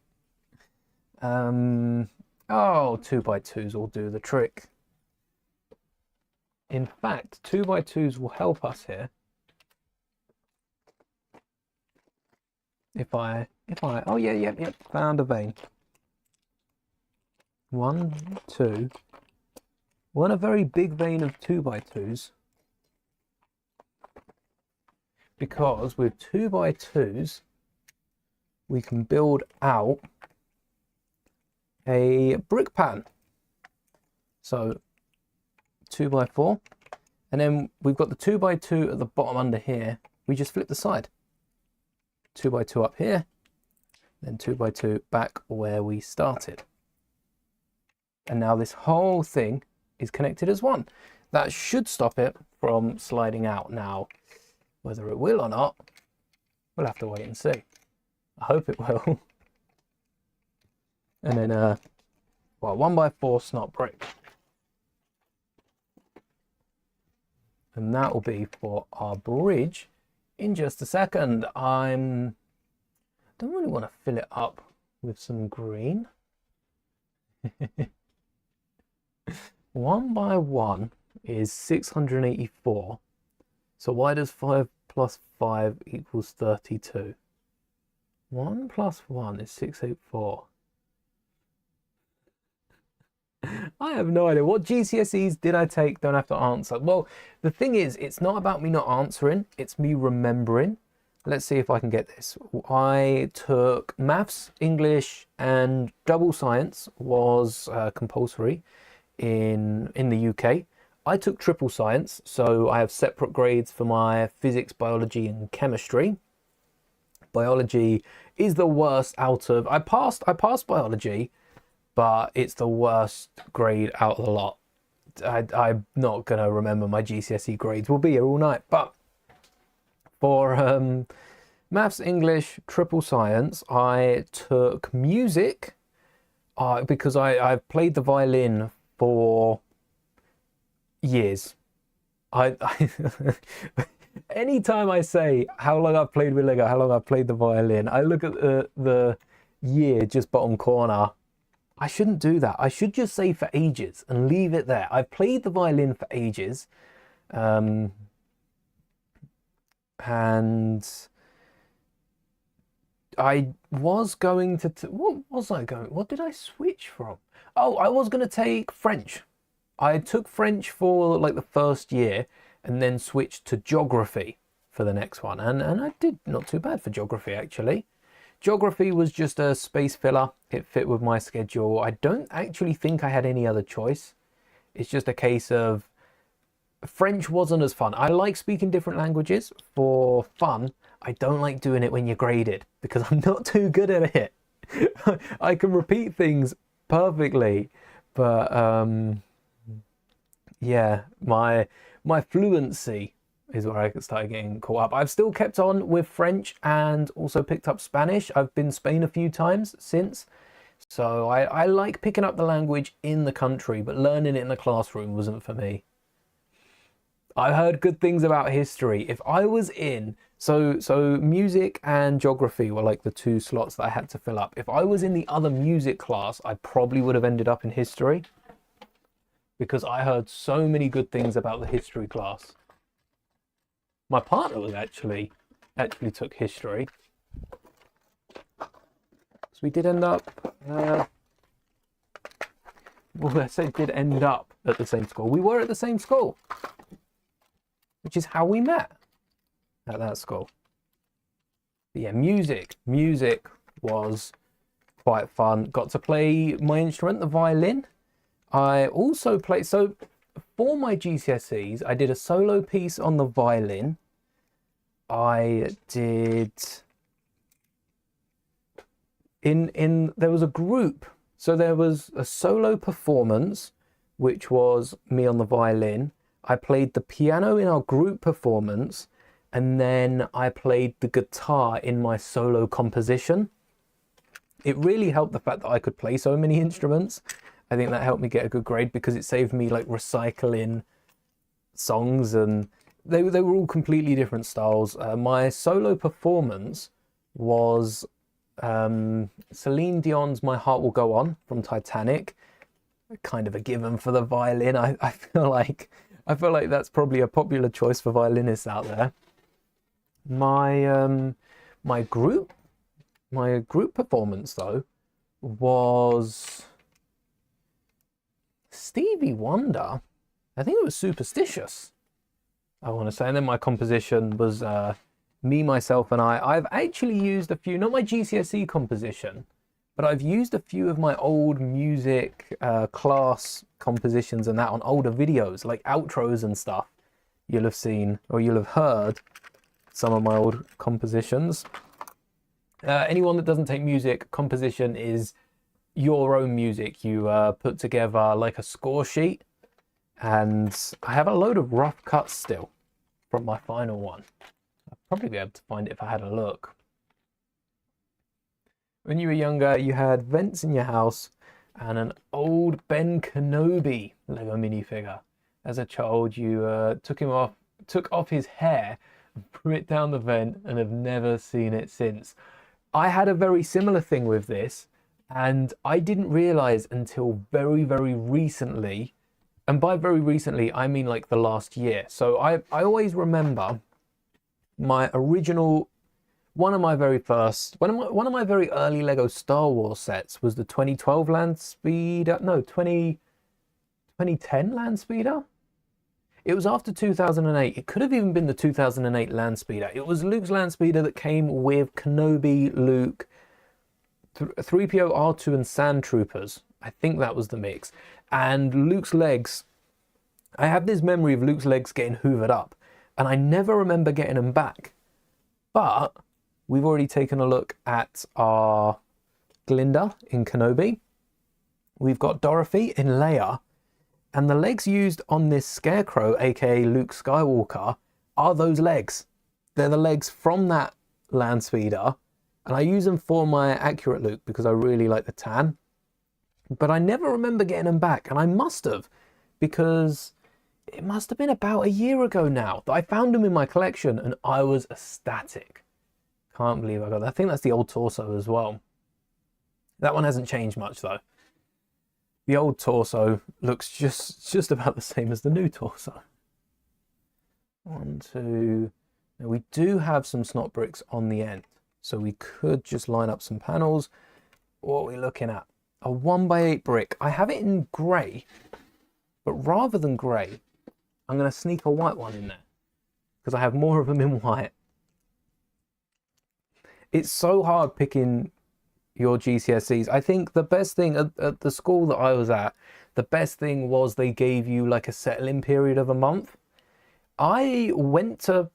Oh, 2x2s will do the trick. In fact, 2x2s will help us here. Oh yeah, found a vein. 1, 2. Want a very big vein of 2x2s. Because with 2x2s, we can build out a brick pattern. So 2x4, and then we've got the 2x2 at the bottom under here. We just flip the side. 2x2 up here, then 2x2 back where we started. And now this whole thing is connected as one. That should stop it from sliding out. Now, whether it will or not, we'll have to wait and see. I hope it will. And then, well, 1x4 snot brick. And that will be for our bridge in just a second. Don't really want to fill it up with some green. 1x1 is 684. So why does 5 plus 5 equals 32? 1 plus 1 is 684. I have no idea. What GCSEs did I take? Don't have to answer. Well, the thing is, it's not about me not answering. It's me remembering. Let's see if I can get this. I took maths, English, and double science was compulsory in the UK. I took triple science, so I have separate grades for my physics, biology, and chemistry. Biology is the worst out of... I passed biology, but it's the worst grade out of the lot. I'm not going to remember my GCSE grades. We'll be here all night. But for maths, English, triple science, I took music because I've played the violin for years. Anytime I say how long I've played with Lego, how long I've played the violin, I look at the year just bottom corner. I shouldn't do that. I should just say for ages and leave it there. I've played the violin for ages. And I was going to... What did I switch from? Oh, I was going to take French. I took French for like the first year and then switched to geography for the next one. And I did not too bad for geography, actually. Geography was just a space filler. It fit with my schedule. I don't actually think I had any other choice. It's just a case of French wasn't as fun. I like speaking different languages for fun. I don't like doing it when you're graded because I'm not too good at it. I can repeat things perfectly, but yeah, my fluency is where I started getting caught up. I've still kept on with French and also picked up Spanish. I've been Spain a few times since. So I like picking up the language in the country, but learning it in the classroom wasn't for me. I heard good things about history. If I was in, so music and geography were like the two slots that I had to fill up. If I was in the other music class, I probably would have ended up in history, because I heard so many good things about the history class. My partner was actually took history. So we did end up, well, I say did end up at the same school. We were at the same school, which is how we met, at that school. But yeah, music was quite fun. Got to play my instrument, the violin. I also played, so for my GCSEs, I did a solo piece on the violin. I did, there was a group, so there was a solo performance, which was me on the violin. I played the piano in our group performance, and then I played the guitar in my solo composition. It really helped the fact that I could play so many instruments. I think that helped me get a good grade, because it saved me like recycling songs, and they were all completely different styles. My solo performance was Celine Dion's My Heart Will Go On from Titanic. Kind of a given for the violin. I feel like that's probably a popular choice for violinists out there. My group performance though was Stevie Wonder. I think it was Superstitious, I want to say. And then my composition was Me, Myself and I. I've actually used a few, not my GCSE composition, but I've used a few of my old music class compositions and that on older videos, like outros and stuff. You'll have seen, or you'll have heard some of my old compositions. Anyone that doesn't take music, composition is your own music. You put together like a score sheet, and I have a load of rough cuts still from my final one. I'd probably be able to find it if I had a look. When you were younger, you had vents in your house and an old Ben Kenobi Lego minifigure. As a child, you took off his hair and threw it down the vent, and have never seen it since. I had a very similar thing with this, and I didn't realize until very, very recently, and by very recently, I mean like the last year. So I always remember my original, one of my very early Lego Star Wars sets was the 2012 Land Speeder, no, 2010 Land Speeder. It was after 2008. It could have even been the 2008 Land Speeder. It was Luke's Land Speeder that came with Kenobi, Luke, 3PO, R2 and Sand Troopers. I think that was the mix. And Luke's legs, I have this memory of Luke's legs getting hoovered up, and I never remember getting them back. But we've already taken a look at our Glinda in Kenobi. We've got Dorothy in Leia. And the legs used on this Scarecrow, aka Luke Skywalker, are those legs. They're the legs from that Land Speeder. And I use them for my accurate Luke because I really like the tan. But I never remember getting them back. And I must have, because it must have been about a year ago now that I found them in my collection, and I was ecstatic. Can't believe I got that. I think that's the old torso as well. That one hasn't changed much though. The old torso looks just about the same as the new torso. 1, 2. Now we do have some snot bricks on the end, so we could just line up some panels. What are we looking at? A 1x8 brick. I have it in grey, but rather than grey, I'm going to sneak a white one in there because I have more of them in white. It's so hard picking your GCSEs. I think the best thing at the school that I was at, the best thing was they gave you like a settling period of a month. I went to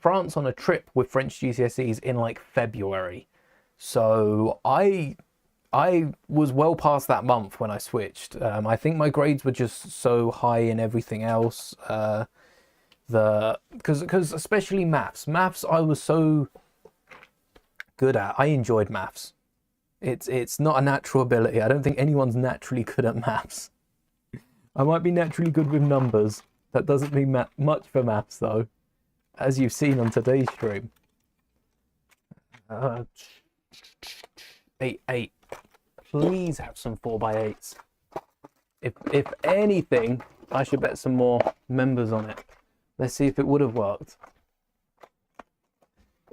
France on a trip with French GCSEs in like February. So I was well past that month when I switched. I think my grades were just so high in everything else because especially maths I was so good at. I enjoyed maths. It's not a natural ability. I don't think anyone's naturally good at maths. I might be naturally good with numbers. That doesn't mean much for maths though, as you've seen on today's stream. 8. Please have some 4x8s. If anything, I should bet some more members on it. Let's see if it would have worked.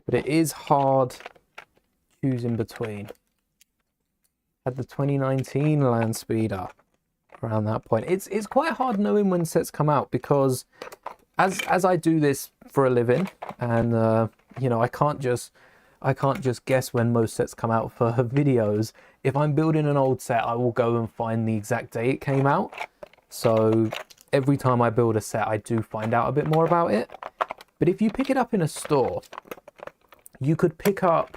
But it is hard choosing between. Had the 2019 land speeder around that point. It's quite hard knowing when sets come out, because as I do this for a living, and you know, I can't just guess when most sets come out for videos. If I'm building an old set, I will go and find the exact day it came out. So every time I build a set, I do find out a bit more about it. But if you pick it up in a store, you could pick up,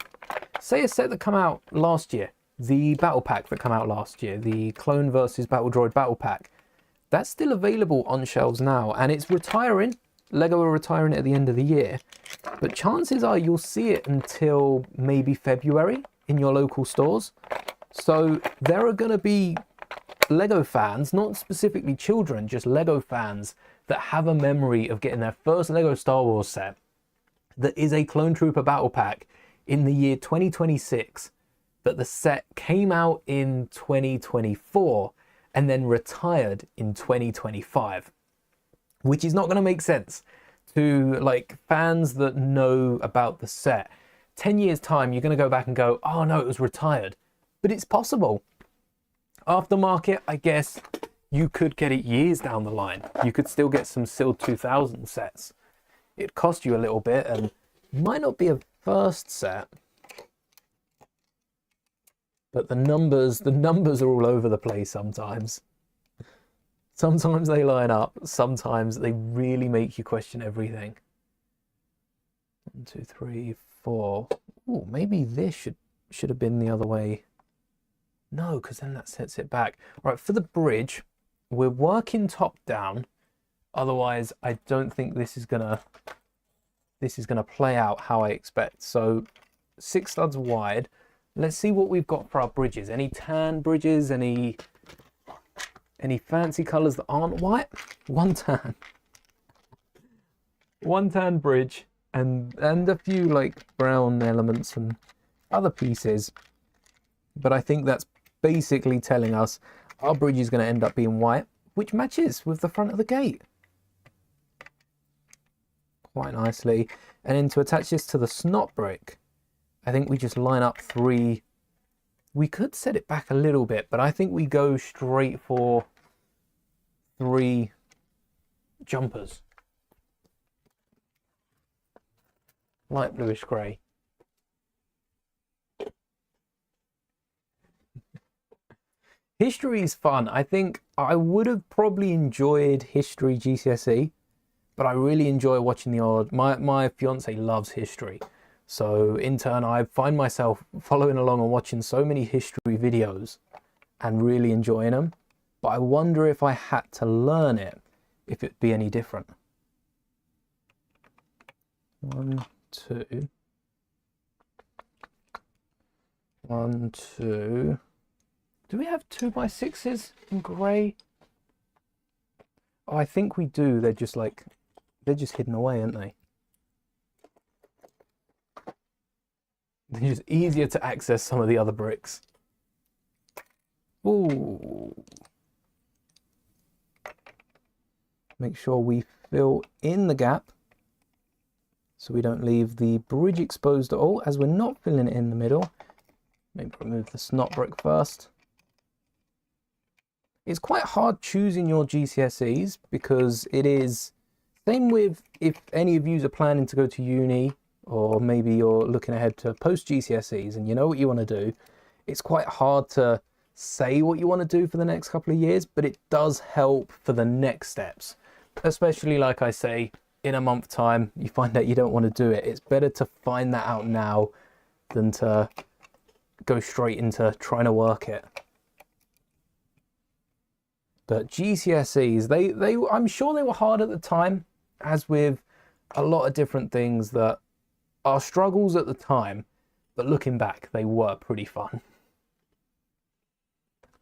say, a set that came out last year, the battle pack that came out last year, the Clone versus Battle Droid battle pack. That's still available on shelves now, and it's retiring. Lego are retiring it at the end of the year, but chances are you'll see it until maybe February in your local stores. So there are going to be Lego fans, not specifically children, just Lego fans that have a memory of getting their first Lego Star Wars set that is a Clone Trooper battle pack in the year 2026, but the set came out in 2024 and then retired in 2025, which is not going to make sense to like fans that know about the set. 10 years time, you're going to go back and go, oh no, it was retired. But it's possible. Aftermarket, I guess you could get it years down the line. You could still get some SIL 2000 sets. It'd cost you a little bit and might not be a first set, but the numbers are all over the place sometimes. Sometimes they line up, sometimes they really make you question everything. 1, 2, 3, 4. Oh, maybe this should have been the other way. No, because then that sets it back. Right, for the bridge, we're working top down. Otherwise, I don't think this is gonna play out how I expect. So 6 studs wide. Let's see what we've got for our bridges. Any tan bridges? Any fancy colors that aren't white? One tan bridge, and a few like brown elements and other pieces. But I think that's basically telling us our bridge is going to end up being white, which matches with the front of the gate quite nicely. And then to attach this to the snot brick, I think we just line up 3. We could set it back a little bit, but I think we go straight for 3 jumpers. Light bluish grey. History is fun. I think I would have probably enjoyed History GCSE, but I really enjoy watching the odd. My fiance loves history. So in turn, I find myself following along and watching so many history videos and really enjoying them. But I wonder if I had to learn it, if it'd be any different. 1, 2. 1, 2. Do we have 2x6s in grey? Oh, I think we do. They're just hidden away, aren't they? They're just easier to access some of the other bricks. Ooh. Make sure we fill in the gap so we don't leave the bridge exposed at all, as we're not filling it in the middle. Maybe remove the snot brick first. It's quite hard choosing your GCSEs because it is, same with if any of you are planning to go to uni, or maybe you're looking ahead to post GCSEs and you know what you want to do. It's quite hard to say what you want to do for the next couple of years, but it does help for the next steps. Especially, like I say, in a month's time, you find out you don't want to do it. It's better to find that out now than to go straight into trying to work it. But GCSEs, I'm sure they were hard at the time. as with a lot of different things that are struggles at the time, but looking back, they were pretty fun.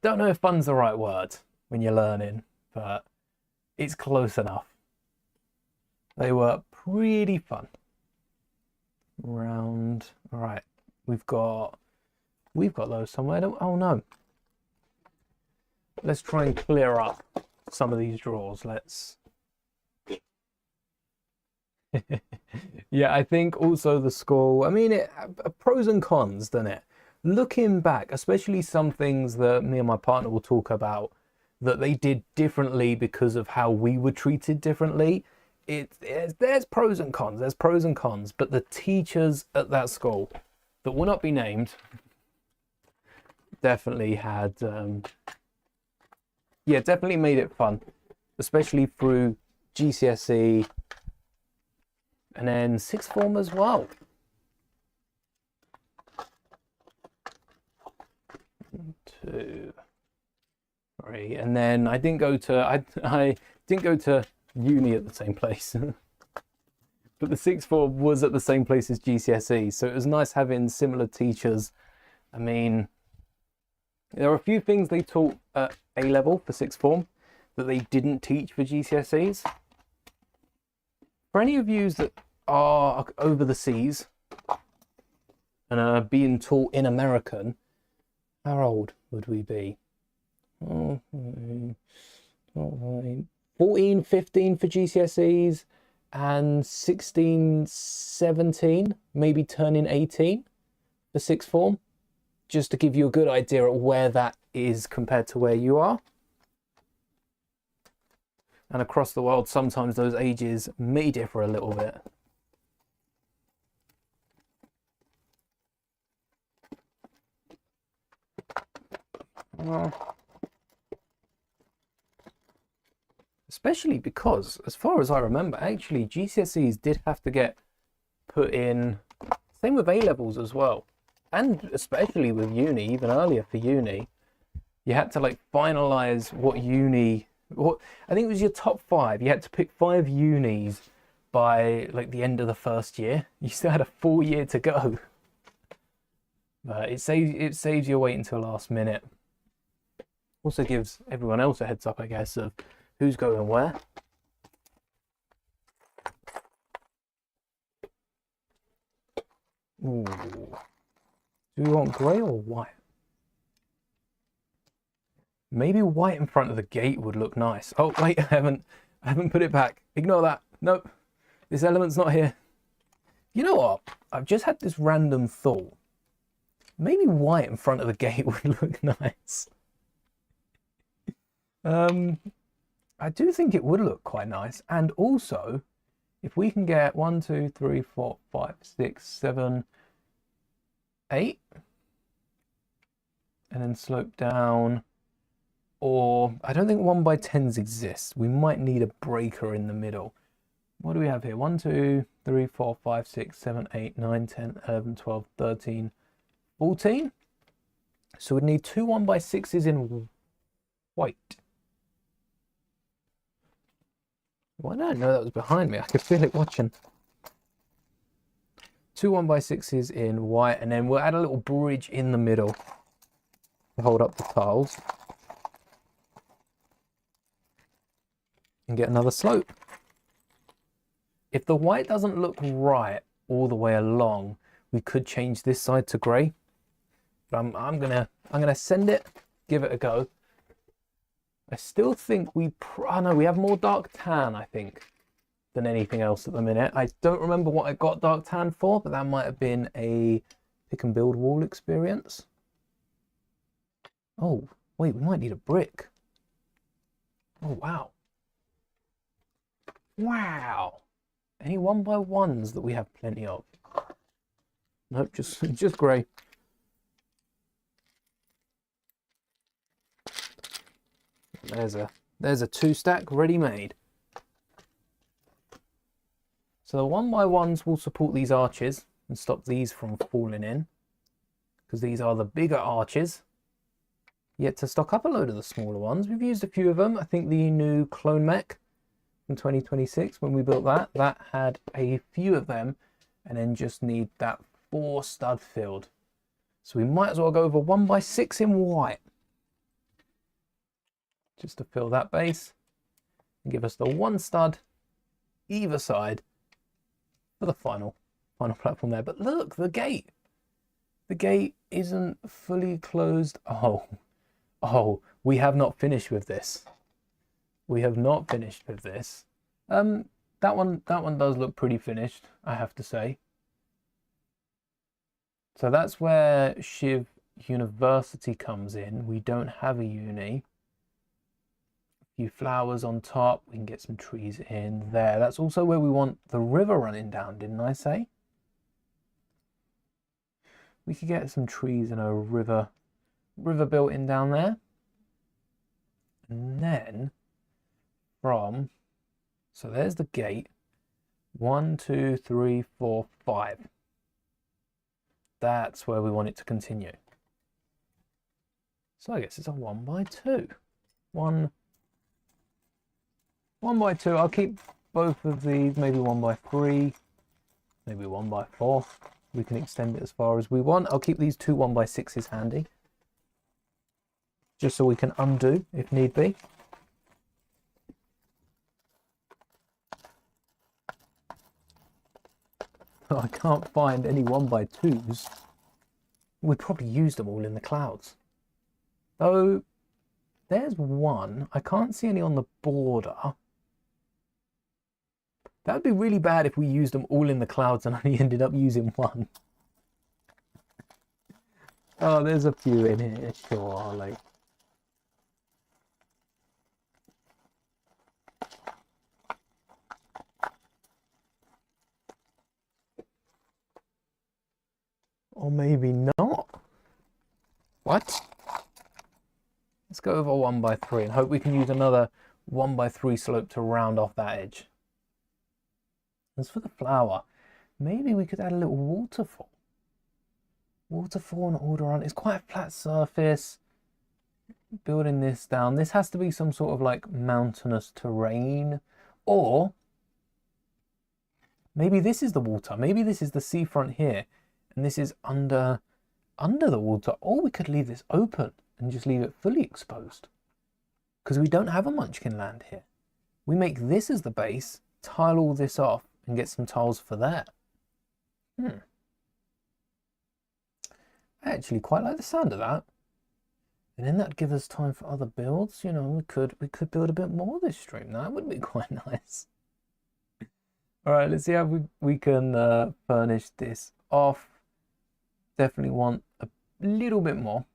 Don't know if fun's the right word when you're learning, but it's close enough. They were pretty fun. Round, all right, we've got those somewhere. Oh no. Let's try and clear up some of these drawers. Let's. Yeah, I think also the school, I mean, pros and cons, doesn't it? Looking back, especially some things that me and my partner will talk about that they did differently because of how we were treated differently. There's pros and cons. There's pros and cons, but the teachers at that school that will not be named definitely had, yeah, definitely made it fun, especially through GCSE and then sixth form as well. 1, 2, 3, and then I didn't go to uni at the same place, but the sixth form was at the same place as GCSE, so it was nice having similar teachers. I mean, there are a few things they taught at A level for sixth form that they didn't teach for GCSEs. For any of you that are over the seas and are being taught in American, how old would we be? 14, 15 for GCSEs and 16, 17, maybe turning 18 for sixth form, just to give you a good idea of where that is compared to where you are. And across the world, sometimes those ages may differ a little bit. Especially because, as far as I remember, actually GCSEs did have to get put in, same with A levels as well, and especially with uni, even earlier for uni, you had to like finalize what uni, I think it was your top 5. You had to pick 5 unis by like the end of the first year. You still had a full year to go. But it saves you waiting until last minute. Also gives everyone else a heads up, I guess, of who's going where. Ooh. Do we want grey or white? Maybe white in front of the gate would look nice. Oh wait, I haven't put it back. Ignore that. Nope. This element's not here. You know what? I've just had this random thought. Maybe white in front of the gate would look nice. I do think it would look quite nice. And also, if we can get 1, 2, 3, 4, 5, 6, 7, 8, and then slope down, or I don't think 1x10s exist. We might need a breaker in the middle. What do we have here? 1, 2, 3, 4, 5, 6, 7, 8, 9, 10, 11, 12, 13, 14. So we'd need 2 1x6s in white. Why did I know that was behind me? I could feel it watching. 2 1x6s in white, and then we'll add a little bridge in the middle to hold up the tiles. And get another slope. If the white doesn't look right all the way along, we could change this side to grey. But I'm gonna send it, give it a go. I still think we have more dark tan, I think, than anything else at the minute. I don't remember what I got dark tan for, but that might have been a pick and build wall experience. Oh, wait, we might need a brick. Oh, wow. Wow. Any 1x1s that we have plenty of? Nope, just grey. There's a 2-stack ready made. So the 1x1s will support these arches and stop these from falling in, because these are the bigger arches. Yet to stock up a load of the smaller ones, we've used a few of them. I think the new clone mech from 2026 when we built that. That had a few of them and then just need that 4 stud filled. So we might as well go over 1x6 in white. Just to fill that base and give us the 1 stud either side for the final platform there. But look, the gate. The gate isn't fully closed. Oh, we have not finished with this. We have not finished with this. That one does look pretty finished, I have to say. So that's where Shiv University comes in. We don't have a uni. A few flowers on top. We can get some trees in there. That's also where we want the river running down, didn't I say? We could get some trees and a river built in down there. And then so there's the gate. 1, 2, 3, 4, 5. That's where we want it to continue. So I guess it's a 1x2. 1 by 2. I'll keep both of these, maybe 1x3, maybe 1x4. We can extend it as far as we want. I'll keep these 2 1x6s handy, just so we can undo if need be. I can't find any 1x2s. We probably used them all in the clouds. Oh, there's one. I can't see any on the border. That would be really bad if we used them all in the clouds and only ended up using one. Oh, there's a few in here, sure. Like, or maybe not. What? Let's go over 1x3 and hope we can use another 1x3 slope to round off that edge. As for the flower, maybe we could add a little waterfall. Waterfall and order on. It's quite a flat surface. Building this down. This has to be some sort of like mountainous terrain. Or maybe this is the water. Maybe this is the seafront here. And this is under the water. Or we could leave this open and just leave it fully exposed. Because we don't have a munchkin land here. We make this as the base, tile all this off, and get some tiles for that. I actually quite like the sound of that. And then that'd give us time for other builds. You know, we could build a bit more this stream. That would be quite nice. All right, let's see how we can furnish this off. Definitely want a little bit more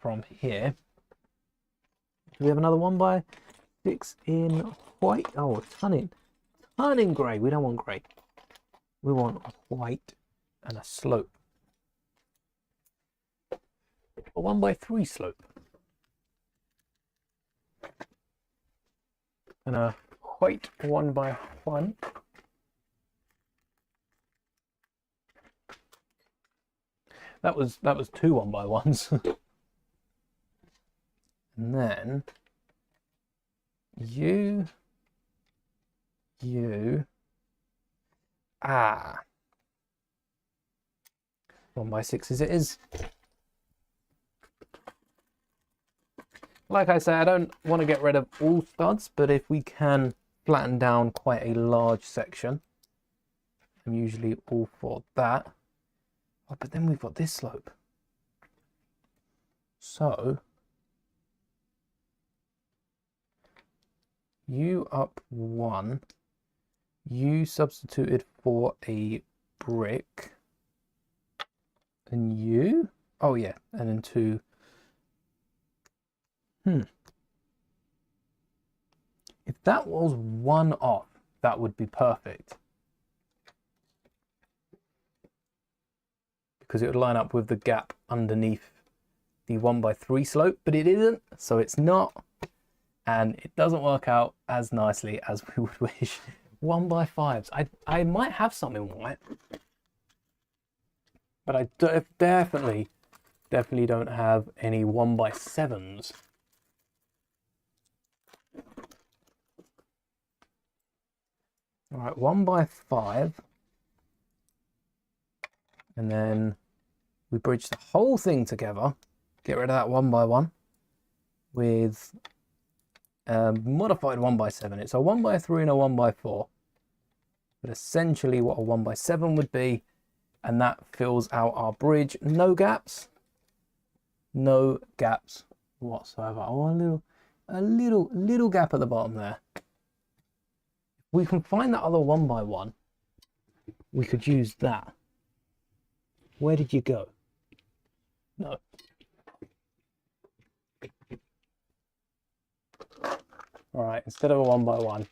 from here. Do we have another 1x6 in white? Oh, ton in grey. We don't want grey. We want white and a slope. A 1x3 slope. And a white 1x1. That was 2 1x1s. And then you 1x6 as it is. Like I say, I don't want to get rid of all studs, but if we can flatten down quite a large section, I'm usually all for that. Oh, but then we've got this slope. So you up 1, you substituted for a brick, and you, oh yeah, and then 2. If that was 1 off, that would be perfect. Because it would line up with the gap underneath the 1x3 slope, but it isn't, so it's not. And it doesn't work out as nicely as we would wish. 1x5s. I might have some in white, but I definitely don't have any 1x7s. All right, 1x5. And then we bridge the whole thing together. Get rid of that 1x1 with a modified 1x7. It's a 1x3 and a 1x4. But essentially what a 1x7 would be. And that fills out our bridge. No gaps. No gaps whatsoever. Oh, a little gap at the bottom there. We can find that other 1x1. We could use that. Where did you go? No. All right, instead of a 1x1,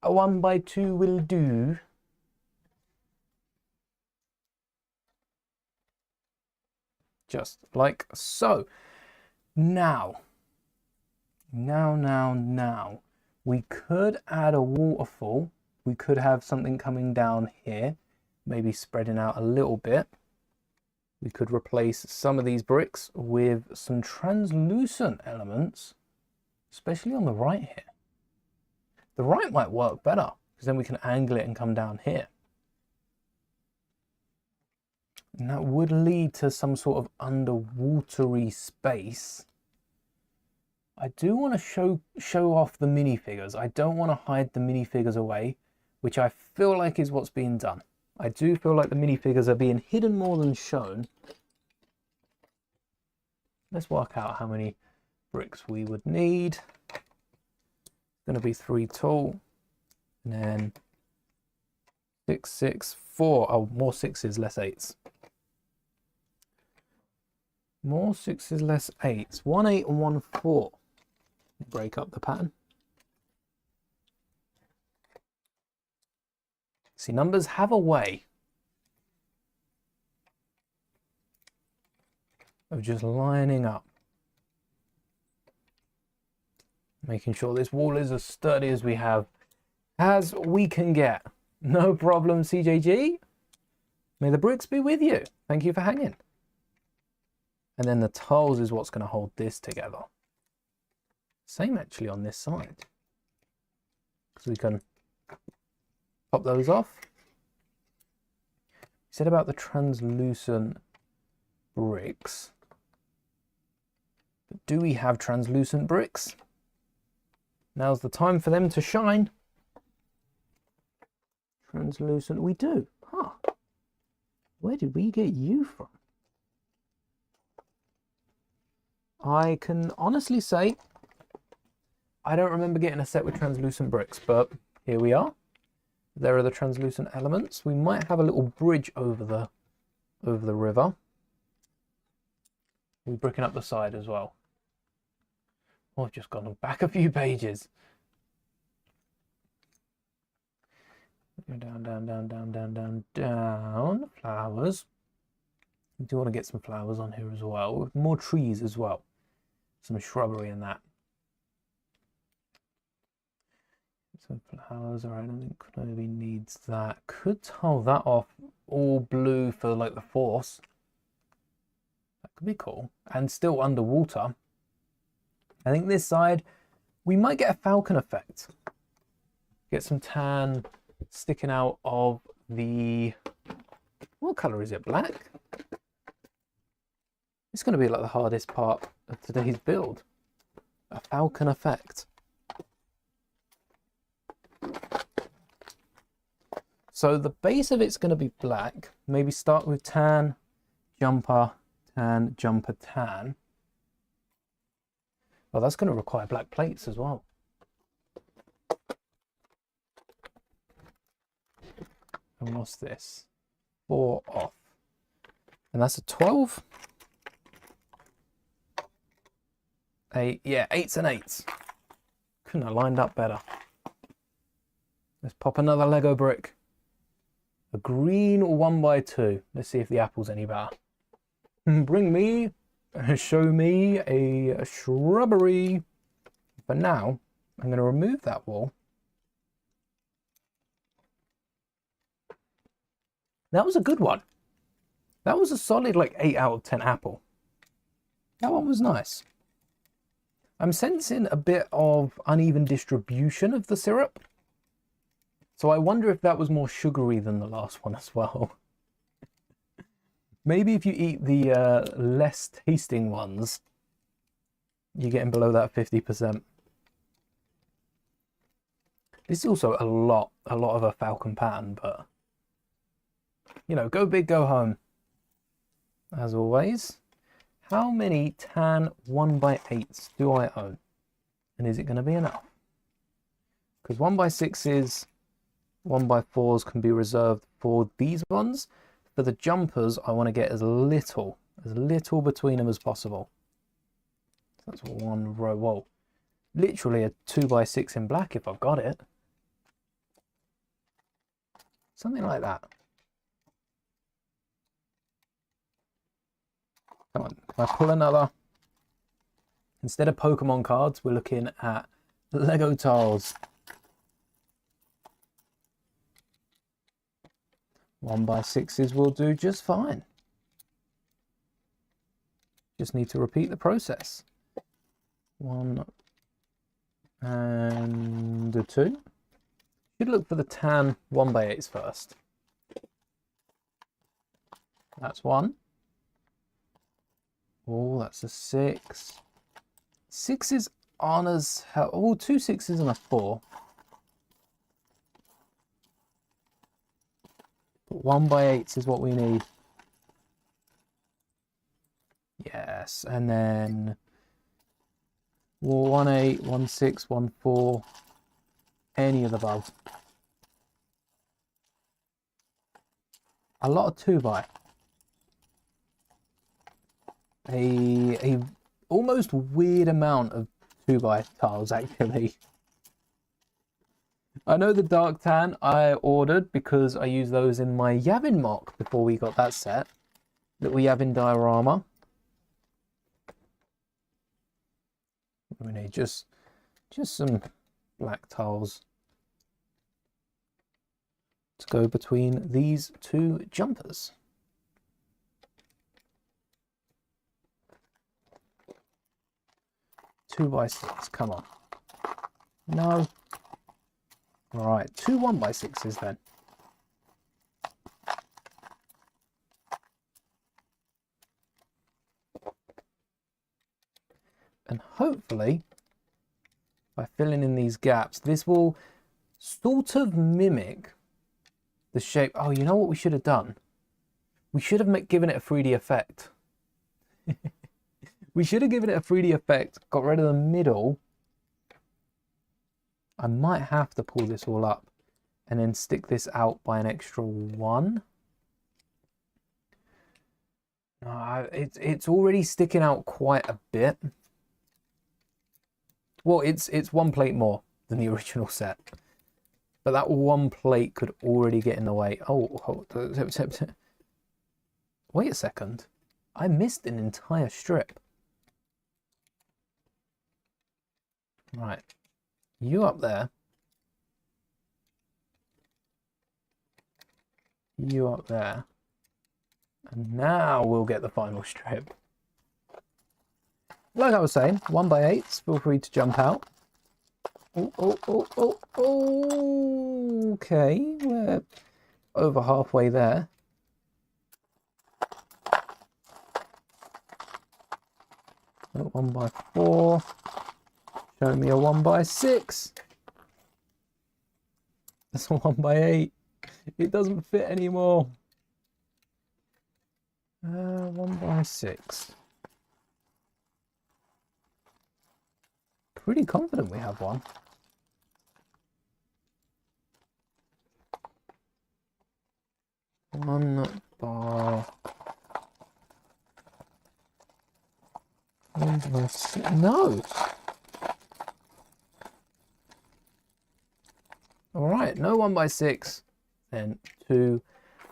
a 1x2 will do. Just like so. Now, we could add a waterfall. We could have something coming down here, maybe spreading out a little bit. We could replace some of these bricks with some translucent elements, especially on the right here. The right might work better because then we can angle it and come down here. And that would lead to some sort of underwatery space. I do want to show off the minifigures. I don't want to hide the minifigures away, which I feel like is what's being done. I do feel like the minifigures are being hidden more than shown. Let's work out how many bricks we would need. It's going to be 3 tall, and then 6, 6, 4. Oh, more 6s, less 8s. More 6s, less 8s. 1, 8 and 1, 4. Break up the pattern. See, numbers have a way of just lining up. Making sure this wall is as sturdy as we can get. No problem, CJG. May the bricks be with you. Thank you for hanging. And then the tiles is what's going to hold this together. Same actually on this side. So we can pop those off. You said about the translucent bricks. But do we have translucent bricks? Now's the time for them to shine. Translucent, we do. Huh. Where did we get you from? I can honestly say I don't remember getting a set with translucent bricks, but here we are. There are the translucent elements. We might have a little bridge over the river. We're bricking up the side as well. Oh, I've just gone back a few pages. Down, down, down, down, down, down, down. Flowers. We do want to get some flowers on here as well. More trees as well. Some shrubbery in that. Some flowers, alright, I don't think Knobi needs that. Could tile that off all blue for like the force. That could be cool. And still underwater. I think this side, we might get a falcon effect. Get some tan sticking out of the, what colour is it, black? It's going to be like the hardest part of today's build. A falcon effect. So the base of it's going to be black. Maybe start with tan, jumper, tan, jumper, tan. Well, that's going to require black plates as well. And what's this? 4 off. And that's a 12. 8, yeah, 8s and 8s. Couldn't have lined up better. Let's pop another Lego brick. A green 1x2. Let's see if the apple's any better. Bring me, show me a shrubbery. For now, I'm going to remove that wall. That was a good one. That was a solid like 8 out of 10 apple. That one was nice. I'm sensing a bit of uneven distribution of the syrup. So I wonder if that was more sugary than the last one as well. Maybe if you eat the less tasting ones, you're getting below that 50%. This is also a lot of a Falcon pattern, but you know, go big, go home. As always, how many tan 1x8s do I own? And is it going to be enough? Because 1x6s, 1x4s can be reserved for these ones. For the jumpers, I want to get as little between them as possible. That's one row. Whoa, literally a 2x6 in black if I've got it. Something like that. Come on, can I pull another? Instead of Pokemon cards, we're looking at Lego tiles. 1x6s will do just fine. Just need to repeat the process. 1 and a 2. Should look for the tan 1x8s first. That's 1. Oh, that's a 6. 6s aren't as hell. Oh, 2 6s and a 4. But 1x8s is what we need. Yes, and then 1 8, 1 6, 1 4. Any of the above. A lot of 2x. A almost weird amount of 2x tiles actually. I know the dark tan I ordered because I used those in my Yavin MOC before we got that set. Little Yavin diorama. We need just some black tiles to go between these two jumpers. Two by 6, come on. No. All right, 2 1x6s then. And hopefully, by filling in these gaps, this will sort of mimic the shape. Oh, you know what we should have done? We should have given it a 3D effect. We should have given it a 3D effect, got rid of the middle. I might have to pull this all up and then stick this out by an extra 1. It's already sticking out quite a bit. Well, it's 1 plate more than the original set. But that 1 plate could already get in the way. Oh, wait a second. I missed an entire strip. Right. You up there. You up there. And now we'll get the final strip. Like I was saying, 1x8s, feel free to jump out. Oh, okay, we're over halfway there. Oh, 1x4. Show me a 1x6. That's a 1x8. It doesn't fit anymore. 1x6. Pretty confident we have one. One by 1x6. No. All right, no 1x6, then 2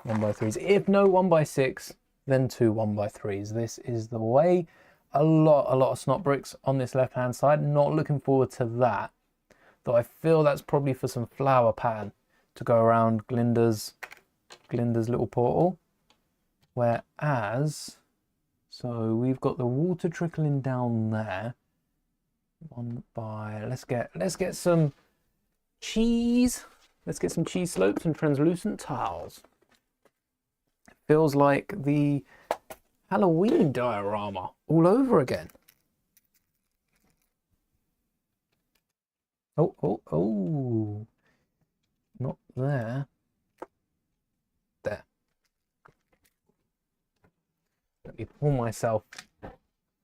1x3s. If no 1x6, then 2 1x3s. This is the way. A lot of snot bricks on this left-hand side. Not looking forward to that. Though I feel that's probably for some flower pattern to go around Glinda's little portal. Whereas, so we've got the water trickling down there. Let's get some cheese Let's get some cheese slopes and translucent tiles. Feels like the Halloween diorama all over again. Oh, oh, oh. Not there. There. Let me pull myself.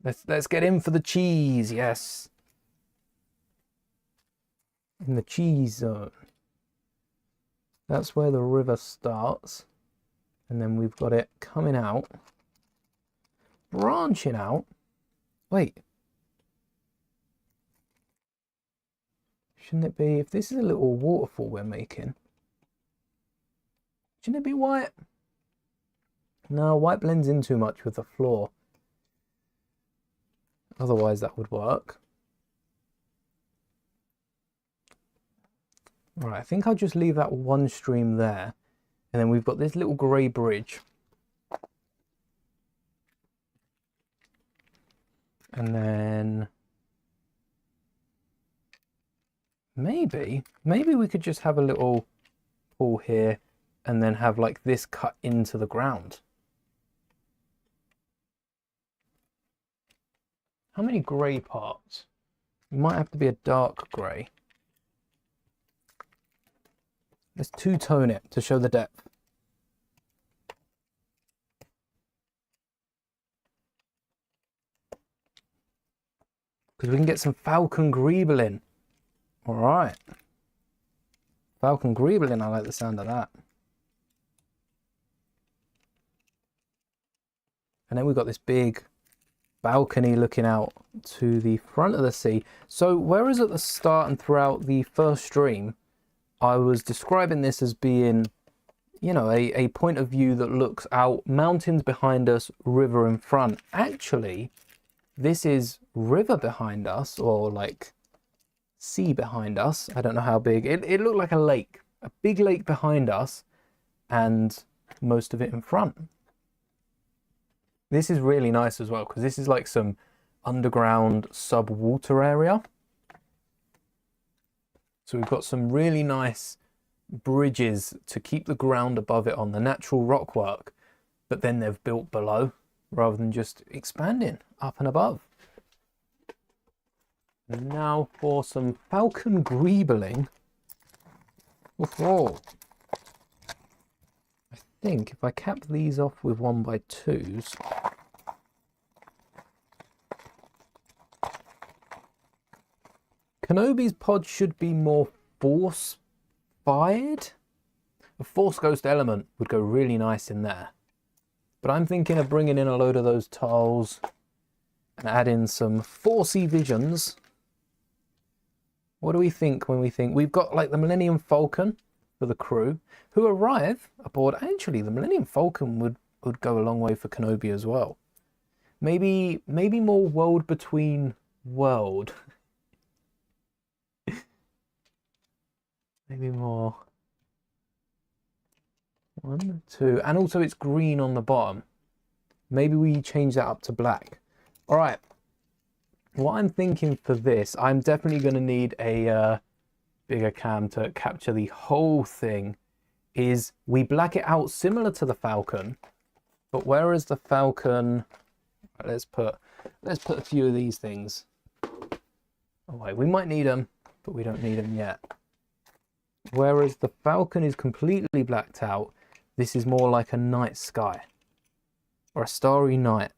Let's get in for the cheese, yes. In the cheese zone. That's where the river starts. And then we've got it coming out. Branching out. Wait. Shouldn't it be, if this is a little waterfall we're making, shouldn't it be white? No, white blends in too much with the floor. Otherwise that would work. Right, I think I'll just leave that one stream there. And then we've got this little grey bridge. And then maybe we could just have a little pool here and then have like this cut into the ground. How many grey parts? It might have to be a dark grey. Let's two-tone it to show the depth. Because we can get some falcon greeble in. All right. Falcon greeble in, I like the sound of that. And then we've got this big balcony looking out to the front of the sea. So whereas at the start and throughout the first stream, I was describing this as being, you know, a point of view that looks out, mountains behind us, river in front. Actually, this is river behind us, or like sea behind us. I don't know how big. It looked like a big lake behind us, and most of it in front. This is really nice as well, because this is like some underground sub-water area. So we've got some really nice bridges to keep the ground above it on the natural rock work, but then they've built below rather than just expanding up and above. And now for some falcon greebling. Oh, I think if I cap these off with 1x2s, Kenobi's pod should be more force fired. A force ghost element would go really nice in there. But I'm thinking of bringing in a load of those tiles and add in some forcey visions. What do we think when we think we've got like the Millennium Falcon for the crew who arrive aboard? Actually, the Millennium Falcon would go a long way for Kenobi as well. Maybe more world between world. Maybe more. 1, 2, and also it's green on the bottom. Maybe we change that up to black. All right. What I'm thinking for this, I'm definitely going to need a bigger cam to capture the whole thing. Is we black it out similar to the Falcon, but whereas the Falcon, let's put a few of these things. Oh wait, we might need them, but we don't need them yet. Whereas the Falcon is completely blacked out, this is more like a night sky or a starry night.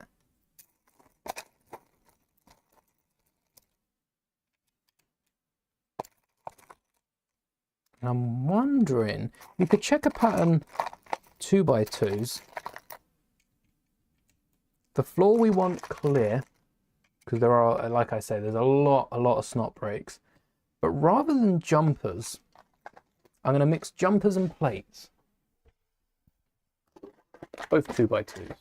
And I'm wondering, you could check a pattern 2x2s. The floor we want clear, because there are, like I say, there's a lot of snot breaks. But rather than jumpers, I'm going to mix jumpers and plates. Both 2x2s.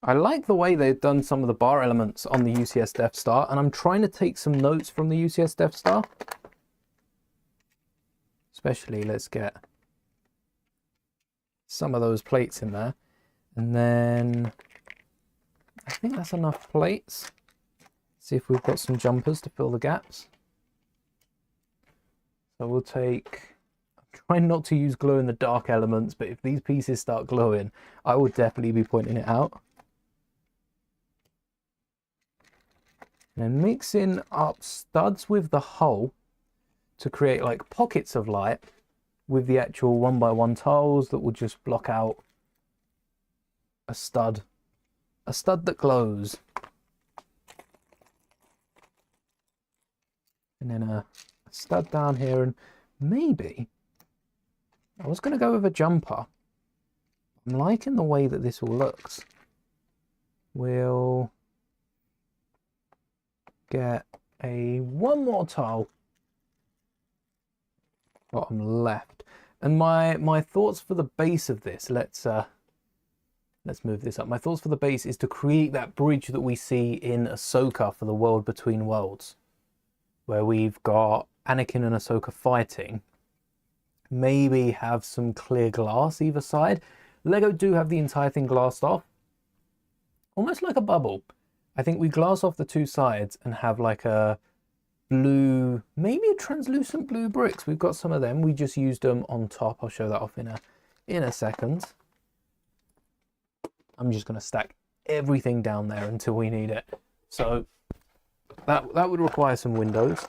I like the way they've done some of the bar elements on the UCS Death Star, and I'm trying to take some notes from the UCS Death Star. Especially, let's get some of those plates in there. And then I think that's enough plates. See if we've got some jumpers to fill the gaps. So we'll take, I'm trying not to use glow in the dark elements, but if these pieces start glowing, I will definitely be pointing it out. And then mixing up studs with the hole to create like pockets of light with the actual 1x1 tiles that will just block out a stud that glows. And then a stud down here, and maybe I was going to go with a jumper. I'm liking the way that this all looks. We'll get one more tile bottom left, and my thoughts for the base of this, let's move this up. My thoughts for the base is to create that bridge that we see in Ahsoka for the World Between Worlds, where we've got Anakin and Ahsoka fighting. Maybe have some clear glass either side. Lego do have the entire thing glassed off, almost like a bubble. I think we glass off the two sides and have like a blue, maybe a translucent blue bricks. We've got some of them. We just used them on top. I'll show that off in a second. I'm just going to stack everything down there until we need it. So that would require some windows.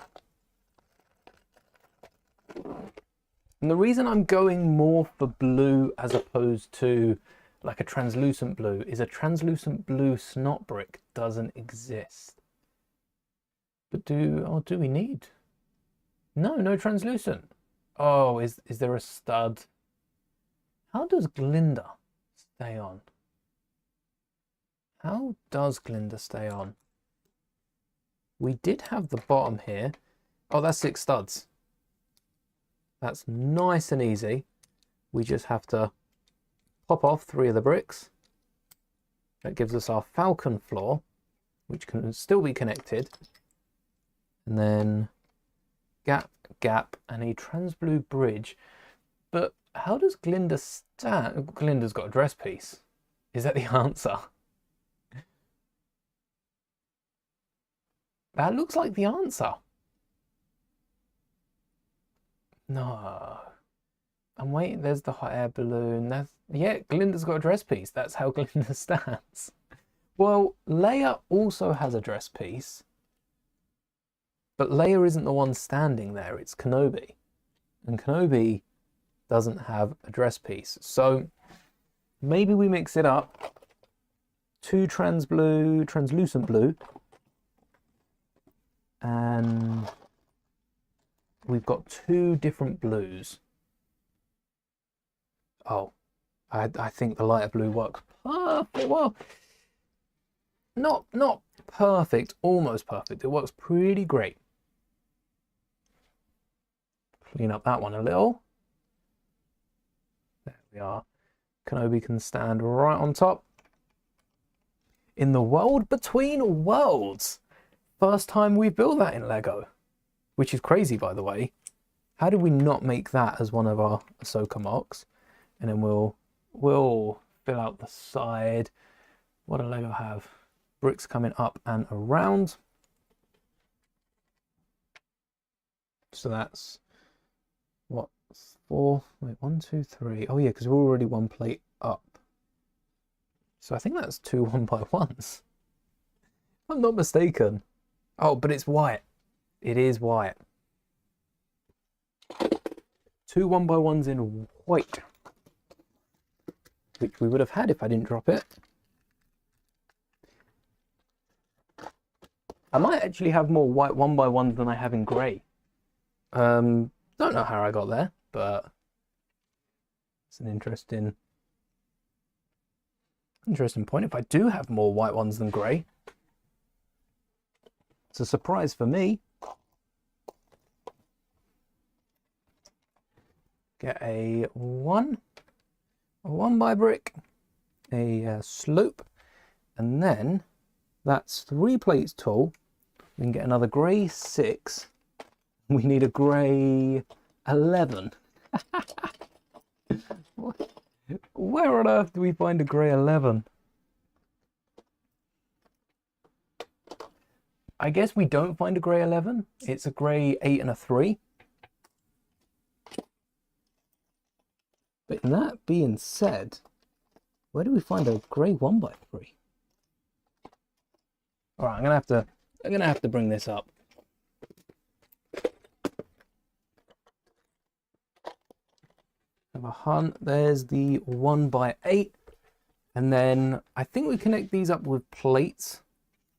And the reason I'm going more for blue as opposed to like a translucent blue is a translucent blue snot brick doesn't exist. But do we need? No translucent. Oh, is there a stud? How does Glinda stay on? How does Glinda stay on? We did have the bottom here. Oh, that's 6 studs. That's nice and easy. We just have to pop off 3 of the bricks. That gives us our falcon floor, which can still be connected. And then gap, and a trans blue bridge. But how does Glinda stand? Glinda's got a dress piece. Is that the answer? That looks like the answer. No. I'm waiting. There's the hot air balloon. Yeah, Glinda's got a dress piece. That's how Glinda stands. Well, Leia also has a dress piece. But Leia isn't the one standing there. It's Kenobi. And Kenobi doesn't have a dress piece. So maybe we mix it up. 2 translucent blue. And we've got 2 different blues. Oh, I think the lighter blue works perfect. Well, not perfect, almost perfect. It works pretty great. Clean up that one a little. There we are. Kenobi can stand right on top. In the World Between Worlds. First time we've built that in Lego, which is crazy, by the way. How did we not make that as one of our Ahsoka MOCs? And then we'll fill out the side. What do Lego have? Bricks coming up and around. So that's what, 4? Wait, 1, 2, 3. Oh yeah, because we're already 1 plate up. So I think that's 2 1x1s. If I'm not mistaken. Oh, but it's white. It is white. 2 1x1s in white. Which we would have had if I didn't drop it. I might actually have more white 1x1s than I have in grey. Don't know how I got there, but it's an interesting point. If I do have more white ones than grey, it's a surprise for me. Get a 1 by brick, a slope, and then that's 3 plates tall. We can get another grey 6. We need a grey 11. Where on earth do we find a grey 11? I guess we don't find a grey 11. It's a grey 8 and a 3. But that being said, where do we find a grey 1x3? All right, I'm gonna have to bring this up. Have a hunt. There's the 1x8, and then I think we connect these up with plates,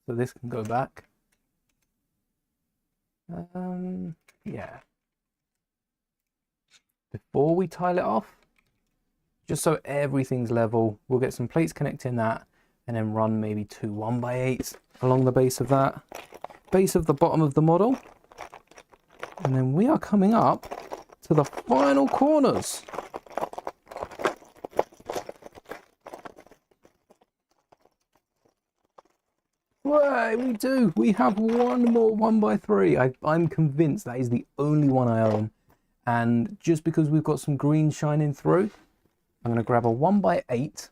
so this can go back. Yeah. Before we tile it off, just so everything's level, we'll get some plates connecting that, and then run maybe 2 1x8s along the base of that, base of the bottom of the model, and then we are coming up to the final corners. Right, we do. We have one more 1x3. I'm convinced that is the only one I own. And just because we've got some green shining through, I'm going to grab a 1x8.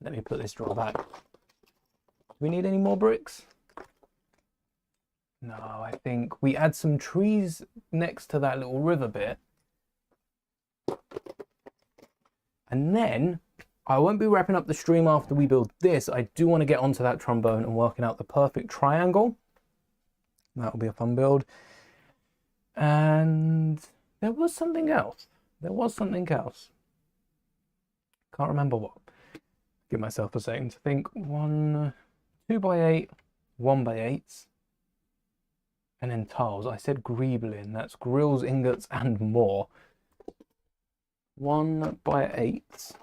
Let me put this drawer back. Do we need any more bricks? No, I think we add some trees next to that little river bit. And then I won't be wrapping up the stream after we build this. I do want to get onto that trombone and working out the perfect triangle. That'll be a fun build. And there was something else. There was something else. Can't remember what. Give myself a second to think. 2x8, 1x8s. And then tiles. I said greebling. That's grills, ingots, and more. 1x8s.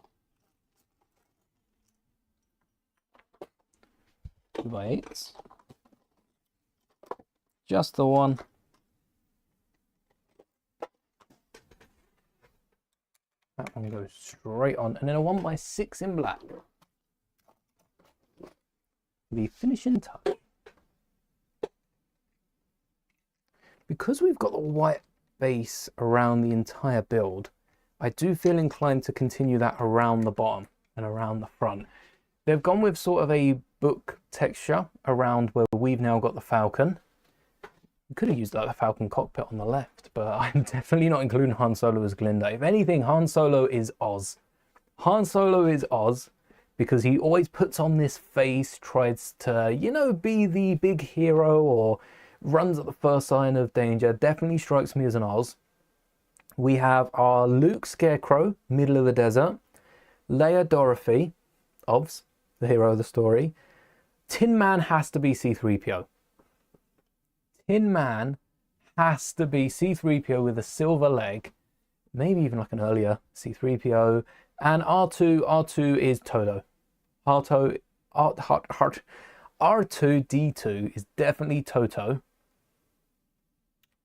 2x8s. Just the one. That one goes straight on. And then a 1x6 in black. The finishing touch. Because we've got the white base around the entire build, I do feel inclined to continue that around the bottom and around the front. They've gone with sort of a book texture around where we've now got the Falcon. You could have used like the Falcon cockpit on the left, but I'm definitely not including Han Solo as Glinda. If anything, Han Solo is Oz. Han Solo is Oz because he always puts on this face, tries to, you know, be the big hero or runs at the first sign of danger. Definitely strikes me as an Oz. We have our Luke Scarecrow, middle of the desert. Leia Dorothy, Oz, the hero of the story. Tin Man has to be C-3PO. Tin Man has to be C-3PO with a silver leg. Maybe even like an earlier C-3PO. And R2 is Toto. R2-D2 is definitely Toto.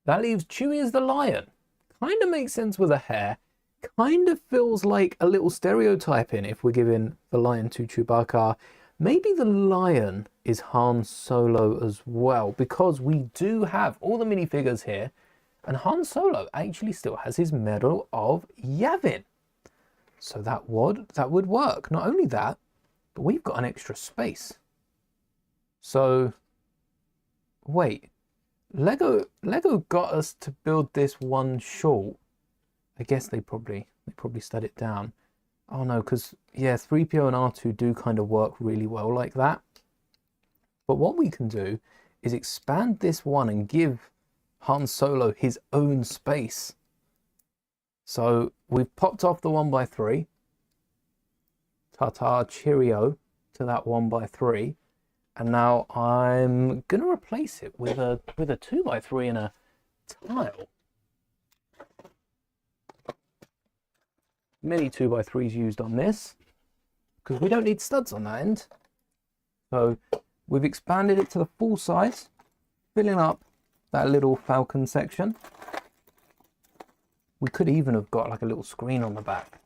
That leaves Chewie as the lion. Kind of makes sense with a hair. Kind of feels like a little stereotyping if we're giving the lion to Chewbacca. Maybe the lion is Han Solo as well, because we do have all the minifigures here, and Han Solo actually still has his Medal of Yavin. So that would work. Not only that, but we've got an extra space. So, wait. Lego got us to build this one short. I guess they probably stud it down. Oh no, because yeah, 3PO and R2 do kind of work really well like that. But what we can do is expand this one and give Han Solo his own space. So we've popped off the 1x3. Ta-ta, cheerio to that 1x3. And now I'm gonna replace it with a 2x3 and a tile. Many 2x3s used on this because we don't need studs on that end. So we've expanded it to the full size, filling up that little Falcon section. We could even have got like a little screen on the back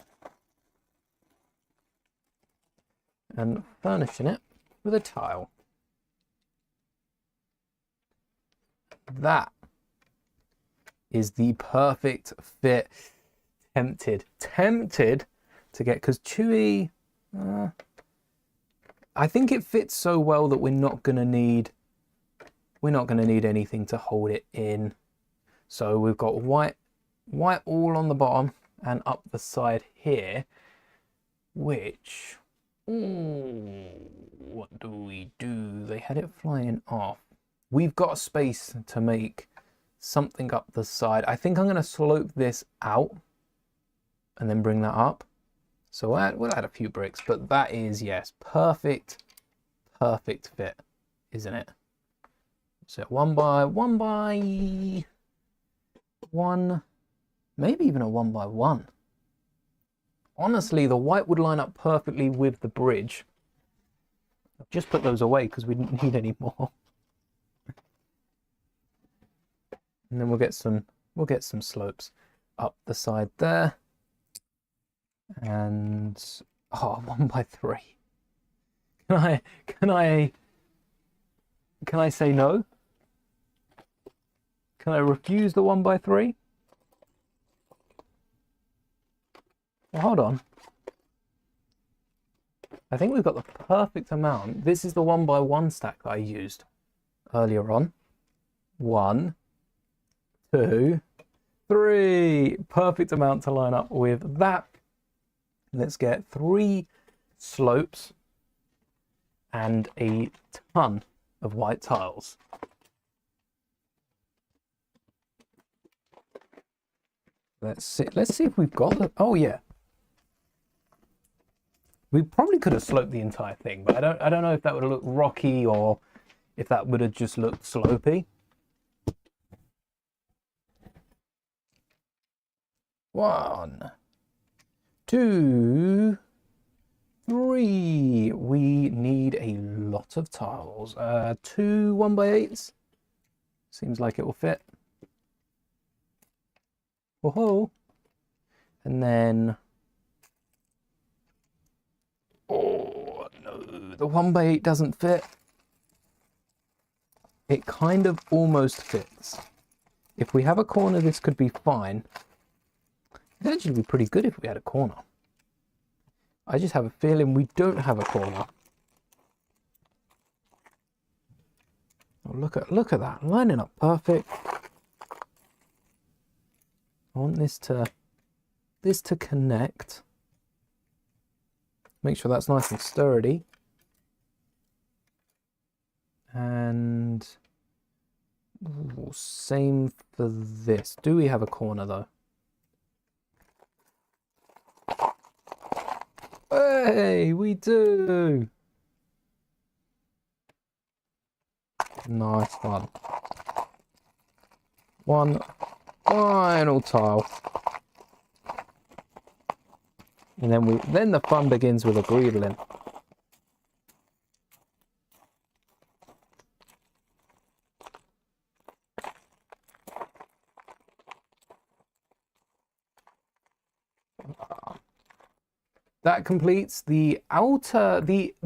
and furnishing it with a tile. That is the perfect fit. Tempted to get, because Chewie, I think it fits so well that we're not gonna need we're not going to need anything to hold it in. So we've got white all on the bottom and up the side here, which, what do we do? They had it flying off. We've got a space to make something up the side. I think I'm going to slope this out and then bring that up. So we'll add a few bricks, but that is, yes, perfect fit, isn't it? So 1 by 1 by 1, maybe even a 1 by 1. Honestly, the white would line up perfectly with the bridge. I've just put those away because we didn't need any more. And then we'll get some slopes up the side there. And 1 by 3. Can I say no? Can I refuse the 1 by 3? Well, hold on. I think we've got the perfect amount. This is the 1 by 1 stack that I used earlier on. 1, 2, 3. Perfect amount to line up with that. Let's get 3 slopes and a ton of white tiles. Let's see if we've got the, oh yeah. We probably could have sloped the entire thing, but I don't know if that would have looked rocky or if that would have just looked slopey. 1, 2, 3. We need a lot of tiles. 2 1 by 8s. Seems like it will fit. Whoa. And then, oh no, the 1 by 8 doesn't fit. It kind of almost fits. If we have a corner, this could be fine. It'd actually be pretty good if we had a corner. I just have a feeling we don't have a corner. Oh, look at that, lining up perfect. I want this to connect. Make sure that's nice and sturdy. And same for this. Do we have a corner though? Hey, we do. Nice one. One final tile. And then the fun begins with a greedling. That completes the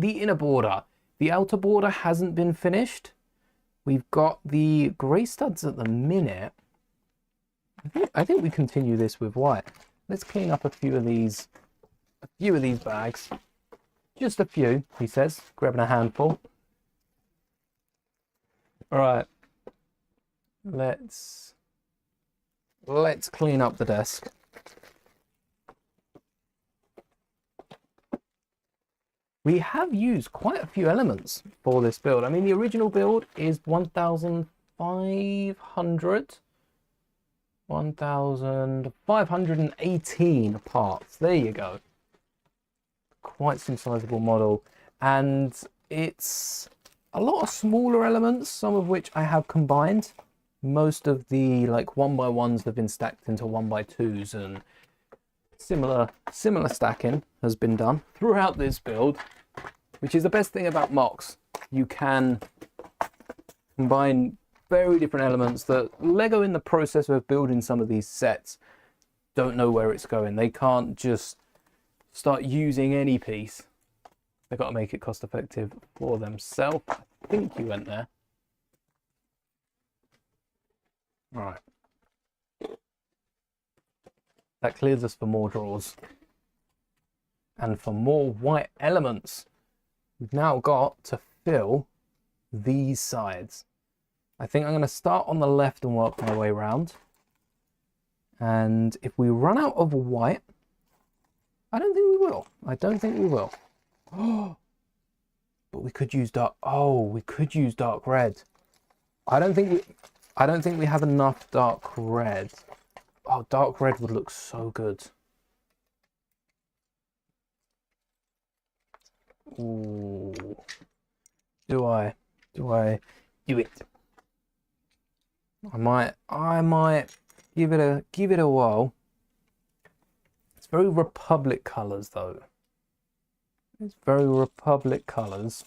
inner border. The outer border hasn't been finished. We've got the grey studs at the minute. I think we continue this with white. Let's clean up a few of these bags. Just a few, he says, grabbing a handful. All right. Let's clean up the desk. We have used quite a few elements for this build. I mean, the original build is 1,518 parts. There you go. Quite some sizable model. And it's a lot of smaller elements, some of which I have combined. Most of the like 1 by 1s have been stacked into 1 by 2s, and similar stacking has been done throughout this build, which is the best thing about MOCs. You can combine very different elements that Lego, in the process of building some of these sets, don't know where it's going. They can't just start using any piece. They've got to make it cost effective for themselves. I think you went there. All right. That clears us for more drawers. And for more white elements, we've now got to fill these sides. I think I'm going to start on the left and work my way around. And if we run out of white, I don't think we will. I don't think we will. Oh, but we could use dark. Oh, we could use dark red. I don't think we have enough dark red. Oh, dark red would look so good. Ooh. Do I do it? I might give it a whirl. It's very Republic colors though. It's very Republic colors.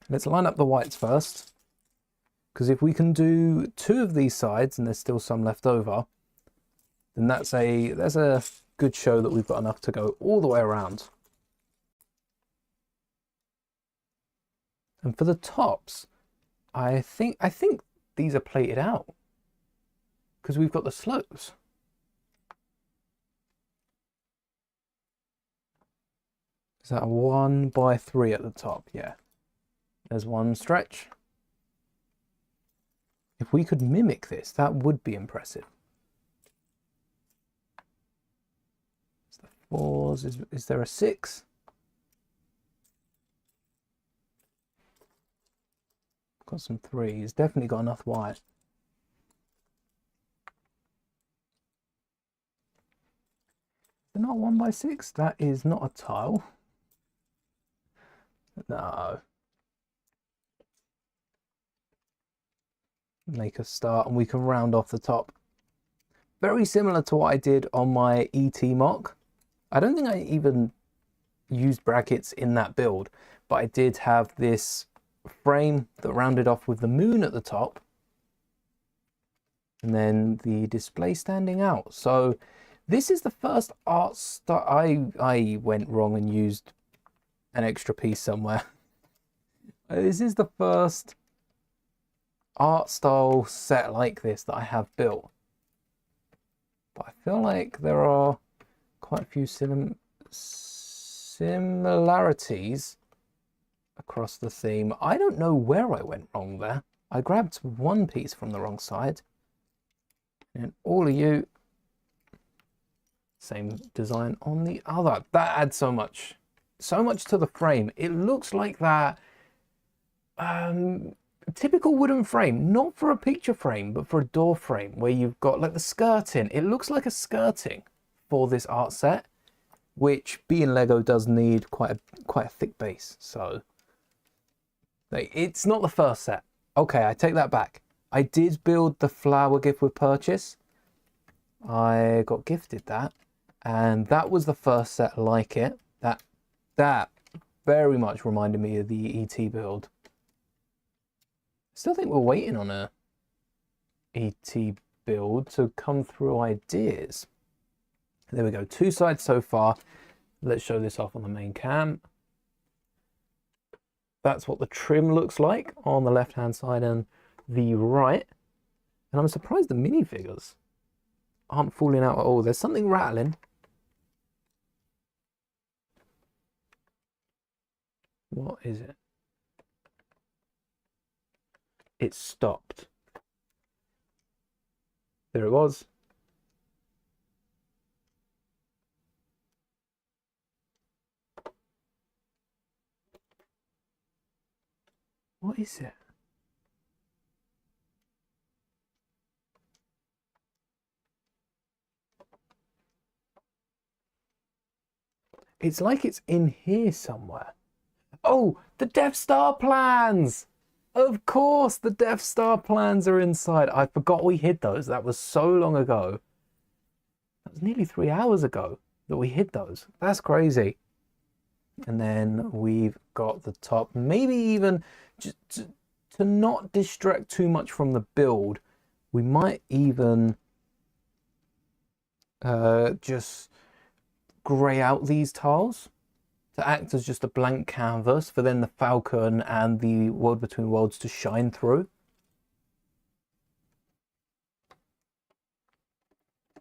Let's line up the whites first, because if we can do 2 of these sides and there's still some left over, then that's a good show that we've got enough to go all the way around. And for the tops, I think these are plated out because we've got the slopes. Is that a 1 by 3 at the top? Yeah. There's one stretch. If we could mimic this, that would be impressive. It's the 4s. Is there a 6? Got some 3s. Definitely got enough white. They're not 1 by 6. That is not a tile. No. Make a start and we can round off the top. Very similar to what I did on my ET MOC. I don't think I even used brackets in that build, but I did have this frame that rounded off with the moon at the top and then the display standing out. So this is the first art style. I went wrong and used an extra piece somewhere. This is the first art style set like this that I have built, but I feel like there are quite a few similarities across the theme. I don't know where I went wrong there. I grabbed one piece from the wrong side and all of you same design on the other. That adds so much to the frame. It looks like that typical wooden frame, not for a picture frame, but for a door frame where you've got like the skirting. It looks like a skirting for this art set, which being Lego does need quite a thick base. So it's not the first set. Okay, I take that back. I did build the flower gift with purchase. I got gifted that, and that was the first set like it. That very much reminded me of the ET build. Still think we're waiting on a ET build to come through ideas. There we go, 2 sides so far. Let's show this off on the main cam. That's what the trim looks like on the left hand side and the right. And I'm surprised the minifigures aren't falling out at all. There's something rattling. What is it? It stopped. There it was. What is it? It's like it's in here somewhere. Oh, the Death Star plans! Of course, the Death Star plans are inside. I forgot we hid those. That was so long ago. That was nearly 3 hours ago that we hid those. That's crazy. And then we've got the top. Maybe even just to not distract too much from the build, we might even just grey out these tiles to act as just a blank canvas for then the Falcon and the World Between Worlds to shine through.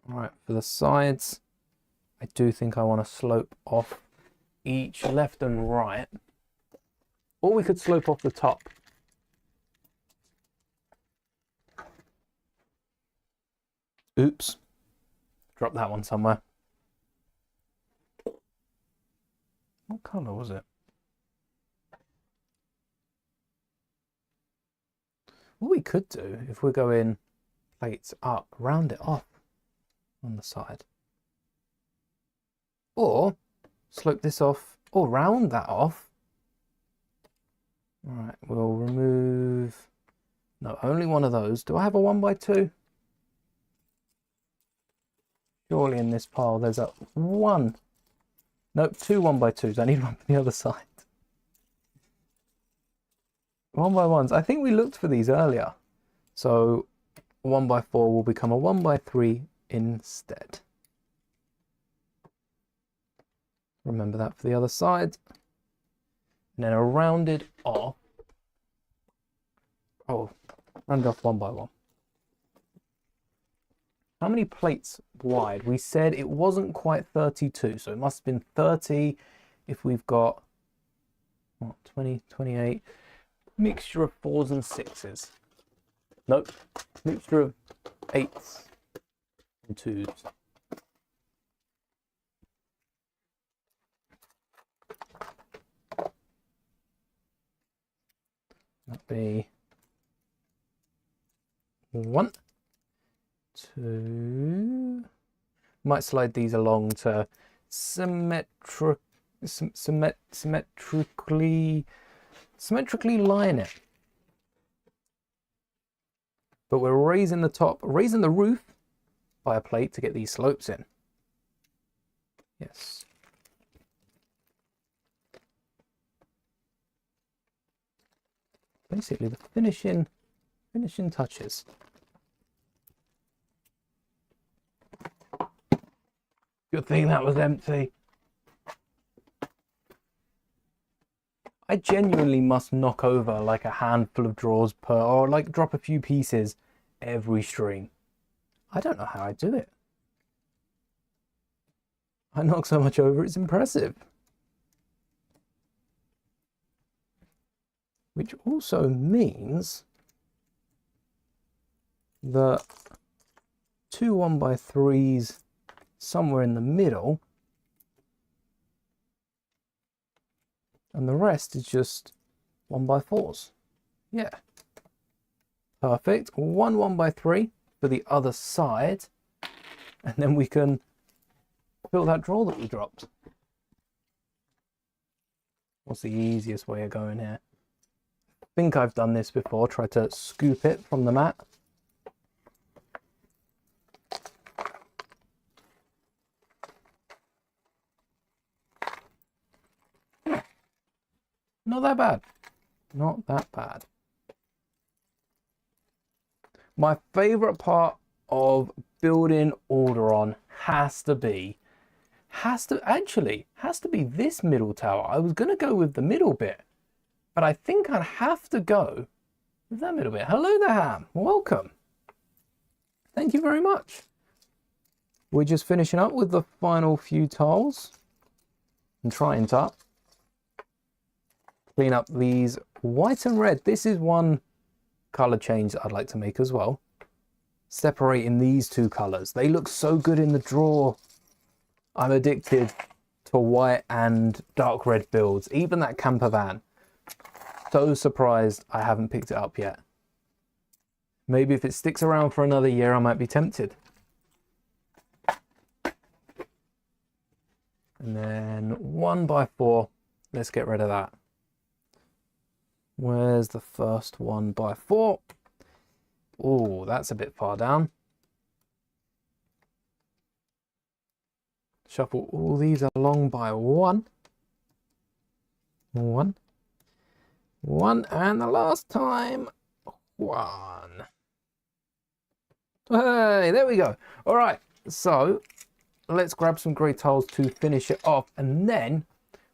All right, for the sides, I do think I want to slope off each left and right Or we could slope off the top. Oops. Drop that one somewhere. What colour was it? What we could do, if we're going plates up, round it off on the side. Or slope this off, or round that off. All right, we'll remove, no, only one of those. Do I have a 1x2? Surely in this pile there's a one. Nope, two 1x2s. I need one for the other side. 1x1s. I think we looked for these earlier. So 1x4 will become a 1x3 instead. Remember that for the other side. And then a rounded off. Oh, rounded off 1x1. How many plates wide? We said it wasn't quite 32, so it must have been 30 if we've got, what, 20, 28. Mixture of 4s and 6s. Nope, mixture of 8s and 2s. That'd be 1, 2. Might slide these along to symmetrically line it. But we're raising the top, raising the roof by a plate to get these slopes in. Yes. Basically the finishing touches. Good thing that was empty. I genuinely must knock over like a handful of drawers per, or like drop a few pieces every stream. I don't know how I do it. I knock so much over, it's impressive. Which also means that 2 1x3s somewhere in the middle, and the rest is just 1x4s. Yeah, perfect. 1 1x3 for the other side, and then we can fill that drawer that we dropped. What's the easiest way of going here? I think I've done this before. Try to scoop it from the mat. Not that bad. Not that bad. My favorite part of building Alderaan has to be this middle tower. I was going to go with the middle bit, but I think I'd have to go with that middle bit. Hello there, Ham. Welcome. Thank you very much. We're just finishing up with the final few tiles and trying to clean up these white and red. This is one color change that I'd like to make as well. Separating these two colors. They look so good in the drawer. I'm addicted to white and dark red builds. Even that camper van. So surprised I haven't picked it up yet. Maybe if it sticks around for another year, I might be tempted. And then 1x4. Let's get rid of that. Where's the first 1x4? Oh, that's a bit far down. Shuffle all these along by 1. 1. 1, and the last time, 1. Hey, there we go. All right, so let's grab some grey tiles to finish it off, and then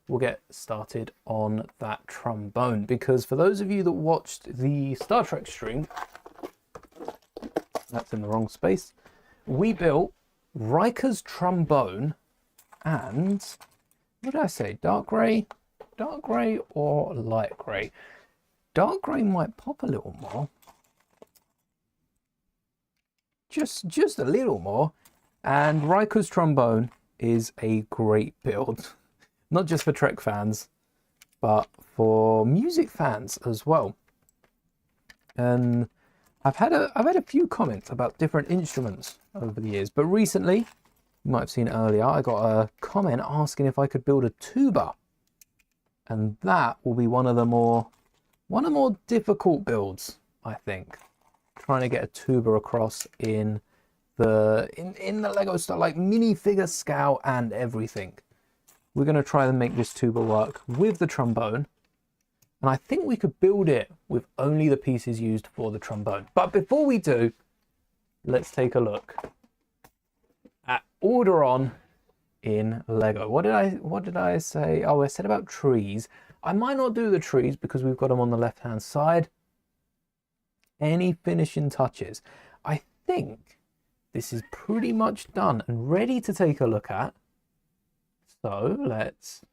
we'll get started on that trombone, because for those of you that watched the Star Trek stream, that's in the wrong space, we built Riker's trombone and, what did I say, dark grey Dark grey or light grey? Dark grey might pop a little more. Just a little more. And Riker's trombone is a great build. Not just for Trek fans, but for music fans as well. And I've had a few comments about different instruments over the years, but recently, you might have seen earlier, I got a comment asking if I could build a tuba, and that will be one of the more difficult builds, I think. Trying to get a tuba across in the Lego style, like minifigure scale and everything. We're going to try and make this tuba work with the trombone. And I think we could build it with only the pieces used for the trombone. But before we do, let's take a look at Orderon in Lego. What did I say? Oh, I said about trees. I might not do the trees because we've got them on the left-hand side. Any finishing touches? I think this is pretty much done and ready to take a look at. So let's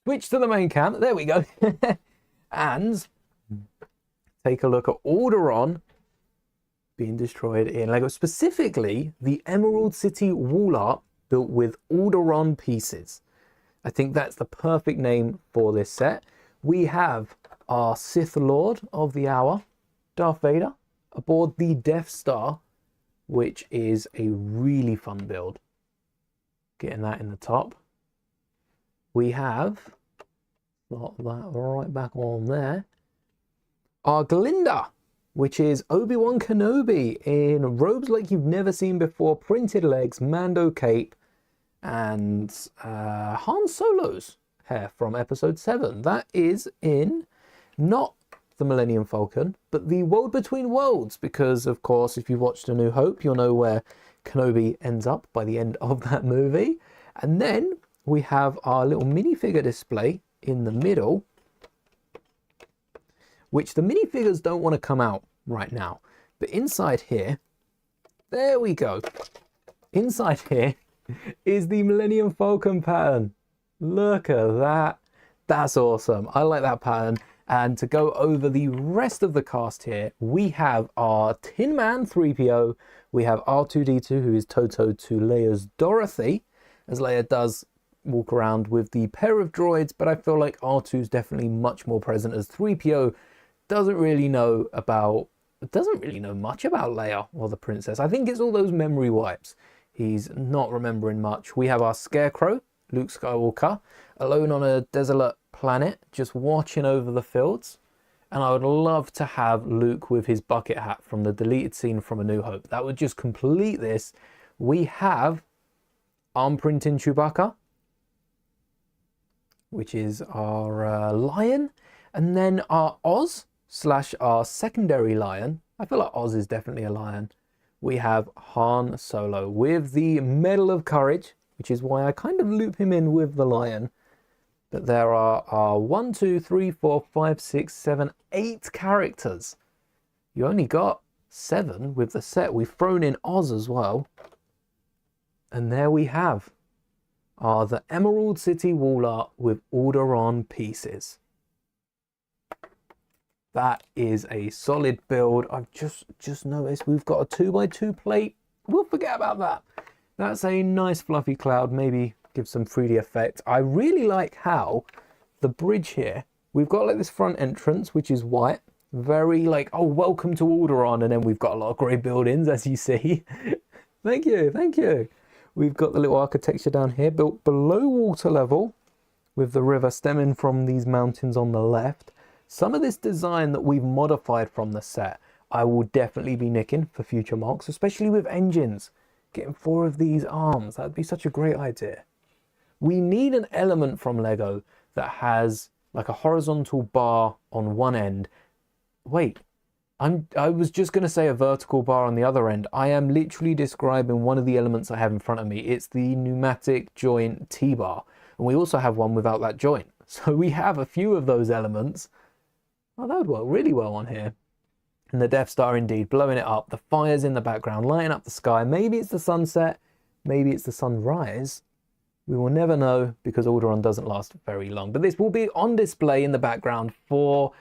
switch to the main cam. There we go. And take a look at Orderon being destroyed in Lego. Specifically, the Emerald City wall art built with Orderon pieces. I think that's the perfect name for this set. We have our Sith Lord of the Hour, Darth Vader, aboard the Death Star, which is a really fun build. Getting that in the top. We have, slot that right back on there, our Glinda, which is Obi-Wan Kenobi in robes like you've never seen before, printed legs, Mando cape, and Han Solo's hair from episode 7. That is in not the Millennium Falcon, but the World Between Worlds, because of course, if you've watched A New Hope, you'll know where Kenobi ends up by the end of that movie. And then we have our little minifigure display in the middle, which the minifigures don't want to come out right now. But inside here, there we go. Inside here is the Millennium Falcon pattern. Look at that. That's awesome. I like that pattern. And to go over the rest of the cast here, we have our Tin Man 3PO. We have R2-D2, who is Toto to Leia's Dorothy, as Leia does walk around with the pair of droids, but I feel like R2 is definitely much more present, as 3PO doesn't really know much about Leia or the princess. I think it's all those memory wipes. He's not remembering much. We have our Scarecrow, Luke Skywalker, alone on a desolate planet, just watching over the fields. And I would love to have Luke with his bucket hat from the deleted scene from A New Hope. That would just complete this. We have arm printing Chewbacca, which is our lion. And then our Oz / our secondary lion. I feel like Oz is definitely a lion. We have Han Solo with the Medal of Courage, which is why I kind of loop him in with the lion. But there are our 1, 2, 3, 4, 5, 6, 7, 8 characters. You only got 7 with the set. We've thrown in Oz as well. And there we have the Emerald City wall art with Orderon pieces. That is a solid build. I've just noticed we've got a 2x2 plate. We'll forget about that. That's a nice fluffy cloud. Maybe give some 3D effect. I really like how the bridge here, we've got like this front entrance, which is white. Very like, oh, welcome to Alderaan. And then we've got a lot of grey buildings, as you see. Thank you, thank you. We've got the little architecture down here, built below water level, with the river stemming from these mountains on the left. Some of this design that we've modified from the set, I will definitely be nicking for future MOCs, especially with engines. Getting 4 of these arms, that'd be such a great idea. We need an element from Lego that has like a horizontal bar on one end. Wait, I was just going to say a vertical bar on the other end. I am literally describing one of the elements I have in front of me. It's the pneumatic joint T-bar. And we also have one without that joint. So we have a few of those elements. Oh, that would work really well on here. And the Death Star indeed, blowing it up. The fires in the background, lighting up the sky. Maybe it's the sunset. Maybe it's the sunrise. We will never know because Alderaan doesn't last very long. But this will be on display in the background for...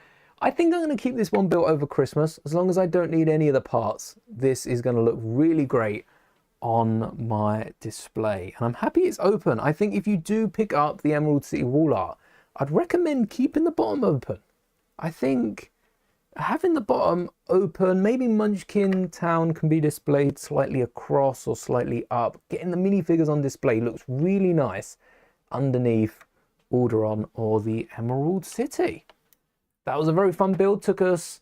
I think I'm going to keep this one built over Christmas. As long as I don't need any of the parts, this is going to look really great on my display. And I'm happy it's open. I think if you do pick up the Emerald City wall art, I'd recommend keeping the bottom open. I think having the bottom open, maybe Munchkin Town can be displayed slightly across or slightly up. Getting the minifigures on display looks really nice underneath Alderaan or the Emerald City. That was a very fun build. Took us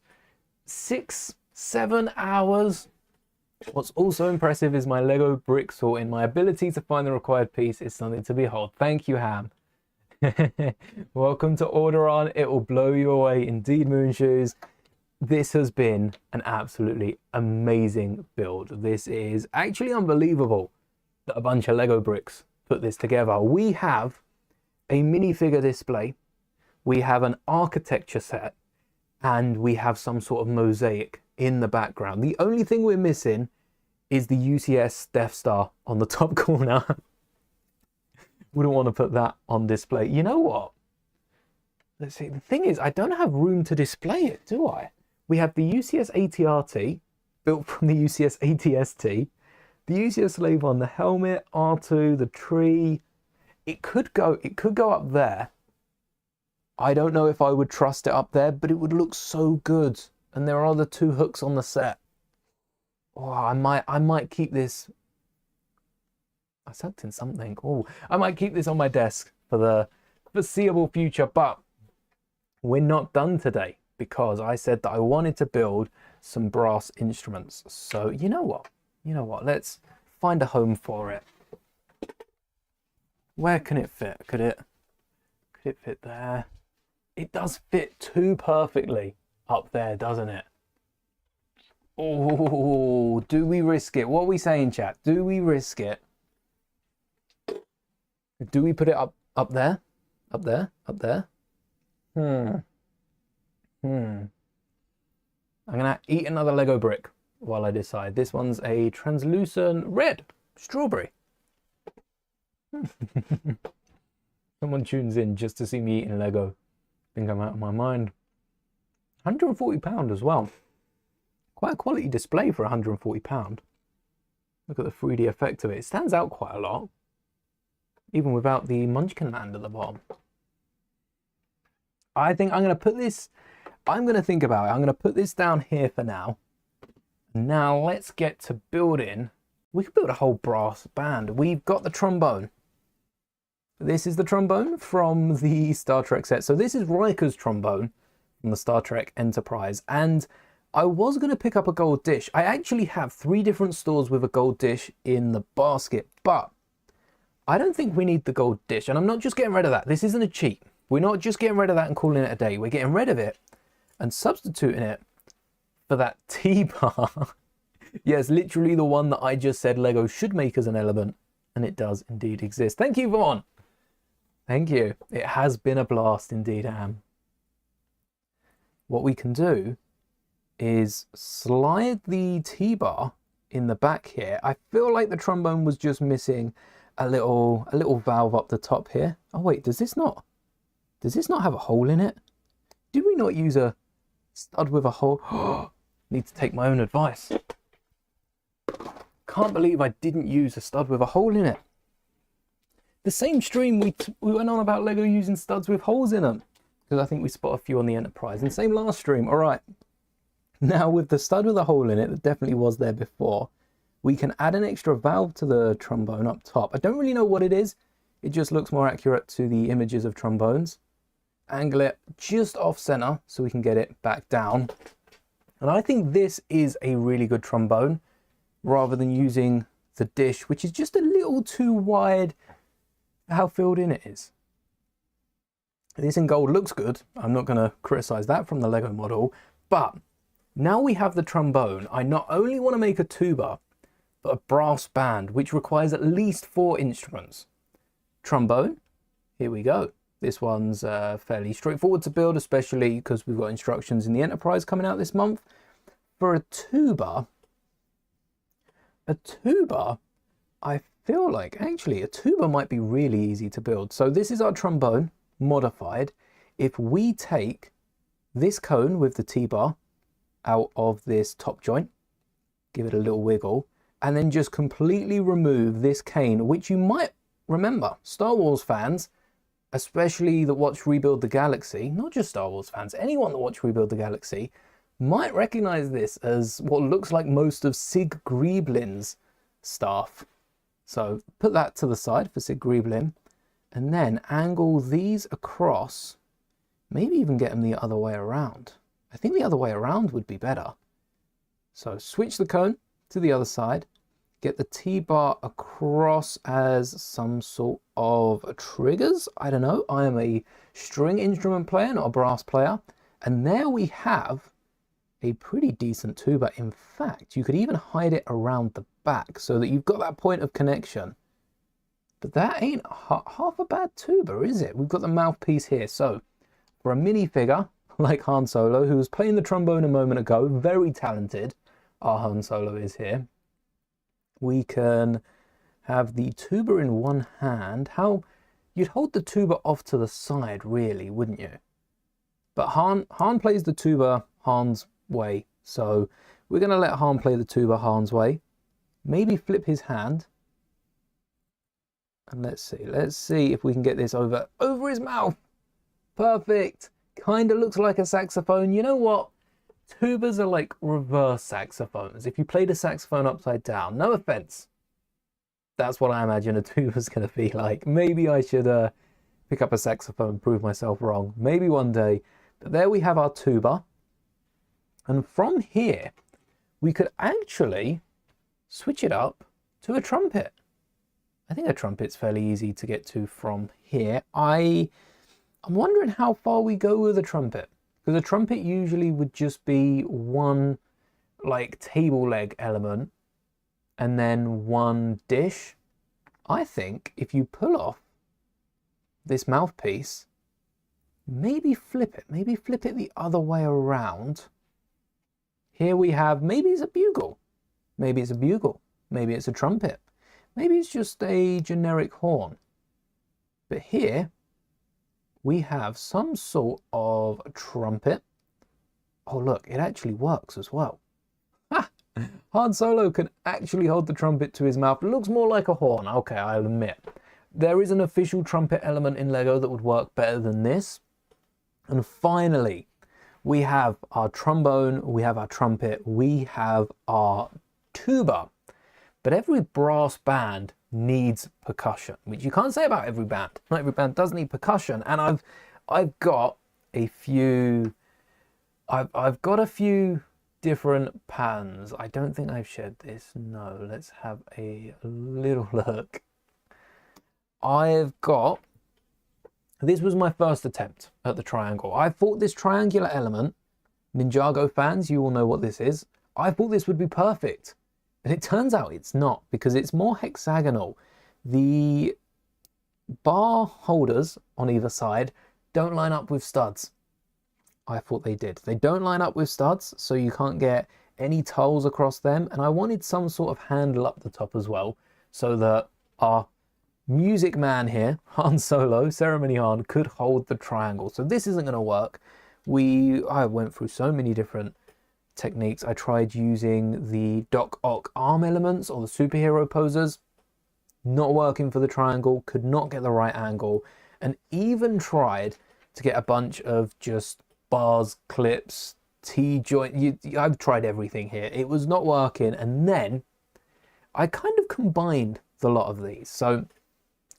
6-7 hours. What's also impressive is my Lego brick sorting. My ability to find the required piece is something to behold. Thank you, Ham. Welcome to Alderaan. It will blow you away indeed, Moonshoes. This has been an absolutely amazing build. This is actually unbelievable that a bunch of Lego bricks put this together. We have a minifigure display, we have an architecture set, and we have some sort of mosaic in the background. The only thing we're missing is the UCS Death Star on the top corner. Wouldn't want to put that on display. You know what? Let's see. The thing is, I don't have room to display it, do I? We have the UCS ATRT, built from the UCS ATST, the UCS Slave on the helmet, R2, the tree. It could go up there. I don't know if I would trust it up there, but it would look so good. And there are the 2 hooks on the set. Oh, I might keep this. I sucked in something. Oh, I might keep this on my desk for the foreseeable future, but we're not done today because I said that I wanted to build some brass instruments. So you know what? Let's find a home for it. Where can it fit? Could it fit there? It does fit too perfectly up there, doesn't it? Oh, do we risk it? What are we saying, chat? Do we risk it? Do we put it up there? Up there? I'm gonna eat another Lego brick while I decide. This one's a translucent red strawberry. Someone tunes in just to see me eating Lego. I think I'm out of my mind. £140 as well. Quite a quality display for £140. Look at the 3D effect of it. It stands out quite a lot, even without the Munchkin Land at the bottom. I think I'm going to put this, I'm going to think about it. I'm going to put this down here for now. Now let's get to building. We could build a whole brass band. We've got the trombone. This is the trombone from the Star Trek set. So this is Riker's trombone from the Star Trek Enterprise. And I was going to pick up a gold dish. I actually have 3 different stores with a gold dish in the basket, but I don't think we need the gold dish. And I'm not just getting rid of that. This isn't a cheat. We're not just getting rid of that and calling it a day. We're getting rid of it and substituting it for that T-bar. Yes, literally the one that I just said Lego should make as an element. And it does indeed exist. Thank you, Vaughn. Thank you. It has been a blast indeed, Am. What we can do is slide the T-bar in the back here. I feel like the trombone was just missing a little valve up the top here. Oh wait, does this not have a hole in it? Did we not use a stud with a hole? Need to take my own advice. Can't believe I didn't use a stud with a hole in it. The same stream we went on about Lego using studs with holes in them, because I think we spot a few on the Enterprise. And same last stream. All right. Now with the stud with a hole in it that definitely was there before, we can add an extra valve to the trombone up top. I don't really know what it is. It just looks more accurate to the images of trombones. Angle it just off center so we can get it back down. And I think this is a really good trombone rather than using the dish, which is just a little too wide for how filled in it is. This in gold looks good. I'm not going to criticize that from the Lego model, but now we have the trombone. I not only want to make a tuba, but a brass band, which requires at least 4 instruments. Trombone, here we go. This one's fairly straightforward to build, especially because we've got instructions in the Enterprise coming out this month. For a tuba, I feel like actually a tuba might be really easy to build. So this is our trombone modified. If we take this cone with the T-bar out of this top joint, give it a little wiggle, and then just completely remove this cane, which you might remember, Star Wars fans, especially that watch Rebuild the Galaxy, not just Star Wars fans, anyone that watch Rebuild the Galaxy might recognize this as what looks like most of Sig Grieblin's staff. So put that to the side for Sig Grieblin, and then angle these across, maybe even get them the other way around. I think the other way around would be better. So switch the cone to the other side, get the T-bar across as some sort of triggers. I don't know, I am a string instrument player, not a brass player. And there we have a pretty decent tuba. In fact, you could even hide it around the back so that you've got that point of connection. But that ain't half a bad tuba, is it? We've got the mouthpiece here. So for a minifigure like Han Solo, who was playing the trombone a moment ago, very talented, our Han Solo is here. We can have the tuba in one hand. How you'd hold the tuba off to the side, really, wouldn't you? But Han plays the tuba Han's way, so we're going to let Han play the tuba Han's way. Maybe flip his hand, and let's see if we can get this over his mouth. Perfect. Kind of looks like a saxophone. You know what? Tubas are like reverse saxophones. If you played a saxophone upside down, no offense, that's what I imagine a tuba's going to be like. Maybe I should pick up a saxophone and prove myself wrong. Maybe one day. But there we have our tuba. And from here, we could actually switch it up to a trumpet. I think a trumpet's fairly easy to get to from here. I'm wondering how far we go with a trumpet. Because a trumpet usually would just be one like table leg element and then one dish. I think if you pull off this mouthpiece, maybe flip it the other way around. Here we have, maybe it's a bugle, maybe it's a trumpet, maybe it's just a generic horn. But here we have some sort of trumpet. Oh look, it actually works as well. Ha! Han Solo can actually hold the trumpet to his mouth. It looks more like a horn, okay, I'll admit. There is an official trumpet element in Lego that would work better than this. And finally, we have our trombone, we have our trumpet, we have our tuba. But every brass band needs percussion, which you can't say about every band. Not every band does need percussion. And I've got a few different patterns. I don't think I've shared this. No, let's have a little look. This was my first attempt at the triangle. I thought this triangular element, Ninjago fans, you all know what this is. I thought this would be perfect. And it turns out it's not, because it's more hexagonal. The bar holders on either side don't line up with studs. I thought they did. They don't line up with studs, so you can't get any toles across them. And I wanted some sort of handle up the top as well, so that our music man here, Han Solo, Ceremony Han, could hold the triangle. So this isn't going to work. I went through so many different techniques. I tried using the Doc Ock arm elements or the superhero posers. Not working for the triangle, could not get the right angle, and even tried to get a bunch of just bars, clips, T-joint. I've tried everything here. It was not working, and then I kind of combined the lot of these. So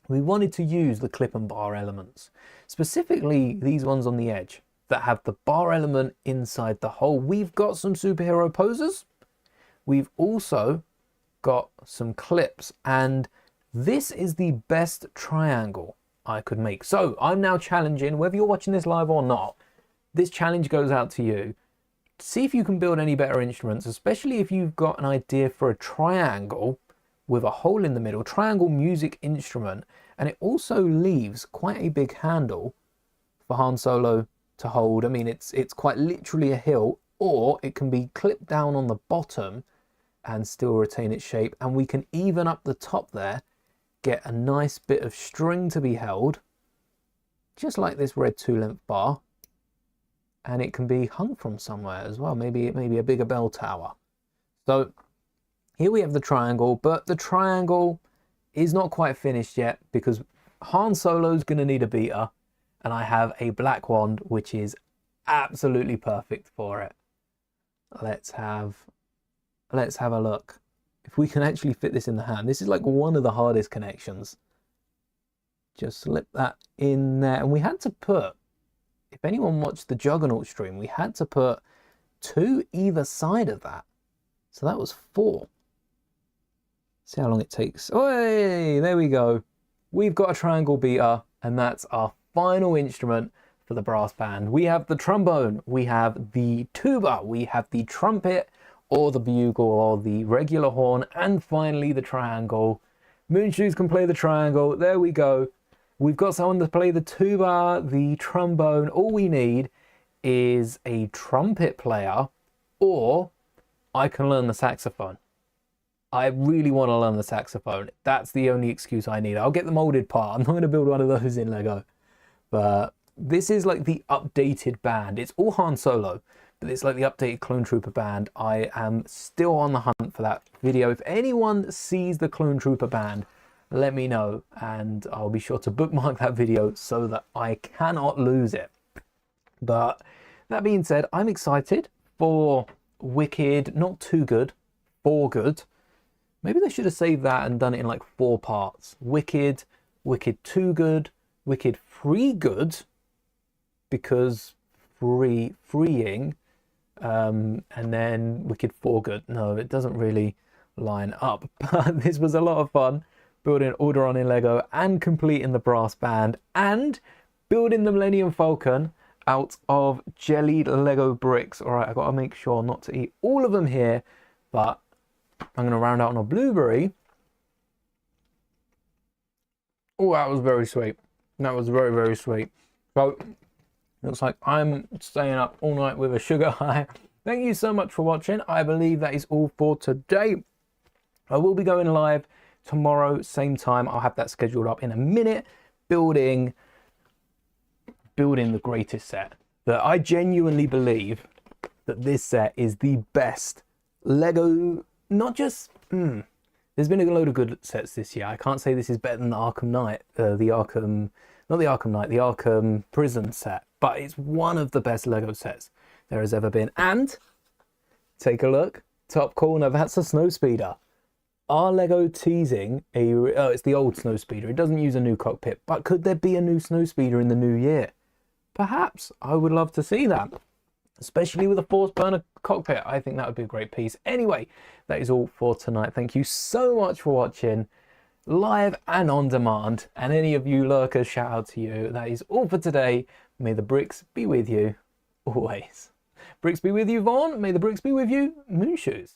we wanted to use the clip and bar elements, specifically these ones on the edge that have the bar element inside the hole. We've got some superhero posers. We've also got some clips, and this is the best triangle I could make. So I'm now challenging, whether you're watching this live or not, this challenge goes out to you. See if you can build any better instruments, especially if you've got an idea for a triangle with a hole in the middle, triangle music instrument, and it also leaves quite a big handle for Han Solo to hold. I mean, it's quite literally a hill, or it can be clipped down on the bottom and still retain its shape, and we can even up the top there get a nice bit of string to be held, just like this red 2-length bar, and it can be hung from somewhere as well, maybe a bigger bell tower. So here we have the triangle, but the triangle is not quite finished yet because Han Solo's going to need a beater, and I have a black wand which is absolutely perfect for it. Let's have a look. If we can actually fit this in the hand. This is like one of the hardest connections. Just slip that in there. And we had to put, if anyone watched the Juggernaut stream, we had to put 2 either side of that. So that was 4. See how long it takes. Oh, hey, there we go. We've got a triangle beater, and that's our final instrument for the brass band. We have the trombone, we have the tuba, we have the trumpet, or the bugle, or the regular horn, and finally the triangle. Moonshoes can play the triangle. There we go. We've got someone to play the tuba, the trombone. All we need is a trumpet player, or I can learn the saxophone. I really want to learn the saxophone. That's the only excuse I need. I'll get the molded part. I'm not going to build one of those in Lego. But this is like the updated band. It's all Han Solo, but it's like the updated Clone Trooper band. I am still on the hunt for that video. If anyone sees the Clone Trooper band, let me know, and I'll be sure to bookmark that video so that I cannot lose it. But that being said, I'm excited for Wicked, not too good, 4 good. Maybe they should have saved that and done it in like 4 parts. Wicked, Wicked 2 good, Wicked 3 good, because freeing, and then Wicked 4 good. No, it doesn't really line up. But this was a lot of fun, building Alderaan in Lego and completing the brass band and building the Millennium Falcon out of jellied Lego bricks. All right, I've got to make sure not to eat all of them here, but I'm going to round out on a blueberry. Oh, that was very sweet. That was very, very sweet. So, looks like I'm staying up all night with a sugar high. Thank you so much for watching. I believe that is all for today. I will be going live tomorrow, same time. I'll have that scheduled up in a minute. Building the greatest set. That I genuinely believe that this set is the best Lego, not just... There's been a load of good sets this year. I can't say this is better than the Arkham Knight, not the Arkham Knight, the Arkham Prison set, but it's one of the best Lego sets there has ever been. And take a look, top corner, that's a snowspeeder. Are Lego teasing it's the old snowspeeder. It doesn't use a new cockpit, but could there be a new snowspeeder in the new year? Perhaps. I would love to see that, especially with a force burner cockpit. I think that would be a great piece. Anyway, that is all for tonight. Thank you so much for watching, live and on demand. And any of you lurkers, shout out to you. That is all for today. May the bricks be with you always. Bricks be with you, Vaughn. May the bricks be with you, Moonshoes.